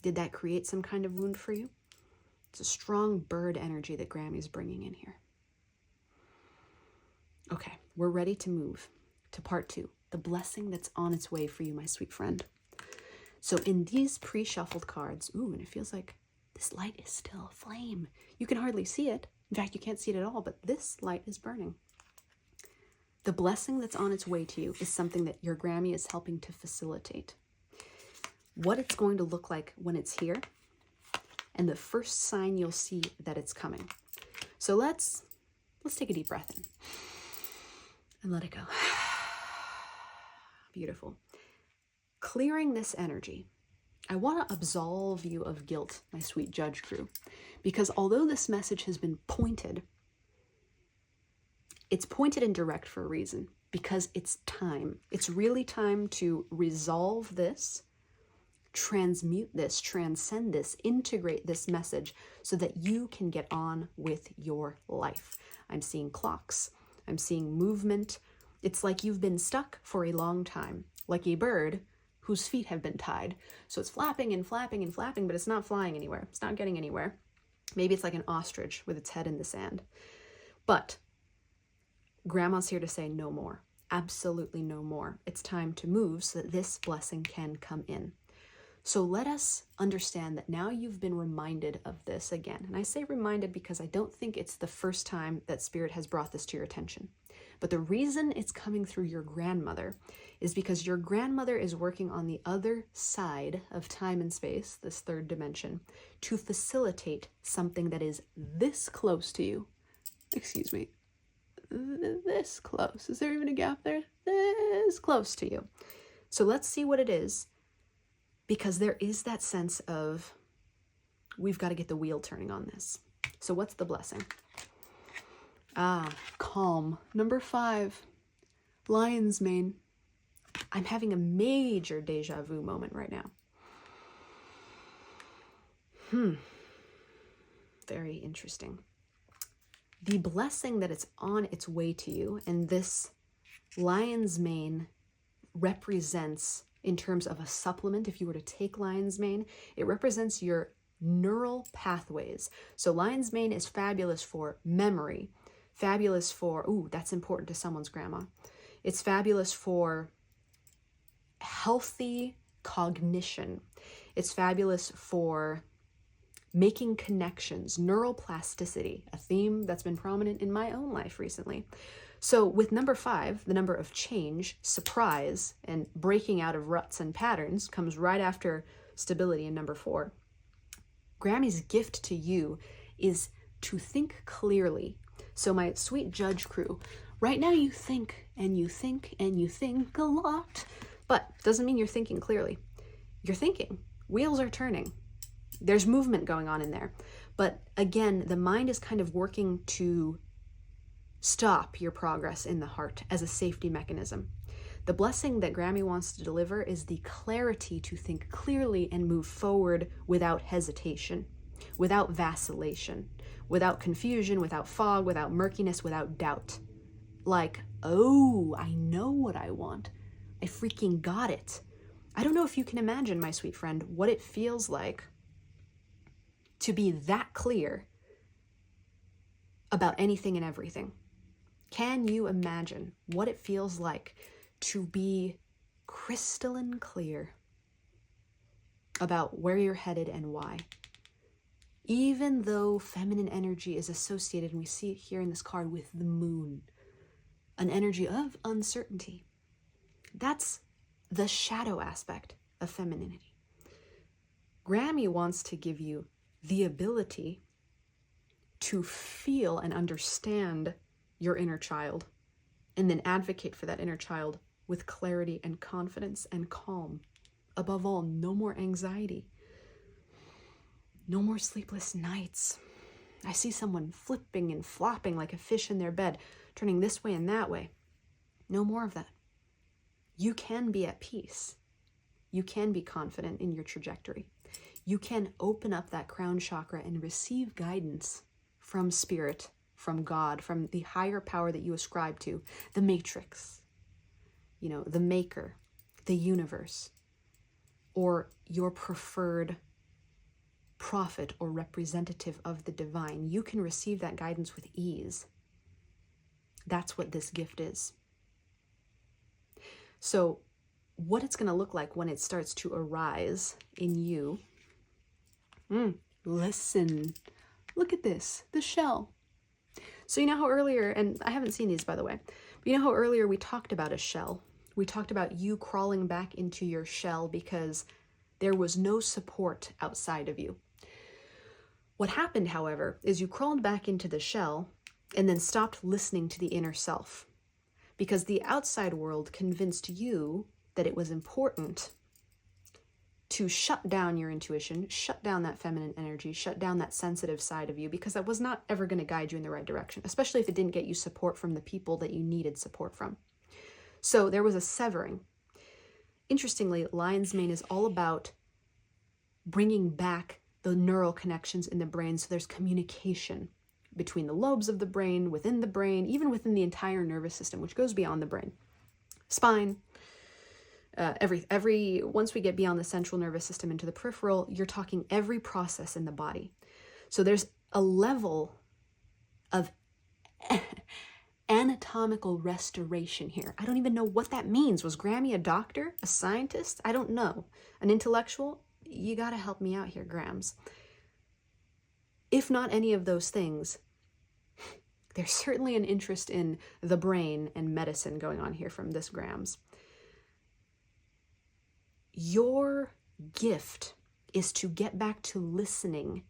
Did that create some kind of wound for you? It's a strong bird energy that Grammy's bringing in here. Okay, we're ready to move to part 2, the blessing that's on its way for you, my sweet friend. So in these pre-shuffled cards, ooh, and it feels like this light is still a flame. You can hardly see it. In fact, you can't see it at all, but this light is burning. The blessing that's on its way to you is something that your Grammy is helping to facilitate. What it's going to look like when it's here, and the first sign you'll see that it's coming. So let's take a deep breath in and let it go. Beautiful. Clearing this energy, I want to absolve you of guilt, my sweet judge crew, because although this message has been pointed, it's pointed and direct for a reason, because it's time. It's really time to resolve this, transmute this, transcend this, integrate this message so that you can get on with your life. I'm seeing clocks. I'm seeing movement. It's like you've been stuck for a long time, like a bird whose feet have been tied. So it's flapping and flapping and flapping, but it's not flying anywhere. It's not getting anywhere. Maybe it's like an ostrich with its head in the sand. But Grandma's here to say no more. Absolutely no more. It's time to move so that this blessing can come in. So let us understand that now you've been reminded of this again. And I say reminded because I don't think it's the first time that Spirit has brought this to your attention. But the reason it's coming through your grandmother is because your grandmother is working on the other side of time and space, this third dimension, to facilitate something that is this close to you. Excuse me. This close. Is there even a gap there? This close to you. So let's see what it is. Because there is that sense of, we've got to get the wheel turning on this. So what's the blessing? Calm. Number 5, lion's mane. I'm having a major deja vu moment right now. Very interesting. The blessing that it's on its way to you, and this lion's mane represents, in terms of a supplement, if you were to take lion's mane, it represents your neural pathways. So lion's mane is fabulous for memory, fabulous for, ooh, that's important to someone's grandma. It's fabulous for healthy cognition. It's fabulous for making connections, neuroplasticity, a theme that's been prominent in my own life recently. So with number 5, the number of change, surprise, and breaking out of ruts and patterns comes right after stability in number 4. Grammy's gift to you is to think clearly. So my sweet judge crew, right now you think and you think and you think a lot, but doesn't mean you're thinking clearly. You're thinking. Wheels are turning. There's movement going on in there. But again, the mind is kind of working to stop your progress in the heart as a safety mechanism. The blessing that Grammy wants to deliver is the clarity to think clearly and move forward without hesitation, without vacillation, without confusion, without fog, without murkiness, without doubt. Like, oh, I know what I want. I freaking got it. I don't know if you can imagine, my sweet friend, what it feels like to be that clear about anything and everything. Can you imagine what it feels like to be crystalline clear about where you're headed and why? Even though feminine energy is associated, and we see it here in this card, with the moon, an energy of uncertainty. That's the shadow aspect of femininity. Grammy wants to give you the ability to feel and understand your inner child, and then advocate for that inner child with clarity and confidence and calm. Above all, no more anxiety. No more sleepless nights. I see someone flipping and flopping like a fish in their bed, turning this way and that way. No more of that. You can be at peace. You can be confident in your trajectory. You can open up that crown chakra and receive guidance from spirit, from God, from the higher power that you ascribe to, the matrix, the maker, the universe, or your preferred prophet or representative of the divine. You can receive that guidance with ease. That's what this gift is. So what it's going to look like when it starts to arise in you. Listen, look at this, the shell. So you know how earlier, and I haven't seen these by the way, but you know how earlier we talked about a shell? We talked about you crawling back into your shell because there was no support outside of you. What happened, however, is you crawled back into the shell and then stopped listening to the inner self because the outside world convinced you that it was important to shut down your intuition, shut down that feminine energy, shut down that sensitive side of you, because that was not ever going to guide you in the right direction, especially if it didn't get you support from the people that you needed support from. So there was a severing. Interestingly, lion's mane is all about bringing back the neural connections in the brain so there's communication between the lobes of the brain, within the brain, even within the entire nervous system, which goes beyond the brain. Spine, once we get beyond the central nervous system into the peripheral, you're talking every process in the body. So there's a level of anatomical restoration here. I don't even know what that means. Was Grammy a doctor, a scientist? I don't know. An intellectual? You got to help me out here, Grams. If not any of those things, there's certainly an interest in the brain and medicine going on here from this Grams. Your gift is to get back to listening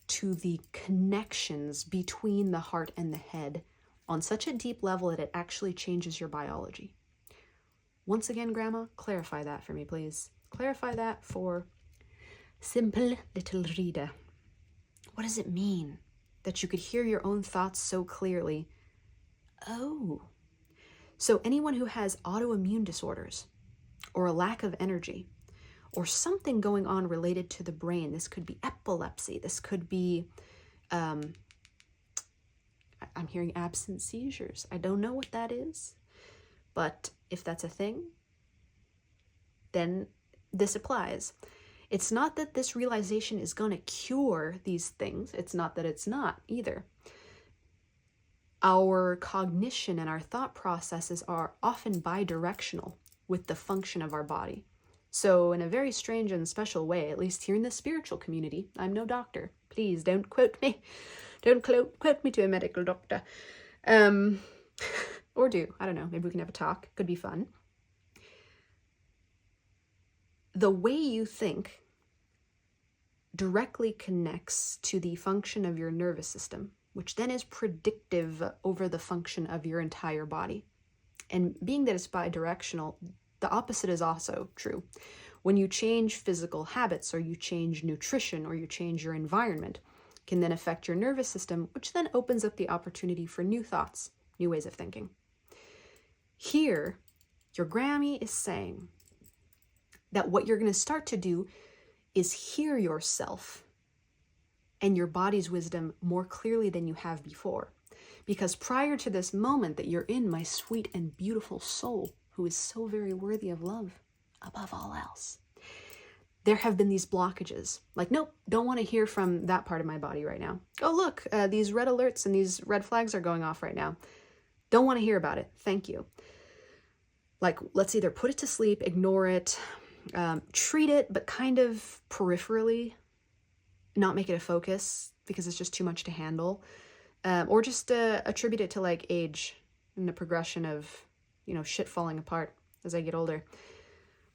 to the connections between the heart and the head on such a deep level that it actually changes your biology. Once again, Grandma, clarify that for me, please. Clarify that for simple little Rita. What does it mean that you could hear your own thoughts so clearly? Oh, so anyone who has autoimmune disorders or a lack of energy or something going on related to the brain, this could be epilepsy, this could be, I'm hearing absent seizures. I don't know what that is, but if that's a thing, then this applies. It's not that this realization is going to cure these things. It's not that it's not either. Our cognition and our thought processes are often bidirectional with the function of our body. So in a very strange and special way, at least here in the spiritual community, I'm no doctor. Please don't quote me. Don't quote me to a medical doctor. Or do. I don't know. Maybe we can have a talk. Could be fun. The way you think directly connects to the function of your nervous system, which then is predictive over the function of your entire body. And being that it's bidirectional, the opposite is also true. When you change physical habits, or you change nutrition, or you change your environment, can then affect your nervous system, which then opens up the opportunity for new thoughts, new ways of thinking. Here, your Grammy is saying that what you're going to start to do is hear yourself and your body's wisdom more clearly than you have before. Because prior to this moment that you're in, my sweet and beautiful soul, who is so very worthy of love above all else, there have been these blockages. Like, nope, don't want to hear from that part of my body right now. Oh, look, these red alerts and these red flags are going off right now. Don't want to hear about it. Thank you. Like, let's either put it to sleep, ignore it, treat it, but kind of peripherally, not make it a focus because it's just too much to handle, or just attribute it to like age and the progression of, shit falling apart as I get older.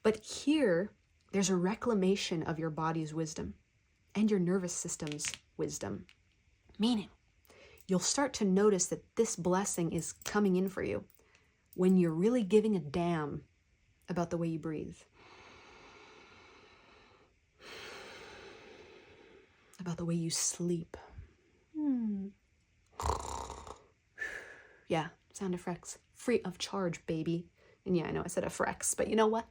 But here, there's a reclamation of your body's wisdom and your nervous system's wisdom, meaning you'll start to notice that this blessing is coming in for you when you're really giving a damn about the way you breathe, about the way you sleep, Yeah, sound effects. Free of charge, baby. And yeah, I know I said effects, but you know what?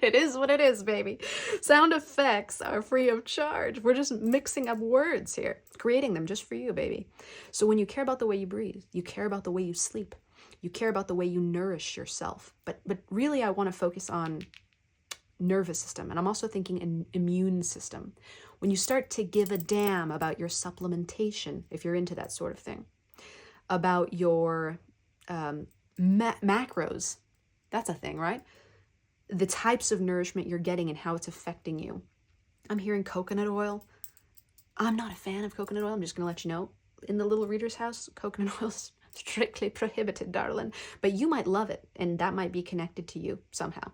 It is what it is, baby. Sound effects are free of charge. We're just mixing up words here, creating them just for you, baby. So when you care about the way you breathe, you care about the way you sleep, you care about the way you nourish yourself. But really, I want to focus on nervous system, and I'm also thinking an immune system. When you start to give a damn about your supplementation, if you're into that sort of thing, about your macros, that's a thing, right? The types of nourishment you're getting and how it's affecting you. I'm hearing coconut oil. I'm not a fan of coconut oil. I'm just going to let you know. In the little reader's house, coconut oil is strictly prohibited, darling. But you might love it, and that might be connected to you somehow.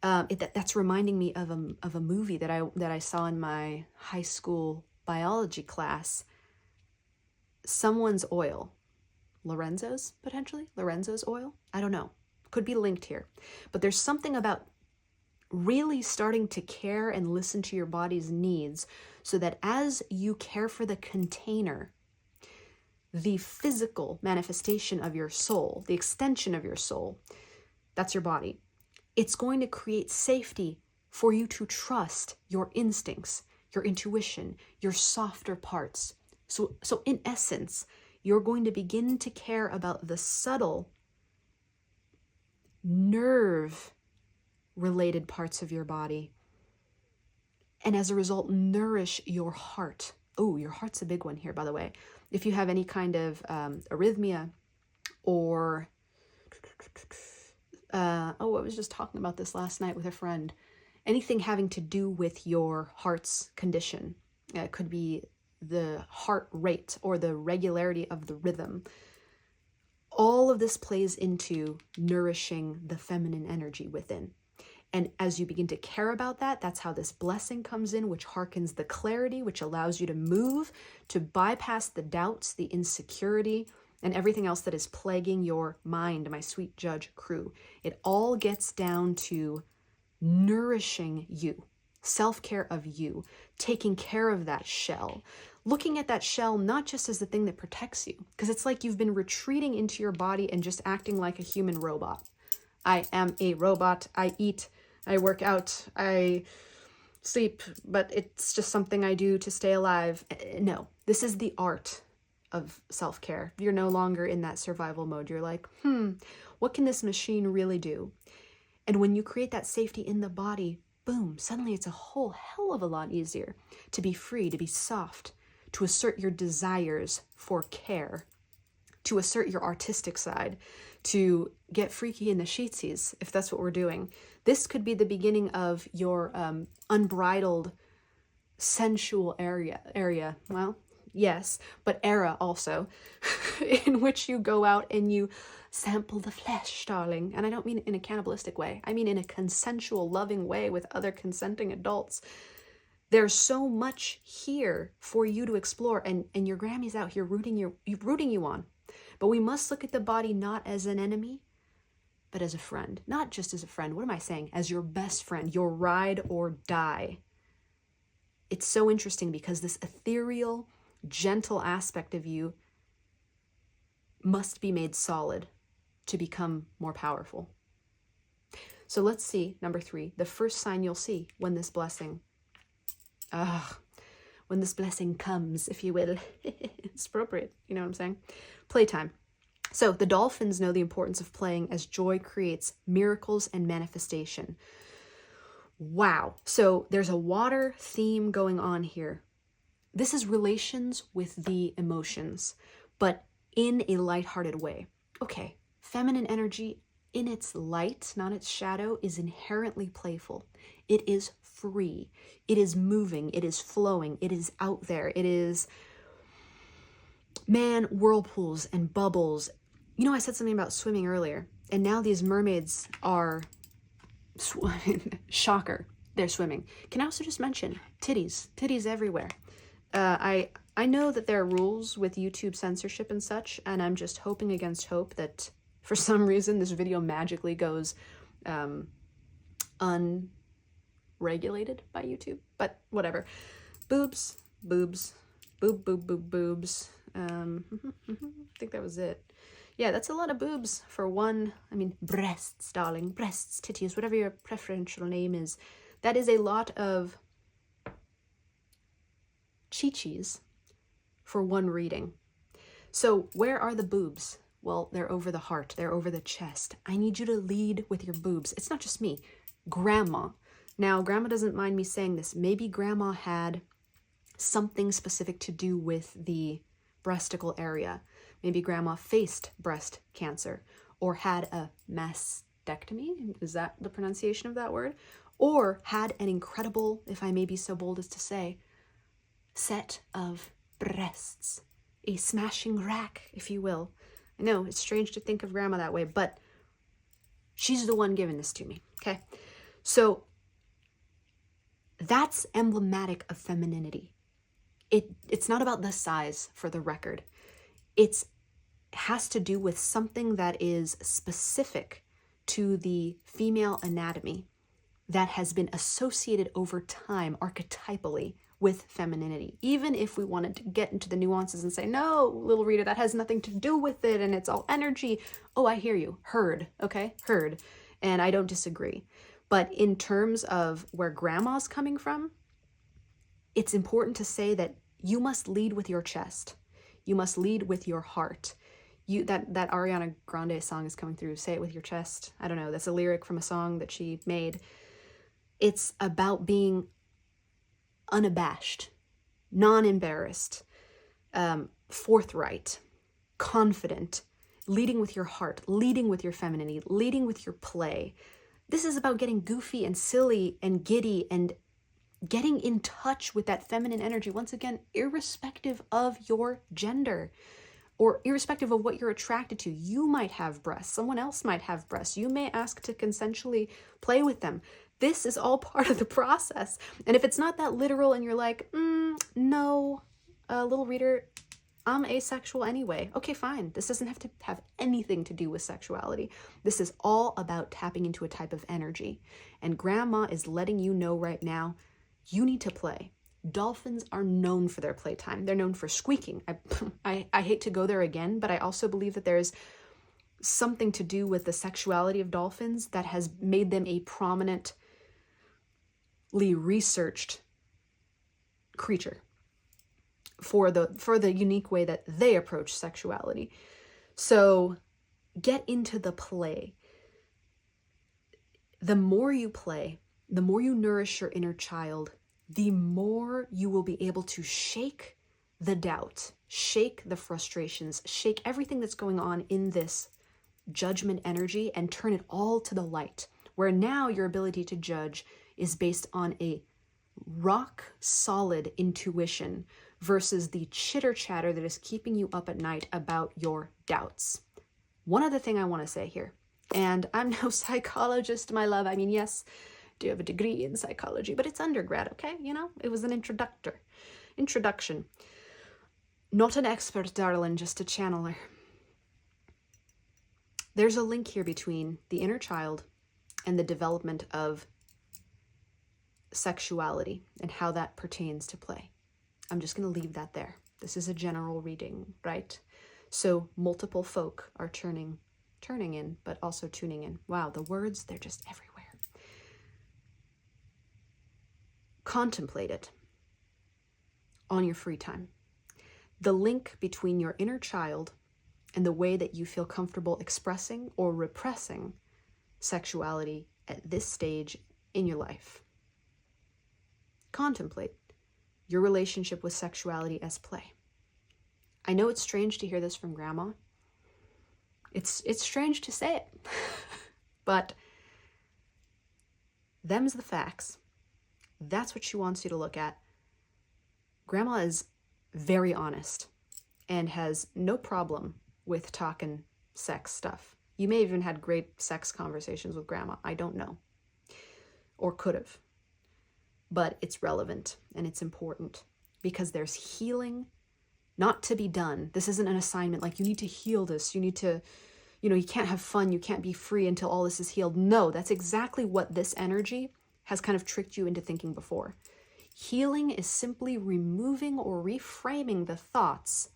That's reminding me of a movie that I saw in my high school biology class. Someone's oil. Lorenzo's, potentially? Lorenzo's oil? I don't know. Could be linked here. But there's something about really starting to care and listen to your body's needs so that as you care for the container, the physical manifestation of your soul, the extension of your soul, that's your body, it's going to create safety for you to trust your instincts, your intuition, your softer parts. So in essence, you're going to begin to care about the subtle nerve-related parts of your body. And as a result, nourish your heart. Oh, your heart's a big one here, by the way. If you have any kind of arrhythmia or... I was just talking about this last night with a friend. Anything having to do with your heart's condition. It could be the heart rate or the regularity of the rhythm. All of this plays into nourishing the feminine energy within. And as you begin to care about that, that's how this blessing comes in, which harkens the clarity, which allows you to move, to bypass the doubts, the insecurity, and everything else that is plaguing your mind, my sweet judge crew. It all gets down to nourishing you, self-care of you, taking care of that shell, looking at that shell not just as the thing that protects you, because it's like you've been retreating into your body and just acting like a human robot. I am a robot. I eat, I work out, I sleep, but it's just something I do to stay alive. No, this is the art of self-care. You're no longer in that survival mode. You're like, what can this machine really do? And when you create that safety in the body, boom, suddenly it's a whole hell of a lot easier to be free, to be soft, to assert your desires for care, to assert your artistic side, to get freaky in the sheetsies, if that's what we're doing. This could be the beginning of your unbridled sensual area. Well, yes, but era also, in which you go out and you sample the flesh, darling. And I don't mean in a cannibalistic way. I mean in a consensual, loving way with other consenting adults. There's so much here for you to explore, and your Grammy's out here rooting you on. But we must look at the body not as an enemy, but as a friend. Not just as a friend. What am I saying? As your best friend, your ride or die. It's so interesting because this ethereal, gentle aspect of you must be made solid to become more powerful. So let's see, number 3, the first sign you'll see when this blessing comes, if you will. It's appropriate, you know what I'm saying? Playtime. So the dolphins know the importance of playing as joy creates miracles and manifestation. Wow. So there's a water theme going on here. This is relations with the emotions, but in a lighthearted way. Okay, feminine energy in its light, not its shadow, is inherently playful. It is free. It is moving. It is flowing. It is out there. It is, man, whirlpools and bubbles. You know, I said something about swimming earlier, and now these mermaids are, shocker, they're swimming. Can I also just mention titties everywhere. I know that there are rules with YouTube censorship and such, and I'm just hoping against hope that for some reason this video magically goes unregulated by YouTube, but whatever. Boobs, boobs. I think that was it. Yeah, that's a lot of boobs for one. I mean, breasts, darling, breasts, titties, whatever your preferential name is. That is a lot of chi-chis for one reading. So where are the boobs? Well, they're over the heart. They're over the chest. I need you to lead with your boobs. It's not just me. Grandma. Now, Grandma doesn't mind me saying this. Maybe Grandma had something specific to do with the breasticle area. Maybe Grandma faced breast cancer or had a mastectomy. Is that the pronunciation of that word? Or had an incredible, if I may be so bold as to say, set of breasts. A smashing rack, if you will. I know, it's strange to think of Grandma that way, but she's the one giving this to me, okay? So that's emblematic of femininity. It's not about the size, for the record. It has to do with something that is specific to the female anatomy that has been associated over time, archetypally, with femininity. Even if we wanted to get into the nuances and say, no, little reader, that has nothing to do with it and it's all energy. Oh, I hear you. Heard, okay? Heard. And I don't disagree. But in terms of where Grandma's coming from, it's important to say that you must lead with your chest. You must lead with your heart. That Ariana Grande song is coming through. Say it with your chest. I don't know. That's a lyric from a song that she made. It's about being unabashed, non-embarrassed, forthright, confident, leading with your heart, leading with your femininity, leading with your play. This is about getting goofy and silly and giddy and getting in touch with that feminine energy, once again, irrespective of your gender or irrespective of what you're attracted to. You might have breasts. Someone else might have breasts. You may ask to consensually play with them. This is all part of the process. And if it's not that literal and you're like, no, little reader, I'm asexual anyway. Okay, fine. This doesn't have to have anything to do with sexuality. This is all about tapping into a type of energy. And Grandma is letting you know right now, you need to play. Dolphins are known for their playtime. They're known for squeaking. I hate to go there again, but I also believe that there's something to do with the sexuality of dolphins that has made them a prominently researched creature for the unique way that they approach sexuality. So get into the play. The more you play, the more you nourish your inner child, the more you will be able to shake the doubt, shake the frustrations, shake everything that's going on in this judgment energy and turn it all to the light, where now your ability to judge is based on a rock solid intuition versus the chitter chatter that is keeping you up at night about your doubts. One other thing I want to say here, and I'm no psychologist, my love. I mean, yes, I do have a degree in psychology, but it's undergrad, okay? You know, it was an introduction. Not an expert, darling, just a channeler. There's a link here between the inner child and the development of sexuality and how that pertains to play. I'm just going to leave that there. This is a general reading, right? So multiple folk are turning in, but also tuning in. Wow, the words, they're just everywhere. Contemplate it on your free time. The link between your inner child and the way that you feel comfortable expressing or repressing sexuality at this stage in your life. Contemplate your relationship with sexuality as play. I know it's strange to hear this from Grandma. It's strange to say it, but them's the facts. That's what she wants you to look at. Grandma is very honest and has no problem with talking sex stuff. You may have even had great sex conversations with Grandma. I don't know. Or could have. But it's relevant and it's important because there's healing not to be done. This isn't an assignment like you need to heal this. You need to, you can't have fun. You can't be free until all this is healed. No, that's exactly what this energy has kind of tricked you into thinking before. Healing is simply removing or reframing the thoughts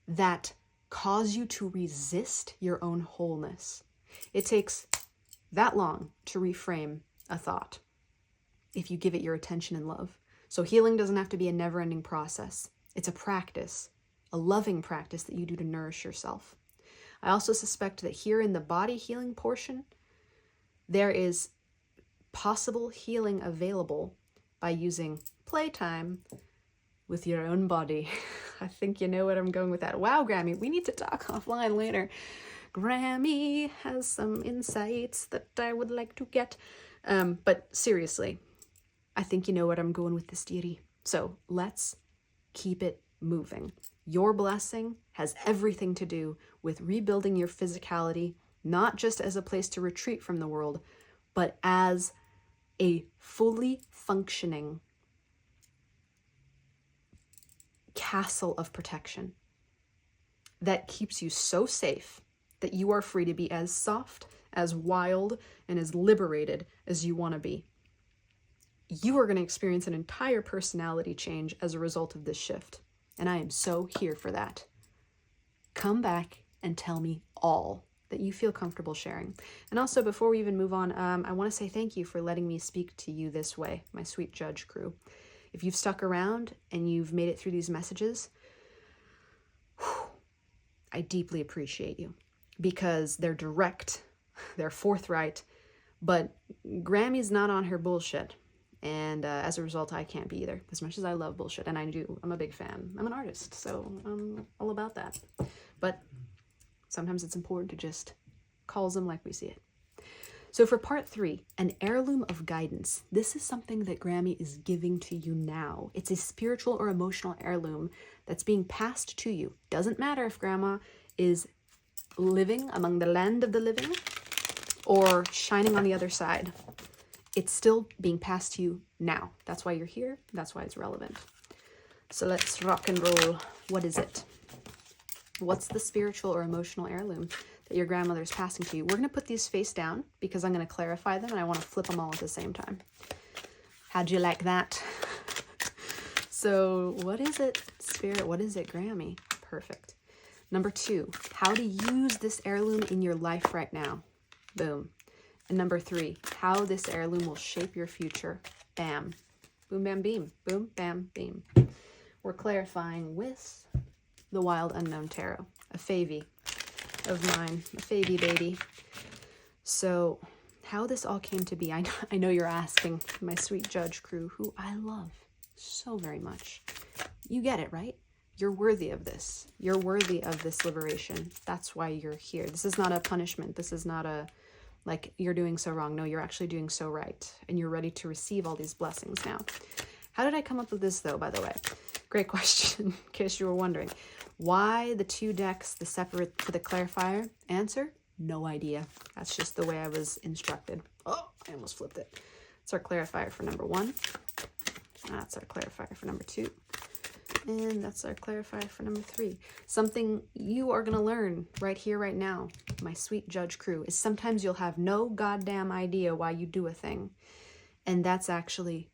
that cause you to resist your own wholeness. It takes that long to reframe a thought if you give it your attention and love. So healing doesn't have to be a never-ending process. It's a practice, a loving practice that you do to nourish yourself. I also suspect that here in the body healing portion, there is possible healing available by using playtime with your own body. I think you know what I'm going with that. Wow, Grammy, we need to talk offline later. Grammy has some insights that I would like to get. But seriously, I think you know what I'm going with this, deity. So let's keep it moving. Your blessing has everything to do with rebuilding your physicality, not just as a place to retreat from the world, but as a fully functioning castle of protection that keeps you so safe that you are free to be as soft, as wild, and as liberated as you want to be. You are going to experience an entire personality change as a result of this shift. And I am so here for that. Come back and tell me all that you feel comfortable sharing. And also, before we even move on, I want to say thank you for letting me speak to you this way, my sweet judge crew. If you've stuck around and you've made it through these messages, I deeply appreciate you because they're direct, they're forthright, but Grammy's not on her bullshit. And as a result, I can't be either, as much as I love bullshit, and I do. I'm a big fan. I'm an artist, so I'm all about that. But sometimes it's important to just call them like we see it. So for part 3, an heirloom of guidance. This is something that Grammy is giving to you now. It's a spiritual or emotional heirloom that's being passed to you. Doesn't matter if Grandma is living among the land of the living or shining on the other side. It's still being passed to you now. That's why you're here. That's why it's relevant. So let's rock and roll. What is it? What's the spiritual or emotional heirloom that your grandmother's passing to you? We're going to put these face down because I'm going to clarify them and I want to flip them all at the same time. How'd you like that? So what is it, Spirit? What is it, Grammy? Perfect. Number 2, how to use this heirloom in your life right now. Boom. And number 3, how this heirloom will shape your future. Bam. Boom, bam, beam. Boom, bam, beam. We're clarifying with the Wild Unknown Tarot, a favy of mine, a favy baby. So how this all came to be, I know you're asking, my sweet judge crew, who I love so very much. You get it, right? You're worthy of this. You're worthy of this liberation. That's why you're here. This is not a punishment. This is not a like you're doing so wrong. No, you're actually doing so right. And you're ready to receive all these blessings now. How did I come up with this though, by the way? Great question, in case you were wondering. Why the 2 decks, the separate for the clarifier? Answer, no idea. That's just the way I was instructed. Oh, I almost flipped it. It's our clarifier for number 1. That's our clarifier for number 2. And that's our clarifier for number 3. Something you are going to learn right here, right now, my sweet judge crew, is sometimes you'll have no goddamn idea why you do a thing. And that's actually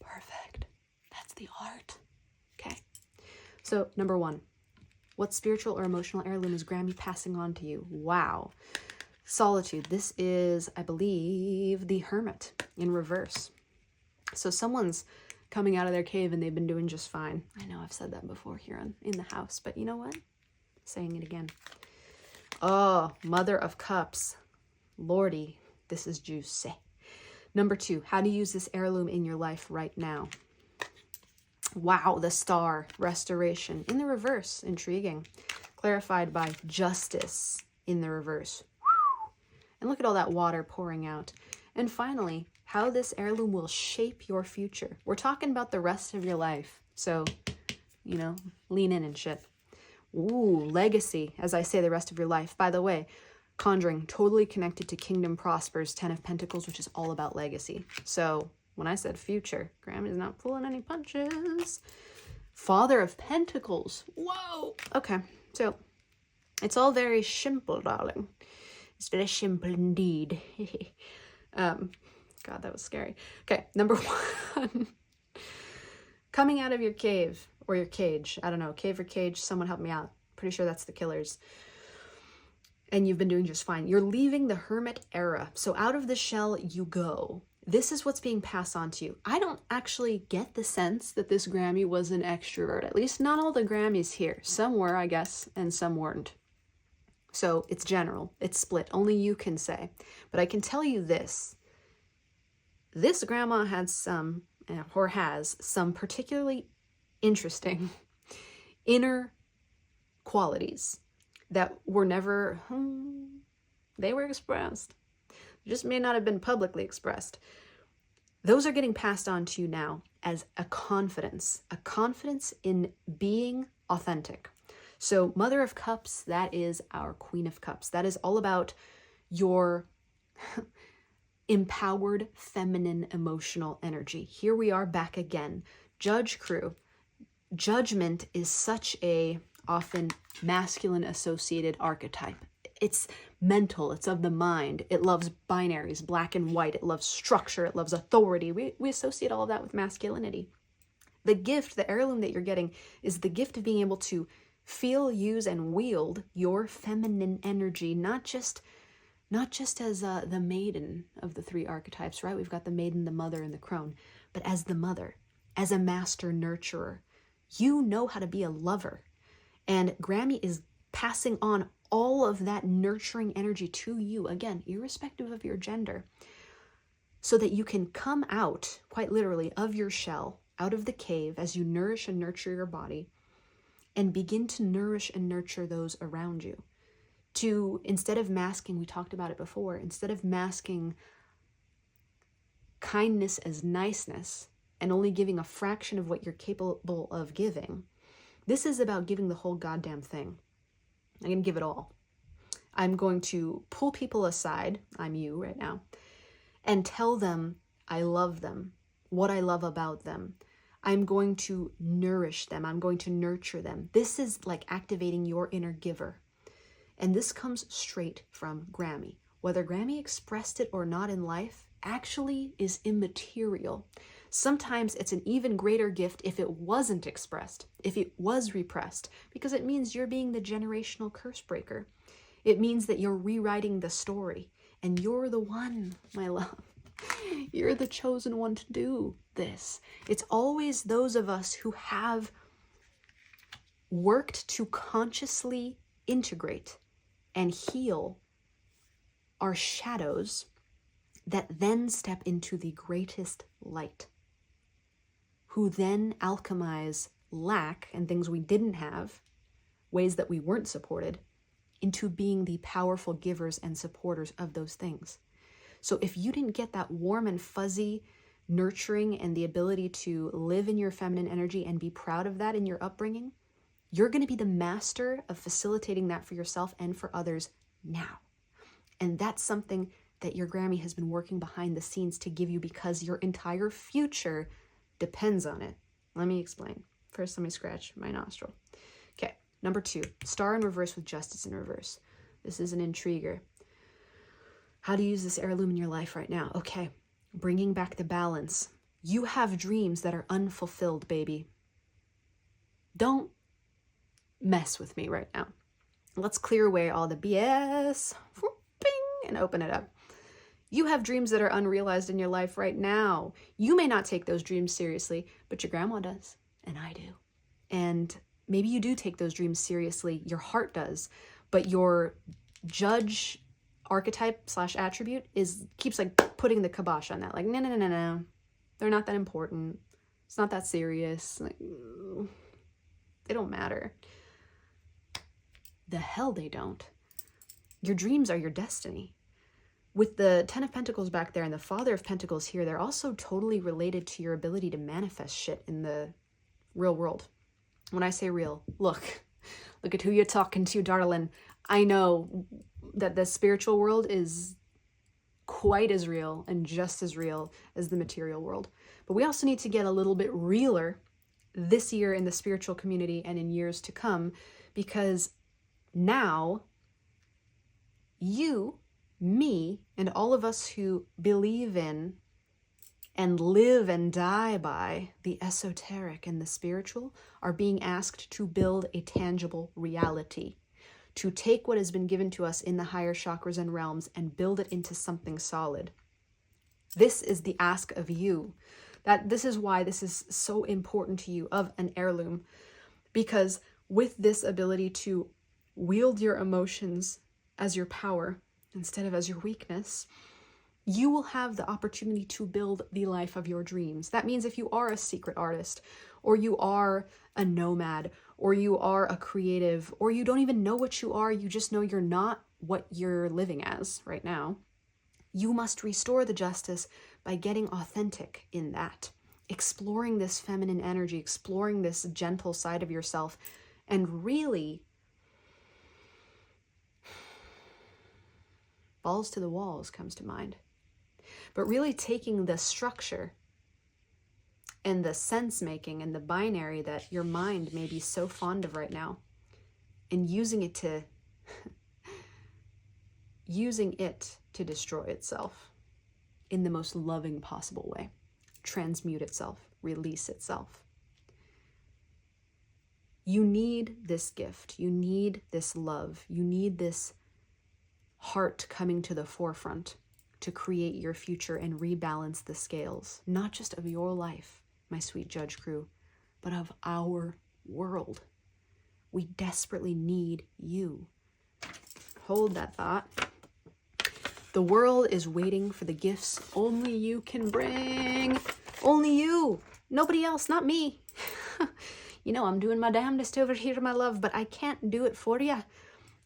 perfect. That's the art. Okay. So number 1, what spiritual or emotional heirloom is Grammy passing on to you? Wow. Solitude. This is, I believe, the Hermit in reverse. So someone's coming out of their cave and they've been doing just fine. I know I've said that before here in the house, but you know what? Saying it again. Oh, Mother of Cups. Lordy, this is juicy. Number 2, how to use this heirloom in your life right now. Wow, the Star, restoration in the reverse. Intriguing. Clarified by Justice in the reverse. And look at all that water pouring out. And finally, how this heirloom will shape your future. We're talking about the rest of your life. So, you know, lean in and shit. Ooh, legacy, as I say, the rest of your life. By the way, conjuring, totally connected to Kingdom Prospers, 10 of Pentacles, which is all about legacy. So when I said future, Grammy's not pulling any punches. Father of Pentacles. Whoa. Okay, so it's all very simple, darling. It's very simple indeed. God, that was scary. Okay, number 1. coming out of your cave or your cage. I don't know, cave or cage, someone help me out. Pretty sure that's the Killers. And you've been doing just fine. You're leaving the hermit era. So out of the shell you go. This is what's being passed on to you. I don't actually get the sense that this Grammy was an extrovert. At least not all the Grammys here. Some were, I guess, and some weren't. So it's general. It's split. Only you can say. But I can tell you this. This grandma had some, or has, some particularly interesting inner qualities that were never, they were expressed. Just may not have been publicly expressed. Those are getting passed on to you now as a confidence in being authentic. So Mother of Cups, that is our Queen of Cups. That is all about your empowered feminine emotional energy. Here we are back again. Judge crew. Judgment is such a often masculine associated archetype. It's mental, it's of the mind. It loves binaries, black and white. It loves structure, it loves authority. We associate all of that with masculinity. The gift, the heirloom that you're getting is the gift of being able to feel, use, and wield your feminine energy, not just as the maiden of the three archetypes, right? We've got the maiden, the mother, and the crone, but as the mother, as a master nurturer. You know how to be a lover. And Grammy is passing on all of that nurturing energy to you, again, irrespective of your gender, so that you can come out, quite literally, of your shell, out of the cave, as you nourish and nurture your body, and begin to nourish and nurture those around you. To, instead of masking, we talked about it before, instead of masking kindness as niceness and only giving a fraction of what you're capable of giving, this is about giving the whole goddamn thing. I'm going to give it all. I'm going to pull people aside, I'm you right now, and tell them I love them, what I love about them. I'm going to nourish them. I'm going to nurture them. This is like activating your inner giver. And this comes straight from Grammy. Whether Grammy expressed it or not in life actually is immaterial. Sometimes it's an even greater gift if it wasn't expressed, if it was repressed, because it means you're being the generational curse breaker. It means that you're rewriting the story, and you're the one, my love. You're the chosen one to do this. It's always those of us who have worked to consciously integrate and heal our shadows that then step into the greatest light, who then alchemize lack and things we didn't have, ways that we weren't supported, into being the powerful givers and supporters of those things. So if you didn't get that warm and fuzzy nurturing and the ability to live in your feminine energy and be proud of that in your upbringing, you're going to be the master of facilitating that for yourself and for others now. And that's something that your Grammy has been working behind the scenes to give you, because your entire future depends on it. Let me explain. First, let me scratch my nostril. Okay, number 2, star in reverse with justice in reverse. This is an intriguer. How to use this heirloom in your life right now. Okay, bringing back the balance. You have dreams that are unfulfilled, baby. Don't mess with me right now. Let's clear away all the BS. Bing, and open it up. You have dreams that are unrealized in your life right now. You may not take those dreams seriously, but your grandma does, and I do. And maybe you do take those dreams seriously, your heart does, but your judge archetype / attribute keeps like putting the kibosh on that. Like, no. They're not that important. It's not that serious. Like, they don't matter. The hell they don't. Your dreams are your destiny. With the 10 of Pentacles back there and the Father of Pentacles here, they're also totally related to your ability to manifest shit in the real world. When I say real, look at who you're talking to, darling. I know that the spiritual world is quite as real and just as real as the material world. But we also need to get a little bit realer this year in the spiritual community and in years to come, because now you, me, and all of us who believe in and live and die by, the esoteric and the spiritual, are being asked to build a tangible reality, to take what has been given to us in the higher chakras and realms and build it into something solid. This is the ask of you. This is why this is so important to you, of an heirloom, because with this ability to wield your emotions as your power instead of as your weakness, you will have the opportunity to build the life of your dreams. That means if you are a secret artist, or you are a nomad, or you are a creative, or you don't even know what you are, you just know you're not what you're living as right now, you must restore the justice by getting authentic in that, exploring this feminine energy, exploring this gentle side of yourself, and really balls to the walls comes to mind. But really taking the structure and the sense making and the binary that your mind may be so fond of right now, and using it to destroy itself in the most loving possible way, transmute itself, release itself. You need this gift. You need this love. You need this heart coming to the forefront to create your future and rebalance the scales, not just of your life, my sweet judge crew, but of our world. We desperately need you. Hold that thought. The world is waiting for the gifts only you can bring. Only you. Nobody else, not me. You know, I'm doing my damnedest over here, my love, but I can't do it for you.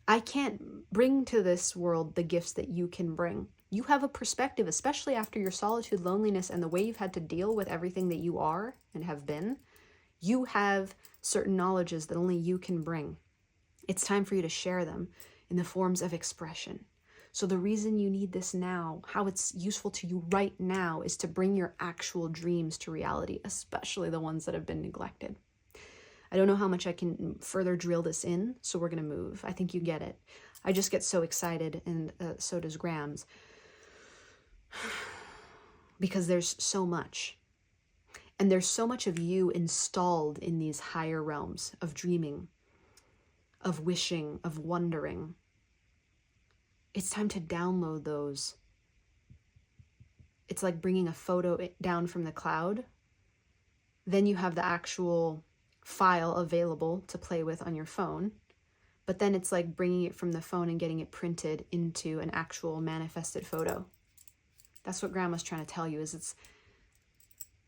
I can't bring to this world the gifts that you can bring. You have a perspective, especially after your solitude, loneliness, and the way you've had to deal with everything that you are and have been. You have certain knowledges that only you can bring. It's time for you to share them in the forms of expression. So the reason you need this now, how it's useful to you right now, is to bring your actual dreams to reality, especially the ones that have been neglected. I don't know how much I can further drill this in, so we're going to move. I think you get it. I just get so excited, and so does Grams, because there's so much. And there's so much of you installed in these higher realms of dreaming, of wishing, of wondering. It's time to download those. It's like bringing a photo down from the cloud. Then you have the actual file available to play with on your phone. But then it's like bringing it from the phone and getting it printed into an actual manifested photo. That's what Grandma's trying to tell you, is it's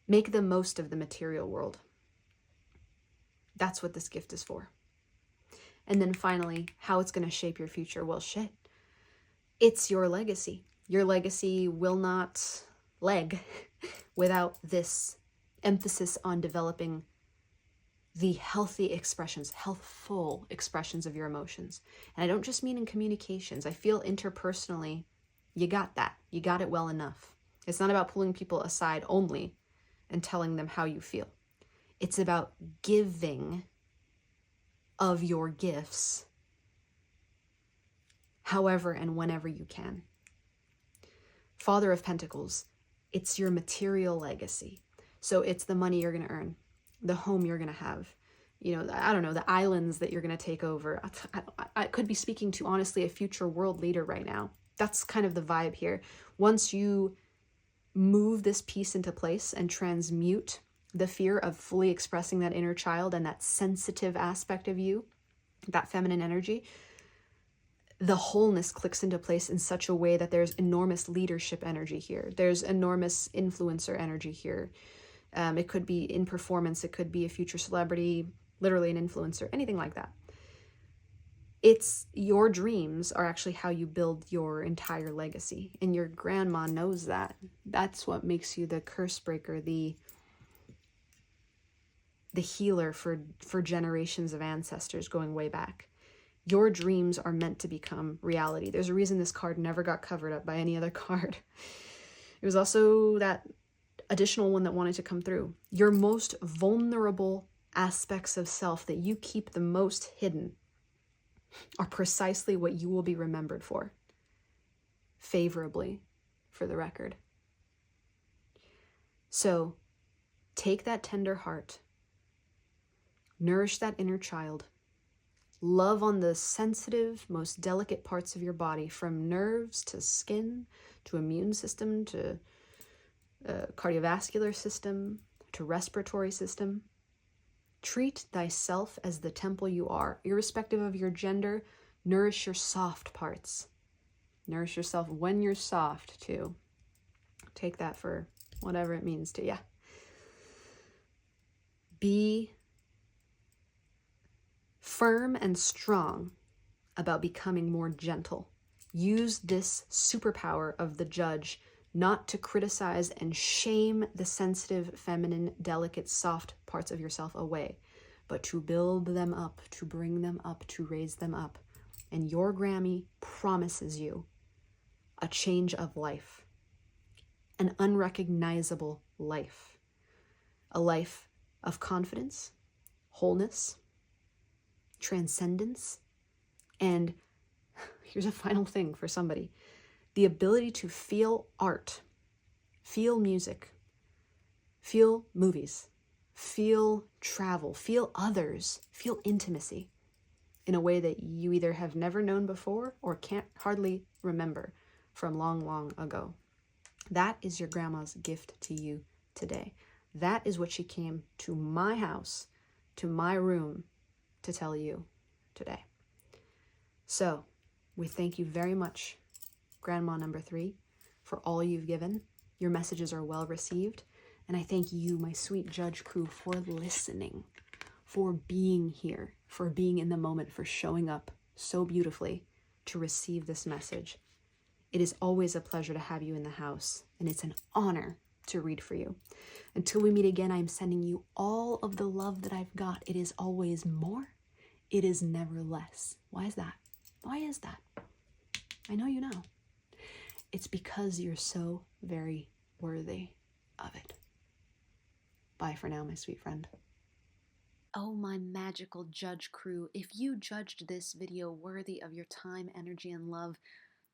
make the most of the material world. That's what this gift is for. And then finally, how it's going to shape your future. Well, shit. It's your legacy. Your legacy will not leg without this emphasis on developing the healthy expressions, healthful expressions of your emotions. And I don't just mean in communications. I feel interpersonally, you got that. You got it well enough. It's not about pulling people aside only and telling them how you feel. It's about giving of your gifts however and whenever you can. Father of Pentacles, it's your material legacy. So it's the money you're going to earn, the home you're going to have, you know, I don't know, the islands that you're going to take over. I could be speaking to, honestly, a future world leader right now. That's kind of the vibe here. Once you move this piece into place and transmute the fear of fully expressing that inner child and that sensitive aspect of you, that feminine energy, the wholeness clicks into place in such a way that there's enormous leadership energy here. There's enormous influencer energy here. It could be in performance. It could be a future celebrity, literally an influencer, anything like that. It's your dreams are actually how you build your entire legacy. And your grandma knows that. That's what makes you the curse breaker, the healer for generations of ancestors going way back. Your dreams are meant to become reality. There's a reason this card never got covered up by any other card. It was also that additional one that wanted to come through. Your most vulnerable aspects of self that you keep the most hidden are precisely what you will be remembered for. Favorably, for the record. So take that tender heart, nourish that inner child, love on the sensitive, most delicate parts of your body, from nerves to skin to immune system to cardiovascular system to respiratory system. Treat thyself as the temple you are, irrespective of your gender. Nourish your soft parts. Nourish yourself when you're soft, too. Take that for whatever it means to you. Be firm and strong about becoming more gentle. Use this superpower of the judge not to criticize and shame the sensitive, feminine, delicate, soft parts of yourself away, but to build them up, to bring them up, to raise them up. And your Grammy promises you a change of life, an unrecognizable life, a life of confidence, wholeness, transcendence, and here's a final thing for somebody: the ability to feel art, feel music, feel movies, feel travel, feel others, feel intimacy in a way that you either have never known before or can't hardly remember from long, long ago. That is your grandma's gift to you today. That is what she came to my house, to my room, to tell you today. So we thank you very much, Grandma number 3, for all you've given. Your messages are well received. And I thank you, my sweet judge crew, for listening, for being here, for being in the moment, for showing up so beautifully to receive this message. It is always a pleasure to have you in the house, and it's an honor to read for you. Until we meet again, I'm sending you all of the love that I've got. It is always more. It is never less. Why is that? Why is that? I know you know. It's because you're so very worthy of it. Bye for now, my sweet friend. Oh, my magical judge crew, if you judged this video worthy of your time, energy, and love,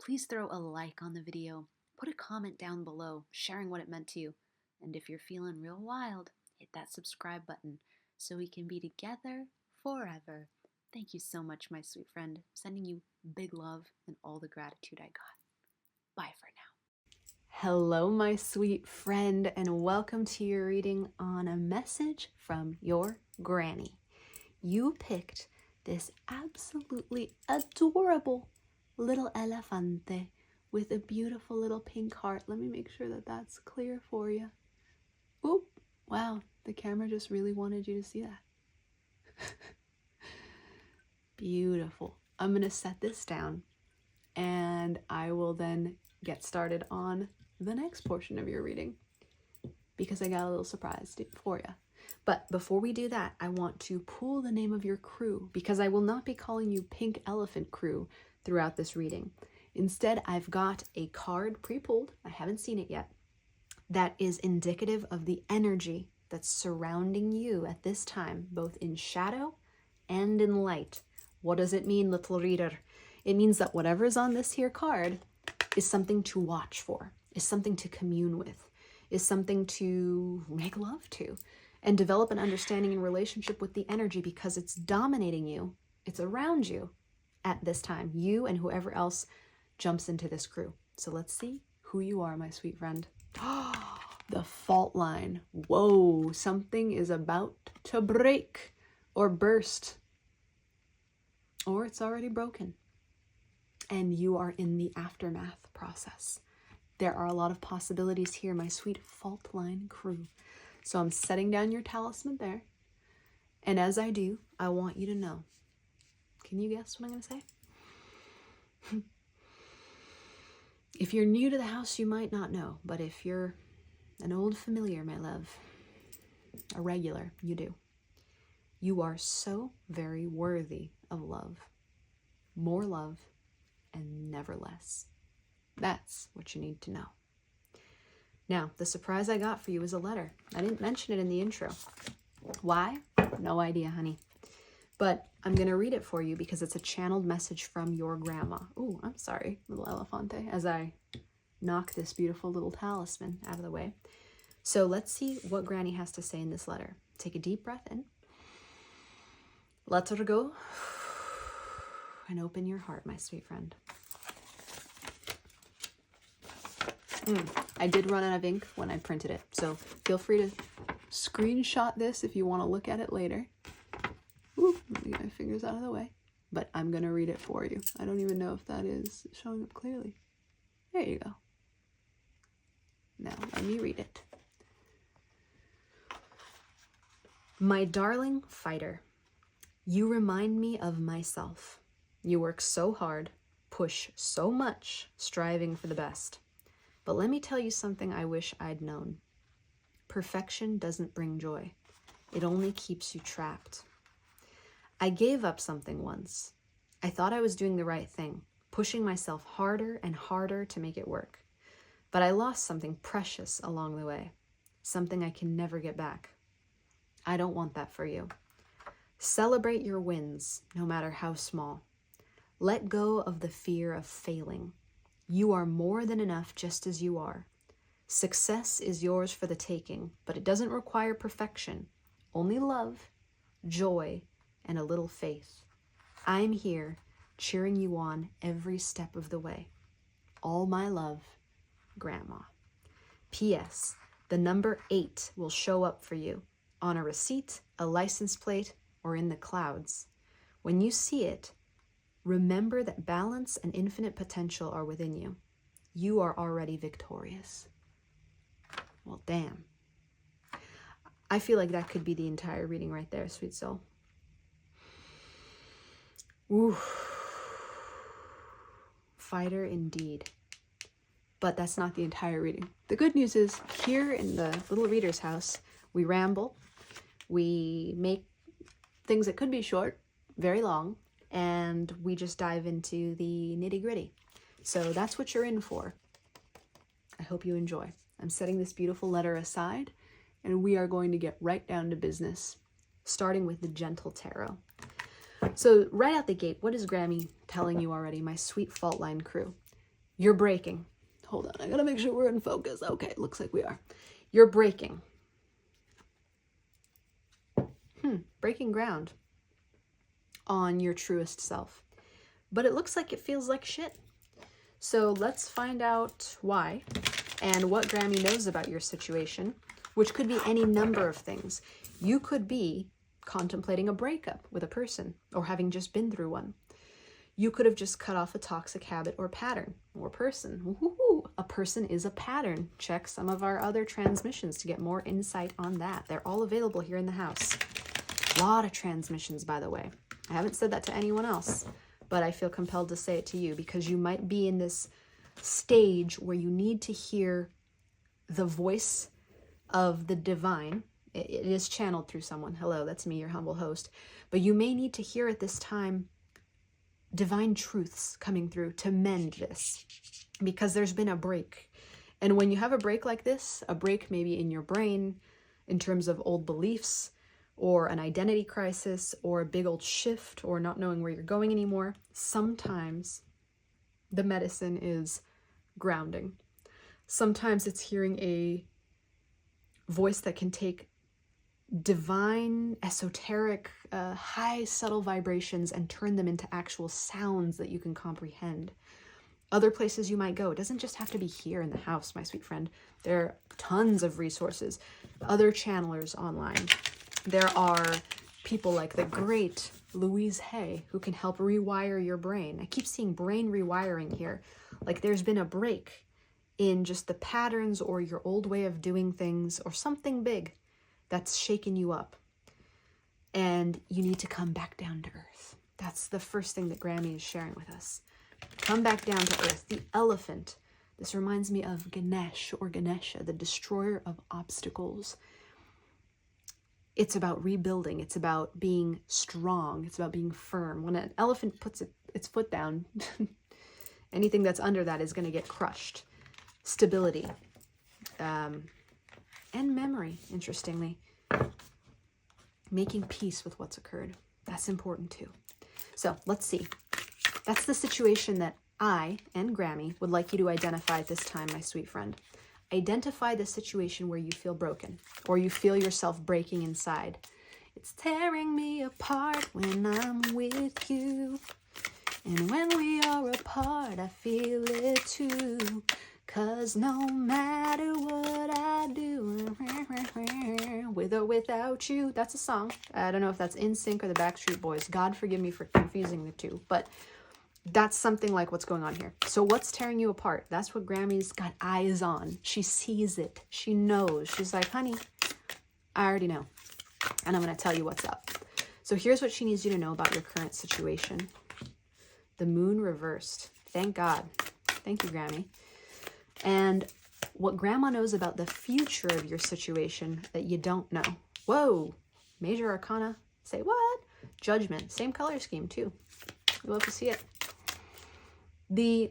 please throw a like on the video. Put a comment down below sharing what it meant to you. And if you're feeling real wild, hit that subscribe button so we can be together forever. Thank you so much, my sweet friend. Sending you big love and all the gratitude I got. Bye for now. Hello, my sweet friend, and welcome to your reading on A Message from Your Granny. You picked this absolutely adorable little elefante with a beautiful little pink heart. Let me make sure that that's clear for you. Oop, wow, the camera just really wanted you to see that. Beautiful. I'm going to set this down and I will then get started on the next portion of your reading because I got a little surprise for you. But before we do that, I want to pull the name of your crew because I will not be calling you Pink Elephant Crew throughout this reading. Instead, I've got a card pre-pulled, I haven't seen it yet, that is indicative of the energy that's surrounding you at this time, both in shadow and in light. What does it mean, little reader? It means that whatever is on this here card is something to watch for, is something to commune with, is something to make love to, and develop an understanding and relationship with the energy because it's dominating you, it's around you at this time, you and whoever else jumps into this crew. So let's see who you are, my sweet friend. The fault line. Whoa, something is about to break or burst. Or it's already broken. And you are in the aftermath process. There are a lot of possibilities here, my sweet fault line crew. So I'm setting down your talisman there. And as I do, I want you to know. Can you guess what I'm going to say? If you're new to the house, you might not know. But if you're an old familiar, my love, a regular, you do. You are so very worthy of love. More love and never less. That's what you need to know. Now, the surprise I got for you is a letter. I didn't mention it in the intro. Why? No idea, honey. But I'm going to read it for you because it's a channeled message from your grandma. Ooh, I'm sorry, little elefante, as I knock this beautiful little talisman out of the way. So let's see what Granny has to say in this letter. Take a deep breath in. Let her go. And open your heart, my sweet friend. I did run out of ink when I printed it, so feel free to screenshot this if you want to look at it later. Ooh, let me get my fingers out of the way. But I'm going to read it for you. I don't even know if that is showing up clearly. There you go. Now, let me read it. My darling fighter, you remind me of myself. You work so hard, push so much, striving for the best. But let me tell you something I wish I'd known. Perfection doesn't bring joy. It only keeps you trapped. I gave up something once. I thought I was doing the right thing, pushing myself harder and harder to make it work. But I lost something precious along the way, something I can never get back. I don't want that for you. Celebrate your wins, no matter how small. Let go of the fear of failing. You are more than enough just as you are. Success is yours for the taking, but it doesn't require perfection, only love, joy, and a little faith. I'm here, cheering you on every step of the way. All my love, Grandma. P.S. The number 8 will show up for you on a receipt, a license plate, or in the clouds. When you see it, remember that balance and infinite potential are within you. You are already victorious. Well, damn. I feel like that could be the entire reading right there, sweet soul. Ooh. Fighter indeed. But that's not the entire reading. The good news is, here in the little reader's house, we ramble, we make things that could be short, very long, and we just dive into the nitty-gritty. So that's what you're in for. I hope you enjoy. I'm setting this beautiful letter aside, and we are going to get right down to business, starting with the Gentle Tarot. So right out the gate, what is Grammy telling you already, my sweet fault line crew? You're breaking. Hold on, I gotta make sure we're in focus. Okay, looks like we are. You're breaking. Breaking ground on your truest self. But it looks like it feels like shit. So let's find out why and what Grammy knows about your situation, which could be any number of things. You could be contemplating a breakup with a person or having just been through one. You could have just cut off a toxic habit or pattern or person. Woo-hoo-hoo. A person is a pattern. Check some of our other transmissions to get more insight on that. They're all available here in the house. A lot of transmissions, by the way. I haven't said that to anyone else, but I feel compelled to say it to you because you might be in this stage where you need to hear the voice of the divine. It is channeled through someone. Hello, that's me, your humble host. But you may need to hear at this time divine truths coming through to mend this because there's been a break. And when you have a break like this, a break maybe in your brain in terms of old beliefs or an identity crisis or a big old shift or not knowing where you're going anymore, sometimes the medicine is grounding. Sometimes it's hearing a voice that can take divine, esoteric, high, subtle vibrations and turn them into actual sounds that you can comprehend. Other places you might go. It doesn't just have to be here in the house, my sweet friend. There are tons of resources, other channelers online. There are people like the great Louise Hay who can help rewire your brain. I keep seeing brain rewiring here. Like there's been a break in just the patterns or your old way of doing things or something big that's shaken you up. And you need to come back down to earth. That's the first thing that Grammy is sharing with us. Come back down to earth. The elephant. This reminds me of Ganesh or Ganesha, the destroyer of obstacles. It's about rebuilding. It's about being strong. It's about being firm. When an elephant puts its foot down, anything that's under that is going to get crushed. Stability. And memory, interestingly. Making peace with what's occurred. That's important too. So let's see. That's the situation that I and Grammy would like you to identify at this time, my sweet friend. Identify the situation where you feel broken or you feel yourself breaking inside. It's tearing me apart when I'm with you. And when we are apart, I feel it too. 'Cause no matter what I do, with or without you, that's a song. I don't know if that's NSYNC or the Backstreet Boys. God forgive me for confusing the two, but that's something like what's going on here. So what's tearing you apart? That's what Grammy's got eyes on. She sees it. She knows. She's like, honey, I already know. And I'm going to tell you what's up. So here's what she needs you to know about your current situation. The moon reversed. Thank God. Thank you, Grammy. And what Grandma knows about the future of your situation that you don't know. Whoa. Major Arcana. Say what? Judgment. Same color scheme, too. We love to see it. The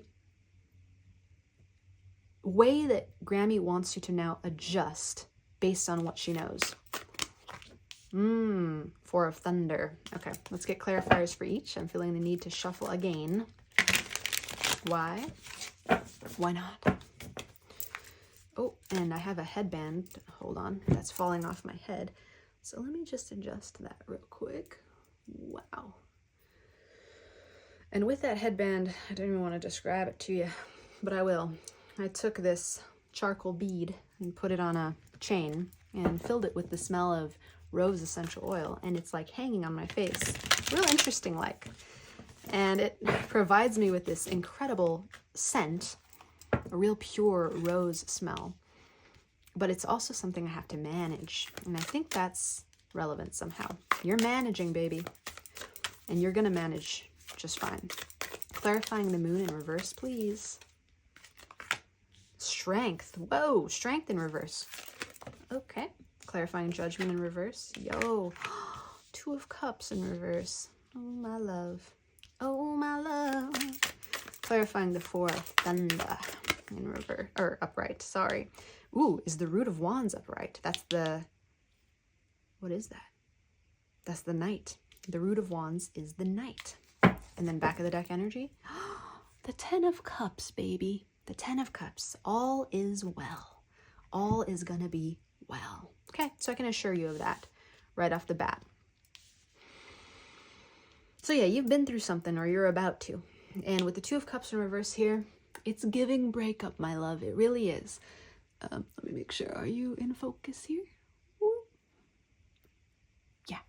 way that Grammy wants you to now adjust based on what she knows. Four of Thunder. Okay, let's get clarifiers for each. I'm feeling the need to shuffle again. Why? Why not? Oh, and I have a headband. Hold on, that's falling off my head. So let me just adjust that real quick. Wow. And with that headband, I don't even want to describe it to you, but I will. I took this charcoal bead and put it on a chain and filled it with the smell of rose essential oil, and it's like hanging on my face. Real interesting like. And it provides me with this incredible scent, a real pure rose smell. But it's also something I have to manage, and I think that's relevant somehow. You're managing, baby, and you're gonna manage just fine. Clarifying the moon in reverse, please. Strength. Whoa, strength in reverse. Okay. Clarifying judgment in reverse. Yo. Two of Cups in reverse. Oh, my love. Oh, my love. Clarifying the Four of Thunder in reverse. Or upright, sorry. Ooh, is the Root of Wands upright? That's the... What is that? That's the Knight. The Root of Wands is the Knight. And then back of the deck energy. The Ten of Cups, baby. The Ten of Cups. All is well. All is gonna be well. Okay, so I can assure you of that right off the bat. So yeah, you've been through something, or you're about to. And with the Two of Cups in reverse here, it's giving breakup, my love. It really is. Let me make sure. Are you in focus here? Ooh. Yeah.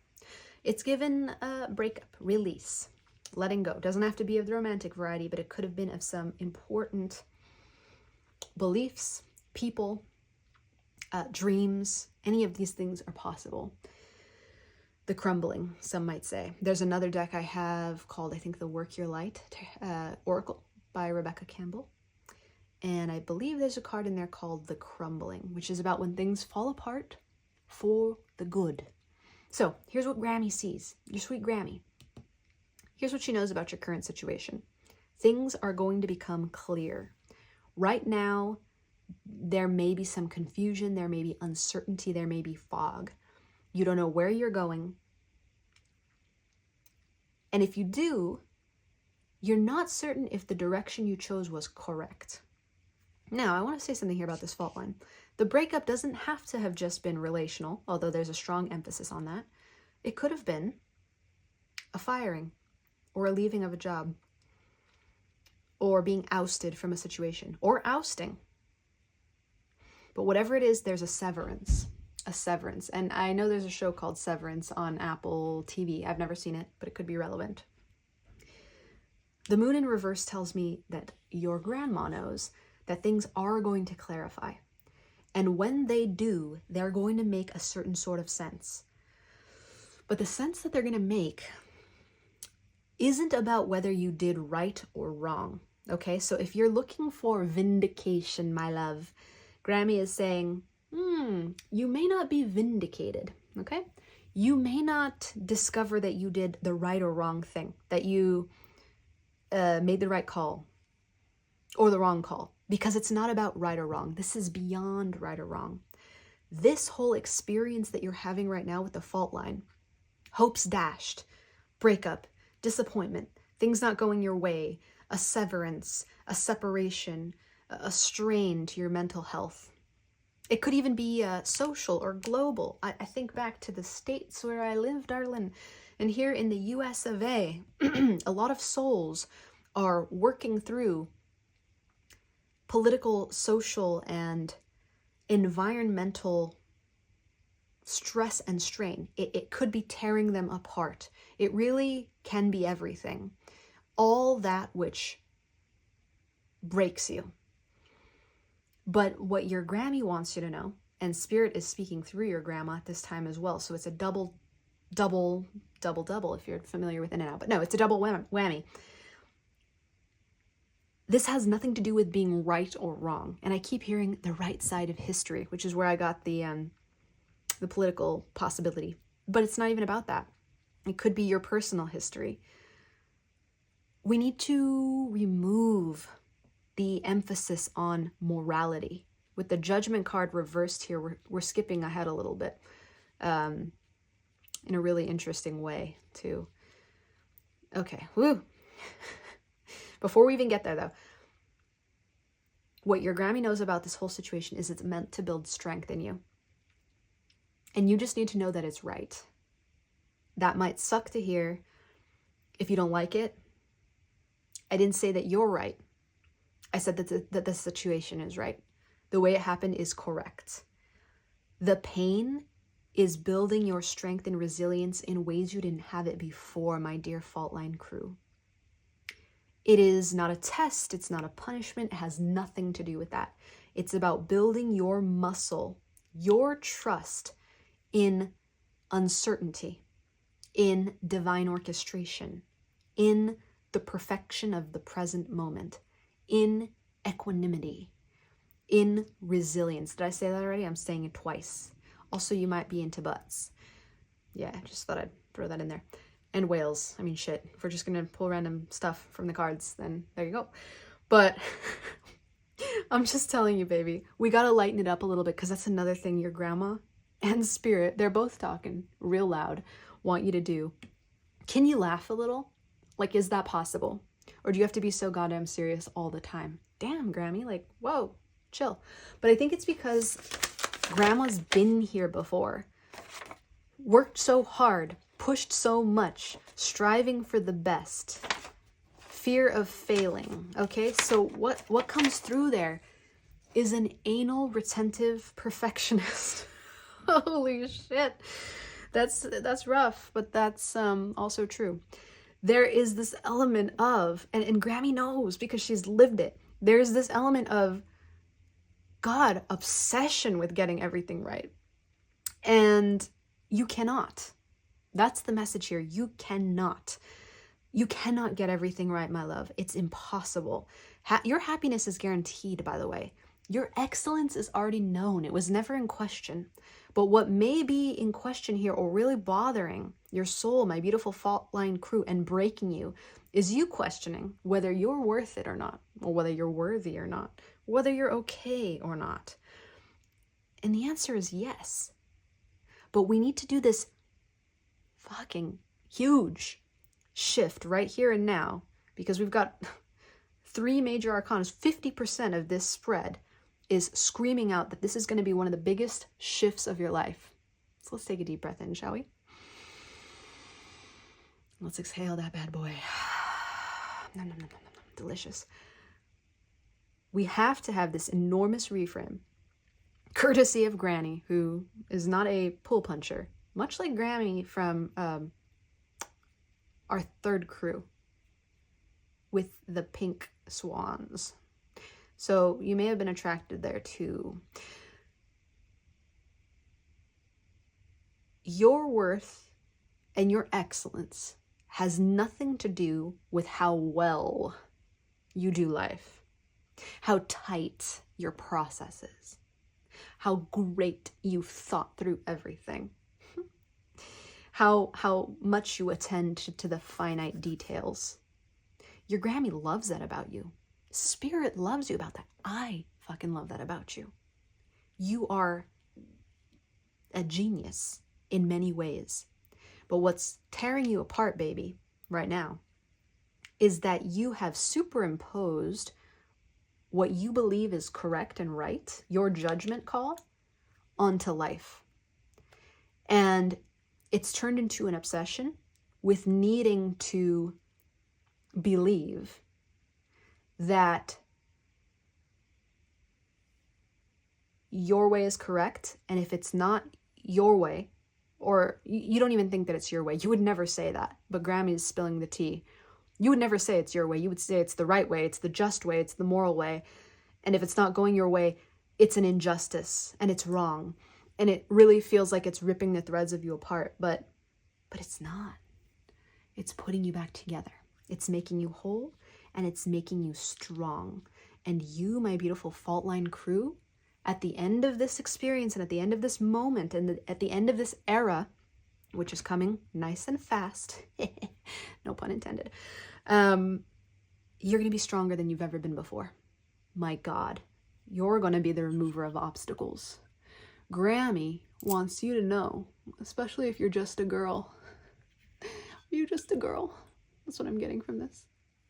It's given breakup, release, letting go. Doesn't have to be of the romantic variety, but it could have been of some important beliefs, people, dreams. Any of these things are possible. The crumbling, some might say. There's another deck I have called, I think, the Work Your Light Oracle by Rebecca Campbell. And I believe there's a card in there called the Crumbling, which is about when things fall apart for the good. So here's what Grammy sees. Your sweet Grammy. Here's what she knows about your current situation. Things are going to become clear. Right now, there may be some confusion, there may be uncertainty, there may be fog. You don't know where you're going. And if you do, you're not certain if the direction you chose was correct. Now, I want to say something here about this fault line. The breakup doesn't have to have just been relational, although there's a strong emphasis on that. It could have been a firing or a leaving of a job or being ousted from a situation or ousting. But whatever it is, there's a severance. A severance. And I know there's a show called Severance on Apple TV. I've never seen it, but it could be relevant. The moon in reverse tells me that your grandma knows that things are going to clarify. And when they do, they're going to make a certain sort of sense. But the sense that they're going to make isn't about whether you did right or wrong. Okay, so if you're looking for vindication, my love, Grammy is saying, you may not be vindicated, okay? You may not discover that you did the right or wrong thing, that you made the right call or the wrong call, because it's not about right or wrong. This is beyond right or wrong. This whole experience that you're having right now with the fault line, hopes dashed, breakup, disappointment, things not going your way, a severance, a separation, a strain to your mental health, It could even be social or global. I think back to the States where I live, darling. And here in the US of A, a lot of souls are working through political, social, and environmental stress and strain. It could be tearing them apart. It really can be everything. All that which breaks you. But what your Grammy wants you to know, and Spirit is speaking through your grandma at this time as well, so it's a double, if you're familiar with In and Out. But no, it's a double whammy. This has nothing to do with being right or wrong. And I keep hearing the right side of history, which is where I got the political possibility. But it's not even about that. It could be your personal history. We need to remove the emphasis on morality. With the Judgment card reversed here, we're skipping ahead a little bit in a really interesting way too. Okay, woo. Before we even get there though, what your Grammy knows about this whole situation is it's meant to build strength in you. And you just need to know that it's right. That might suck to hear if you don't like it. I didn't say that you're right. I said that the situation is right. The way it happened is correct. The pain is building your strength and resilience in ways you didn't have it before, my dear fault line crew. It is not a test. It's not a punishment. It has nothing to do with that. It's about building your muscle, your trust in uncertainty, in divine orchestration, in the perfection of the present moment, in equanimity, in resilience. Did I say that already? I'm saying it twice. Also, you might be into butts. Yeah, just thought I'd throw that in there. And whales. I mean, shit. If we're just going to pull random stuff from the cards, then there you go. But I'm just telling you, baby, we got to lighten it up a little bit, because that's another thing your grandma and Spirit, they're both talking real loud, want you to do. Can you laugh a little? Like, is that possible? Or do you have to be so goddamn serious all the time? Damn, Grammy, like, whoa, chill. But I think it's because Grandma's been here before. Worked so hard, pushed so much, striving for the best. Fear of failing, okay? So what comes through there is an anal retentive perfectionist. Holy shit. That's rough, but that's also true. There is this element of, and Grammy knows because she's lived it, there's this element of, God, obsession with getting everything right. And you cannot. That's the message here. You cannot. You cannot get everything right, my love. It's impossible. Your happiness is guaranteed, by the way. Your excellence is already known. It was never in question. But what may be in question here, or really bothering your soul, my beautiful fault line crew, and breaking you, is you questioning whether you're worth it or not, or whether you're worthy or not, whether you're okay or not. And the answer is yes. But we need to do this fucking huge shift right here and now, because we've got 3 major arcana. 50% of this spread is screaming out that this is going to be one of the biggest shifts of your life. So let's take a deep breath in, shall we? Let's exhale that bad boy. Nom, nom, nom, nom, nom. Delicious. We have to have this enormous reframe, courtesy of Granny, who is not a pull puncher, much like Grammy from our third crew with the pink swans. So you may have been attracted there too. Your worth and your excellence has nothing to do with how well you do life, how tight your process is, how great you've thought through everything, how much you attend to the finite details. Your Grammy loves that about you. Spirit loves you about that. I fucking love that about you. You are a genius in many ways. But what's tearing you apart, baby, right now, is that you have superimposed what you believe is correct and right, your judgment call, onto life. And it's turned into an obsession with needing to believe that your way is correct. And if it's not your way, or you don't even think that it's your way, you would never say that. But Grammy's spilling the tea. You would never say it's your way. You would say it's the right way, it's the just way, it's the moral way. And if it's not going your way, it's an injustice and it's wrong. And it really feels like it's ripping the threads of you apart, but it's not. It's putting you back together. It's making you whole and it's making you strong. And you, my beautiful fault line crew, at the end of this experience and at the end of this moment and at the end of this era, which is coming nice and fast, no pun intended, you're going to be stronger than you've ever been before. My God, you're going to be the remover of obstacles. Grammy wants you to know, especially if you're just a girl. Are you just a girl? That's what I'm getting from this.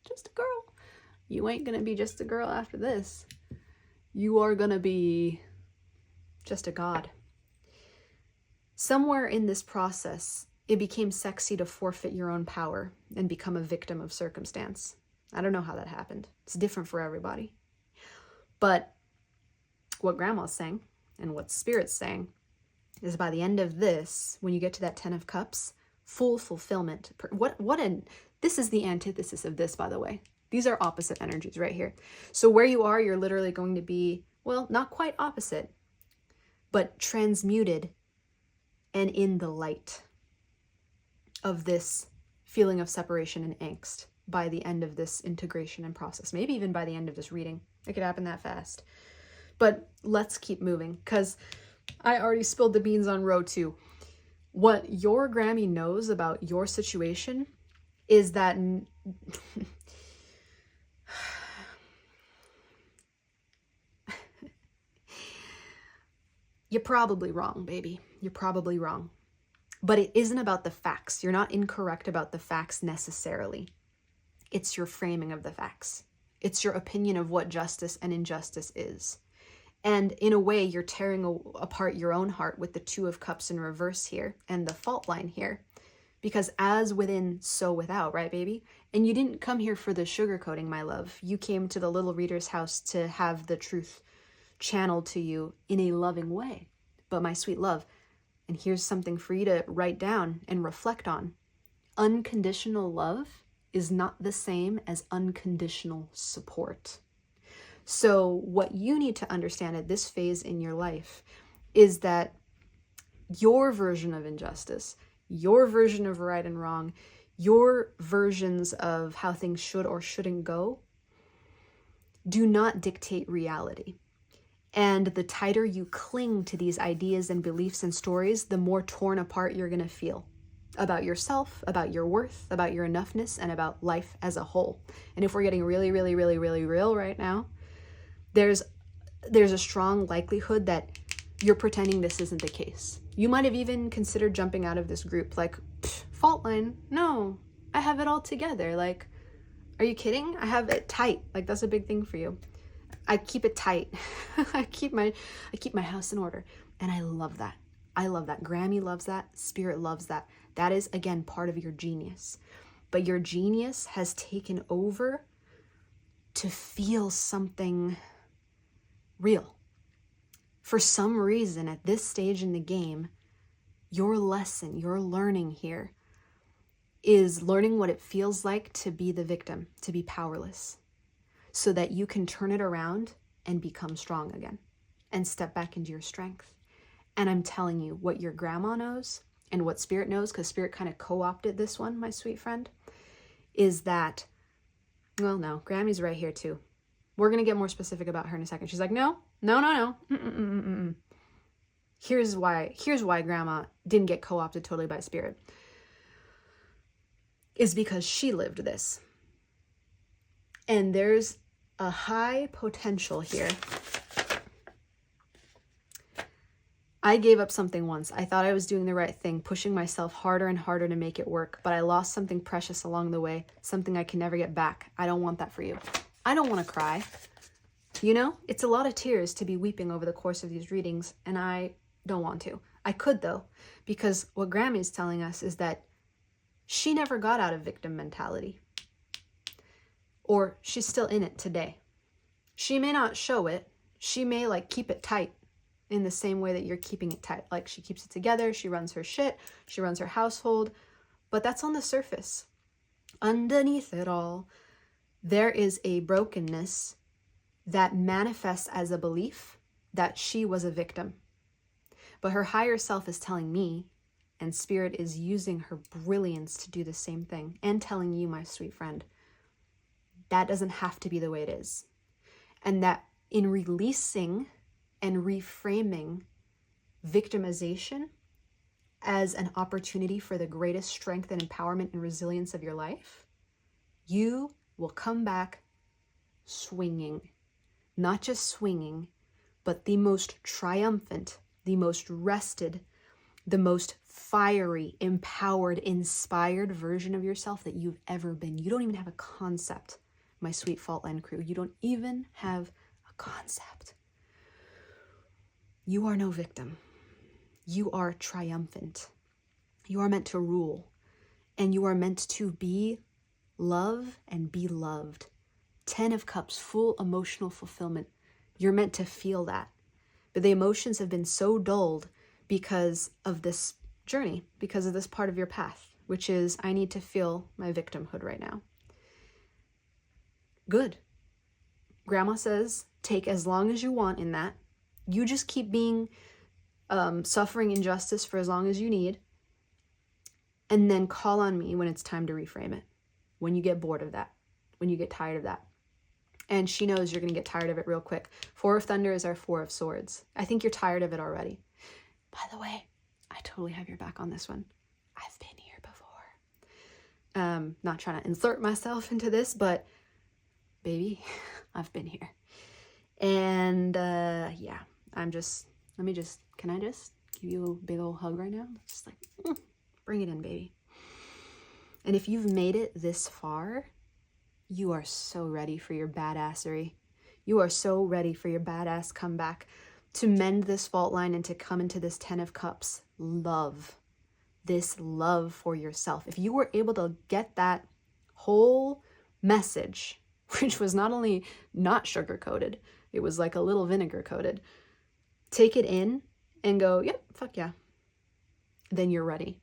Just a girl. You ain't going to be just a girl after this. You are going to be just a god. Somewhere in this process, it became sexy to forfeit your own power and become a victim of circumstance. I don't know how that happened. It's different for everybody. But what Grandma's saying and what Spirit's saying is by the end of this, when you get to that 10 of Cups, full fulfillment. This is the antithesis of this, by the way. These are opposite energies right here. So where you are, you're literally going to be, well, not quite opposite, but transmuted and in the light of this feeling of separation and angst by the end of this integration and process. Maybe even by the end of this reading. It could happen that fast. But let's keep moving, because I already spilled the beans on row 2. What your Grammy knows about your situation is that you're probably wrong, baby. You're probably wrong. But it isn't about the facts. You're not incorrect about the facts necessarily. It's your framing of the facts. It's your opinion of what justice and injustice is. And in a way, you're tearing apart your own heart with the 2 of Cups in reverse here and the fault line here. Because as within, so without, right, baby? And you didn't come here for the sugarcoating, my love. You came to the little reader's house to have the truth channeled to you in a loving way. But my sweet love, and here's something for you to write down and reflect on. Unconditional love is not the same as unconditional support. So what you need to understand at this phase in your life is that your version of injustice, your version of right and wrong, your versions of how things should or shouldn't go, do not dictate reality. And the tighter you cling to these ideas and beliefs and stories, the more torn apart you're going to feel about yourself, about your worth, about your enoughness, and about life as a whole. And if we're getting really, really, really, really real right now, there's a strong likelihood that you're pretending this isn't the case. You might have even considered jumping out of this group, like, fault line, no, I have it all together. Like, are you kidding? I have it tight. Like, that's a big thing for you. I keep it tight. I keep my house in order. And I love that. I love that. Grammy loves that. Spirit loves that. That is, again, part of your genius. But your genius has taken over to feel something real. For some reason, at this stage in the game, your lesson, your learning here is learning what it feels like to be the victim, to be powerless, so that you can turn it around and become strong again and step back into your strength. And I'm telling you, what your grandma knows and what Spirit knows, because Spirit kind of co-opted this one, my sweet friend, is that, well, no, Grammy's right here too. We're going to get more specific about her in a second. She's like, no. Here's why Grandma didn't get co-opted totally by Spirit. Is because she lived this. And there's a high potential here. I gave up something once. I thought I was doing the right thing, pushing myself harder and harder to make it work, but I lost something precious along the way, something I can never get back. I don't want that for you. I don't want to cry. You know, it's a lot of tears to be weeping over the course of these readings, and I don't want to. I could though, because what Grammy is telling us is that she never got out of victim mentality, or she's still in it today. She may not show it. She may like keep it tight in the same way that you're keeping it tight. Like she keeps it together, she runs her shit, she runs her household, but that's on the surface. Underneath it all, there is a brokenness that manifests as a belief that she was a victim. But her higher self is telling me, and Spirit is using her brilliance to do the same thing, and telling you, my sweet friend, that doesn't have to be the way it is. And that in releasing and reframing victimization as an opportunity for the greatest strength and empowerment and resilience of your life, you will come back swinging. Not just swinging, but the most triumphant, the most rested, the most fiery, empowered, inspired version of yourself that you've ever been. You don't even have a concept, my sweet fault line crew. You don't even have a concept. You are no victim. You are triumphant. You are meant to rule, and you are meant to be love and be loved. 10 of Cups, full emotional fulfillment. You're meant to feel that. But the emotions have been so dulled because of this journey, because of this part of your path, which is, I need to feel my victimhood right now. Good. Grandma says, take as long as you want in that. You just keep being suffering injustice for as long as you need, and then call on me when it's time to reframe it, when you get bored of that, when you get tired of that. And she knows you're going to get tired of it real quick. 4 of Thunder is our 4 of Swords. I think you're tired of it already. By the way, I totally have your back on this one. I've been here before. Not trying to insert myself into this, but baby, I've been here. And yeah, can I just give you a big old hug right now? Just like, bring it in, baby. And if you've made it this far, you are so ready for your badassery. You are so ready for your badass comeback, to mend this fault line and to come into this 10 of Cups love. This love for yourself. If you were able to get that whole message, which was not only not sugar-coated, it was like a little vinegar-coated, take it in and go, yep, fuck yeah. Then you're ready.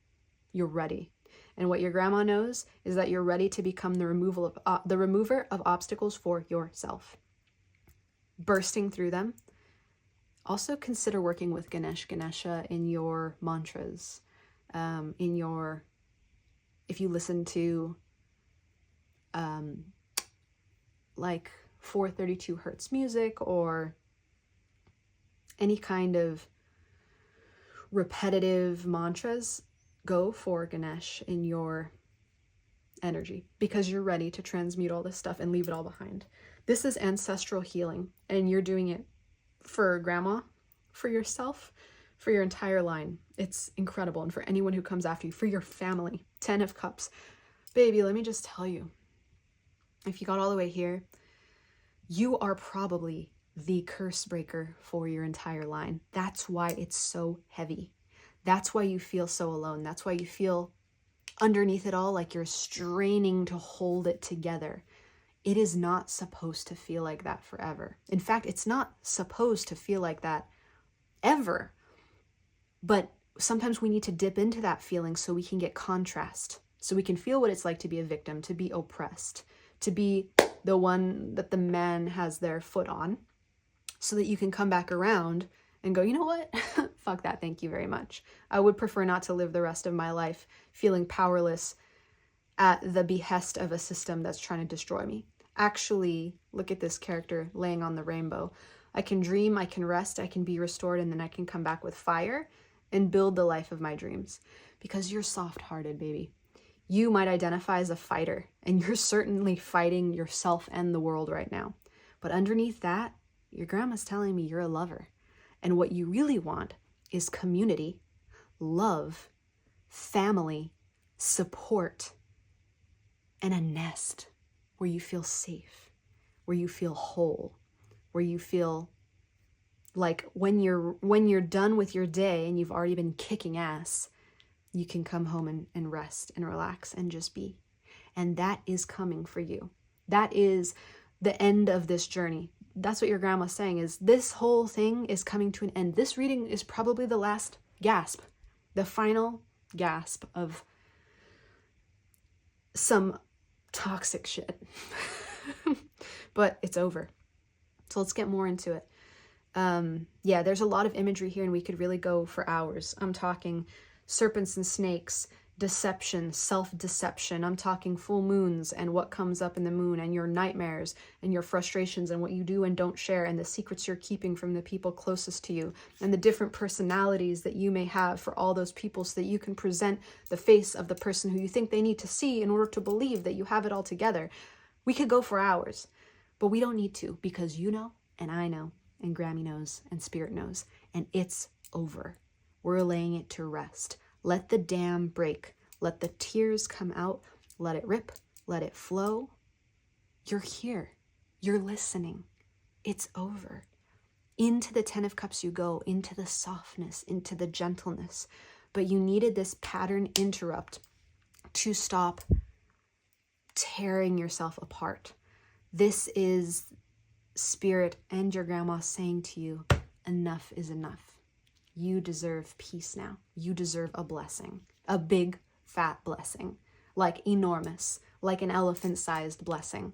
You're ready. And what your grandma knows is that you're ready to become the remover of obstacles for yourself. Bursting through them. Also consider working with Ganesha in your mantras, if you listen to like 432 hertz music or any kind of repetitive mantras, go for Ganesh in your energy, because you're ready to transmute all this stuff and leave it all behind. This is ancestral healing, and you're doing it for grandma, for yourself, for your entire line. It's incredible. And for anyone who comes after you, for your family. 10 of Cups. Baby, let me just tell you, if you got all the way here, you are probably the curse breaker for your entire line. That's why it's so heavy. That's why you feel so alone. That's why you feel underneath it all like you're straining to hold it together. It is not supposed to feel like that forever. In fact, it's not supposed to feel like that ever. But sometimes we need to dip into that feeling so we can get contrast. So we can feel what it's like to be a victim, to be oppressed, to be the one that the man has their foot on, so that you can come back around and go, you know what? Fuck that, thank you very much. I would prefer not to live the rest of my life feeling powerless at the behest of a system that's trying to destroy me. Actually, look at this character laying on the rainbow. I can dream, I can rest, I can be restored, and then I can come back with fire and build the life of my dreams. Because you're soft-hearted, baby. You might identify as a fighter, and you're certainly fighting yourself and the world right now. But underneath that, your grandma's telling me you're a lover. And what you really want is community, love, family, support, and a nest where you feel safe, where you feel whole, where you feel Like when you're done with your day and you've already been kicking ass, you can come home and rest and relax and just be. And that is coming for you. That is the end of this journey. That's what your grandma's saying, is this whole thing is coming to an end. This reading is probably the last gasp, the final gasp of some toxic shit. But it's over. So let's get more into it. Yeah, there's a lot of imagery here and we could really go for hours. I'm talking serpents and snakes, deception, self-deception. I'm talking full moons and what comes up in the moon, and your nightmares and your frustrations and what you do and don't share, and the secrets you're keeping from the people closest to you, and the different personalities that you may have for all those people, so that you can present the face of the person who you think they need to see in order to believe that you have it all together. We could go for hours, but we don't need to, because you know, and I know, and Grammy knows, and Spirit knows, and it's over. We're laying it to rest. Let the dam break. Let the tears come out. Let it rip. Let it flow. You're here. You're listening. It's over. Into the 10 of Cups you go, into the softness, into the gentleness. But you needed this pattern interrupt to stop tearing yourself apart. This is Spirit and your grandma saying to you, enough is enough. You deserve peace now. You deserve a blessing, a big, fat blessing, like enormous, like an elephant-sized blessing.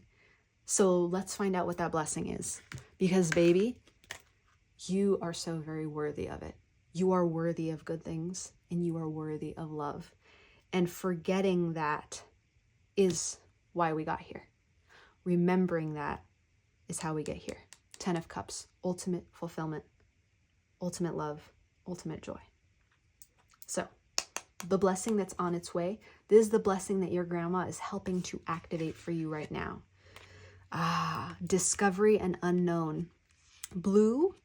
So let's find out what that blessing is. Because baby, you are so very worthy of it. You are worthy of good things, and you are worthy of love. And forgetting that is why we got here. Remembering that is how we get here. 10 of Cups, ultimate fulfillment, ultimate love, ultimate joy. So the blessing that's on its way, this is the blessing that your grandma is helping to activate for you right now. Discovery and unknown. Blue,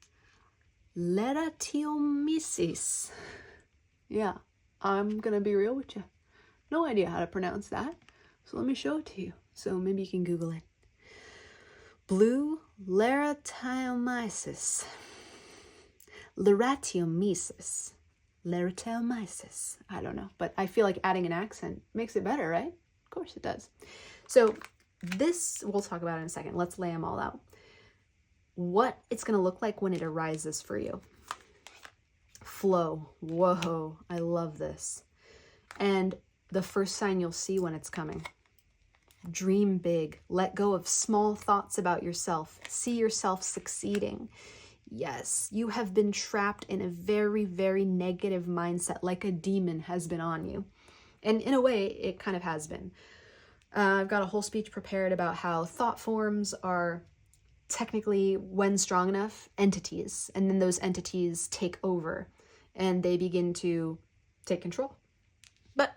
leratiomyces. Yeah, I'm gonna be real with you. No idea how to pronounce that. So let me show it to you. So maybe you can Google it. Blue leratiomyces. Leratiomyces. Leratiomyces. I don't know, but I feel like adding an accent makes it better, right? Of course it does. So this, we'll talk about in a second. Let's lay them all out. What it's going to look like when it arises for you. Flow. Whoa, I love this. And the first sign you'll see when it's coming. Dream big. Let go of small thoughts about yourself. See yourself succeeding. Yes, you have been trapped in a very, very negative mindset, like a demon has been on you. And in a way, it kind of has been. I've got a whole speech prepared about how thought forms are technically, when strong enough, entities. And then those entities take over and they begin to take control. But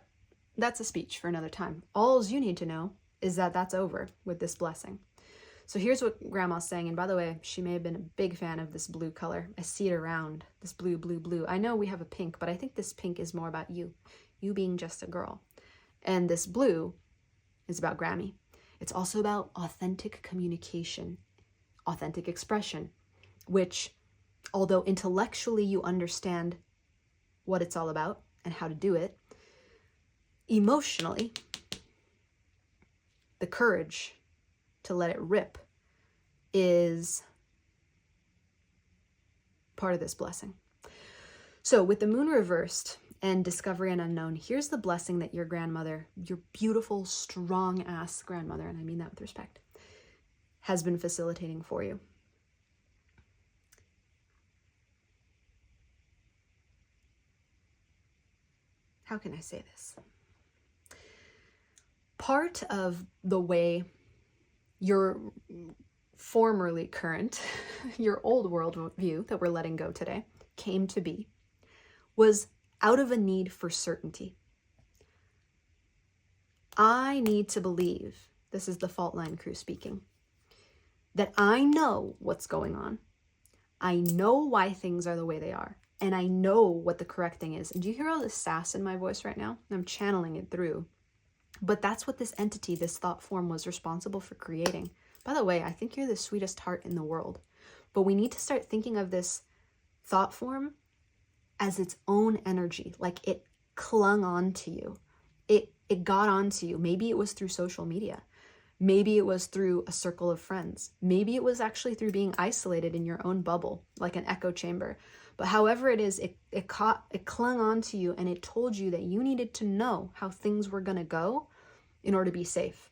that's a speech for another time. All you need to know is that that's over with this blessing. So here's what Grandma's saying. And by the way, she may have been a big fan of this blue color. I see it around, this blue, blue, blue. I know we have a pink, but I think this pink is more about you being just a girl. And this blue is about Grammy. It's also about authentic communication, authentic expression, which, although intellectually you understand what it's all about and how to do it, emotionally, the courage to let it rip is part of this blessing. So with the moon reversed and discovery and unknown, here's the blessing that your grandmother, your beautiful, strong-ass grandmother, and I mean that with respect, has been facilitating for you. How can I say this? Part of the way your formerly current, your old world view that we're letting go today came to be was out of a need for certainty. I need to believe, this is the fault line crew speaking, that I know what's going on. I know why things are the way they are. And I know what the correct thing is. And do you hear all this sass in my voice right now? I'm channeling it through. But that's what this entity, this thought form, was responsible for creating. By the way, I think you're the sweetest heart in the world. But we need to start thinking of this thought form as its own energy, like it clung on to you. It got onto you. Maybe it was through social media. Maybe it was through a circle of friends. Maybe it was actually through being isolated in your own bubble, like an echo chamber. But however it is, it clung on to you, and it told you that you needed to know how things were going to go in order to be safe.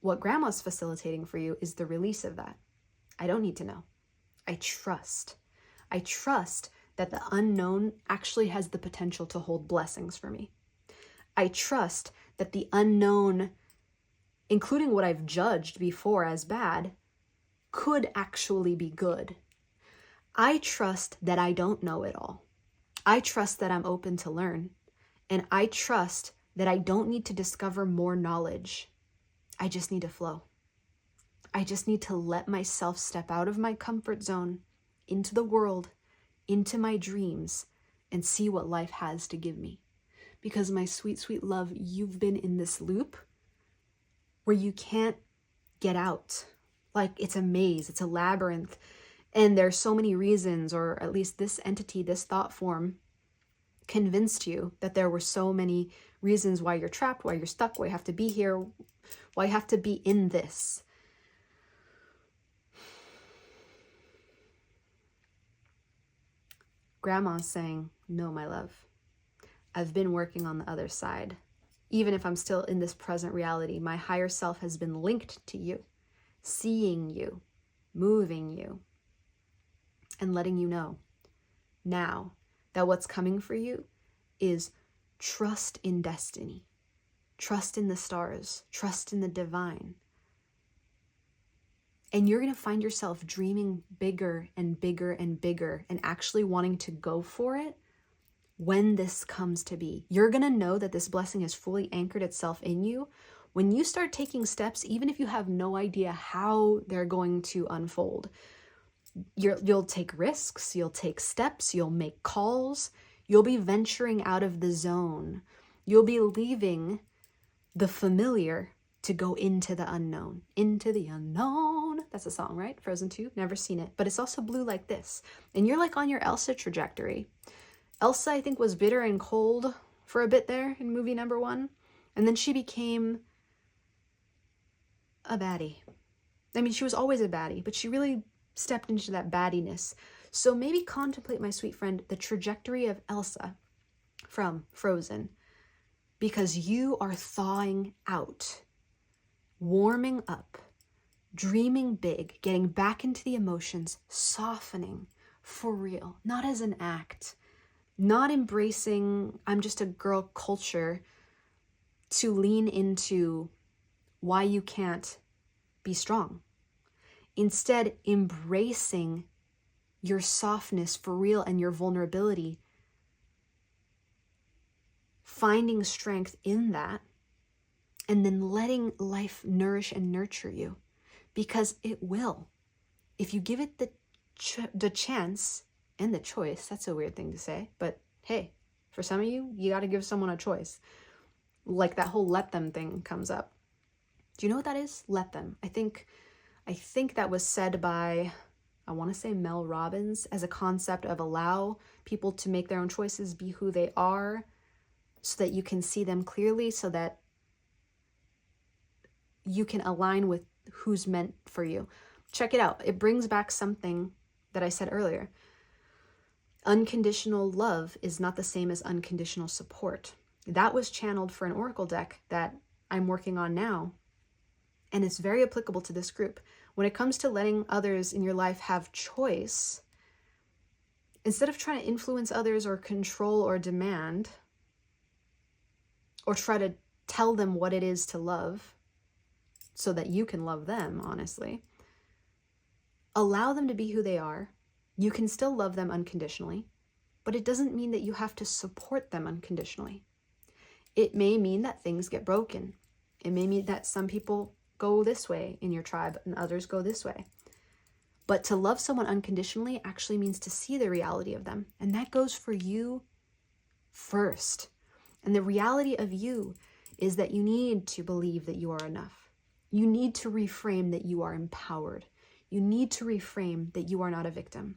What Grandma's facilitating for you is the release of that. I don't need to know. I trust. I trust that the unknown actually has the potential to hold blessings for me. I trust that the unknown, including what I've judged before as bad, could actually be good. I trust that I don't know it all. I trust that I'm open to learn. And I trust that I don't need to discover more knowledge. I just need to flow. I just need to let myself step out of my comfort zone, into the world, into my dreams, and see what life has to give me. Because my sweet, sweet love, you've been in this loop where you can't get out. Like it's a maze, it's a labyrinth. And there's so many reasons, or at least this entity, this thought form, convinced you that there were so many reasons why you're trapped, why you're stuck, why you have to be here, why you have to be in this. Grandma's saying, no, my love, I've been working on the other side. Even if I'm still in this present reality, my higher self has been linked to you, seeing you, moving you, and letting you know now that what's coming for you is trust in destiny, trust in the stars, trust in the divine. And you're going to find yourself dreaming bigger and bigger and bigger and actually wanting to go for it when this comes to be. You're going to know that this blessing has fully anchored itself in you when you start taking steps, even if you have no idea how they're going to unfold. You'll take risks, you'll take steps, you'll make calls, you'll be venturing out of the zone. You'll be leaving the familiar to go into the unknown. Into the unknown. That's a song, right? Frozen 2, never seen it. But it's also blue like this. And you're like on your Elsa trajectory. Elsa, I think, was bitter and cold for a bit there in movie number 1. And then she became a baddie. I mean, she was always a baddie, but she really stepped into that baddiness. So maybe contemplate, my sweet friend, the trajectory of Elsa from Frozen, because you are thawing out, warming up, dreaming big, getting back into the emotions, softening for real, not as an act, not embracing I'm just a girl culture to lean into why you can't be strong. Instead, embracing your softness for real and your vulnerability, finding strength in that, and then letting life nourish and nurture you, because it will. If you give it the chance and the choice, that's a weird thing to say, but hey, for some of you, you got to give someone a choice. Like that whole let them thing comes up. Do you know what that is? Let them. I think that was said by, I want to say Mel Robbins, as a concept of allow people to make their own choices, be who they are, so that you can see them clearly, so that you can align with who's meant for you. Check it out. It brings back something that I said earlier. Unconditional love is not the same as unconditional support. That was channeled for an oracle deck that I'm working on now, and it's very applicable to this group. When it comes to letting others in your life have choice, instead of trying to influence others or control or demand, or try to tell them what it is to love so that you can love them, honestly, allow them to be who they are. You can still love them unconditionally, but it doesn't mean that you have to support them unconditionally. It may mean that things get broken. It may mean that some people go this way in your tribe and others go this way. But to love someone unconditionally actually means to see the reality of them. And that goes for you first. And the reality of you is that you need to believe that you are enough. You need to reframe that you are empowered. You need to reframe that you are not a victim.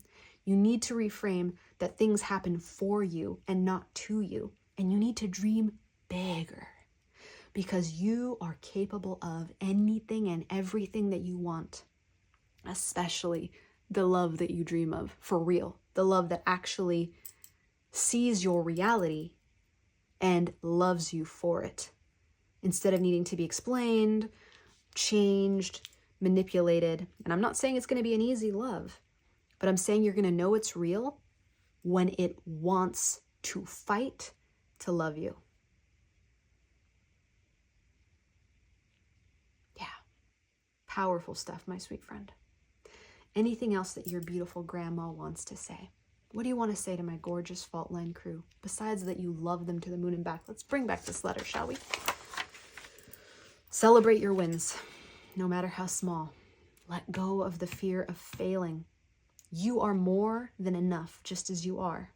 You need to reframe that things happen for you and not to you. And you need to dream bigger, because you are capable of anything and everything that you want, especially the love that you dream of for real, the love that actually sees your reality and loves you for it, instead of needing to be explained, changed, manipulated. And I'm not saying it's going to be an easy love, but I'm saying you're going to know it's real when it wants to fight to love you. Yeah. Powerful stuff, my sweet friend. Anything else that your beautiful grandma wants to say? What do you want to say to my gorgeous fault line crew? Besides that you love them to the moon and back. Let's bring back this letter, shall we? Celebrate your wins, no matter how small. Let go of the fear of failing. You are more than enough just as you are.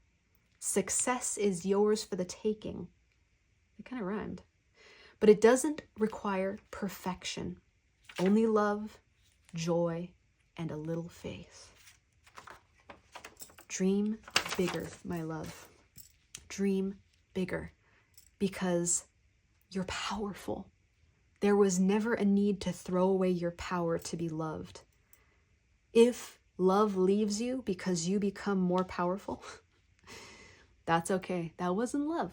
Success is yours for the taking. It kind of rhymed. But it doesn't require perfection. Only love, joy, and a little faith. Dream bigger, my love. Dream bigger, because you're powerful. There was never a need to throw away your power to be loved. If love leaves you because you become more powerful, that's okay. That wasn't love.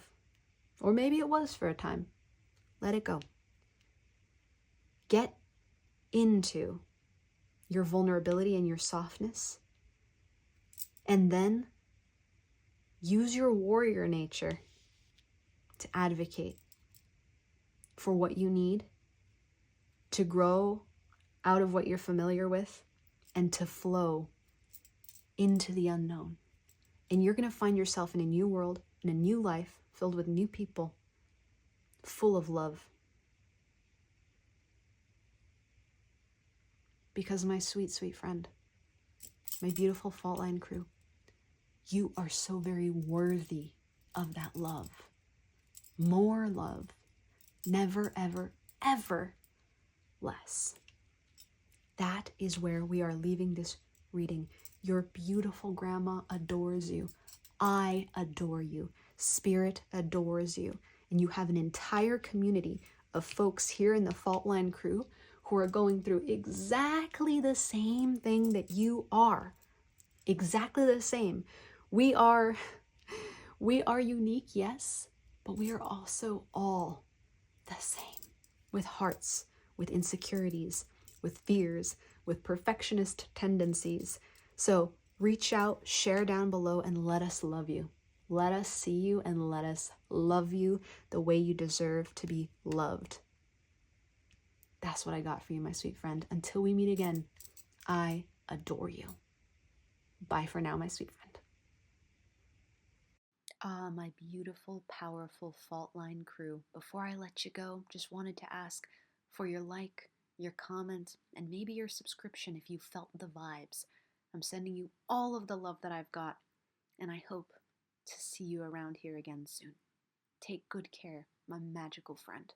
Or maybe it was for a time. Let it go. Get into your vulnerability and your softness, and then use your warrior nature to advocate for what you need, to grow out of what you're familiar with, and to flow into the unknown. And you're going to find yourself in a new world, in a new life, filled with new people, full of love. Because my sweet, sweet friend, my beautiful fault line crew, you are so very worthy of that love. More love. Never, ever, ever less. That is where we are leaving this reading. Your beautiful grandma adores you. I adore you. Spirit adores you. And you have an entire community of folks here in the Fault Line crew who are going through exactly the same thing that you are. Exactly the same. We are unique, yes, but we are also all the same, with hearts, with insecurities, with fears, with perfectionist tendencies. So reach out, share down below, and let us love you. Let us see you and let us love you the way you deserve to be loved. That's what I got for you, my sweet friend. Until we meet again, I adore you. Bye for now, my sweet friend. Ah, my beautiful, powerful Fault Line crew. Before I let you go, just wanted to ask for your like, your comment, and maybe your subscription if you felt the vibes. I'm sending you all of the love that I've got, and I hope to see you around here again soon. Take good care, my magical friend.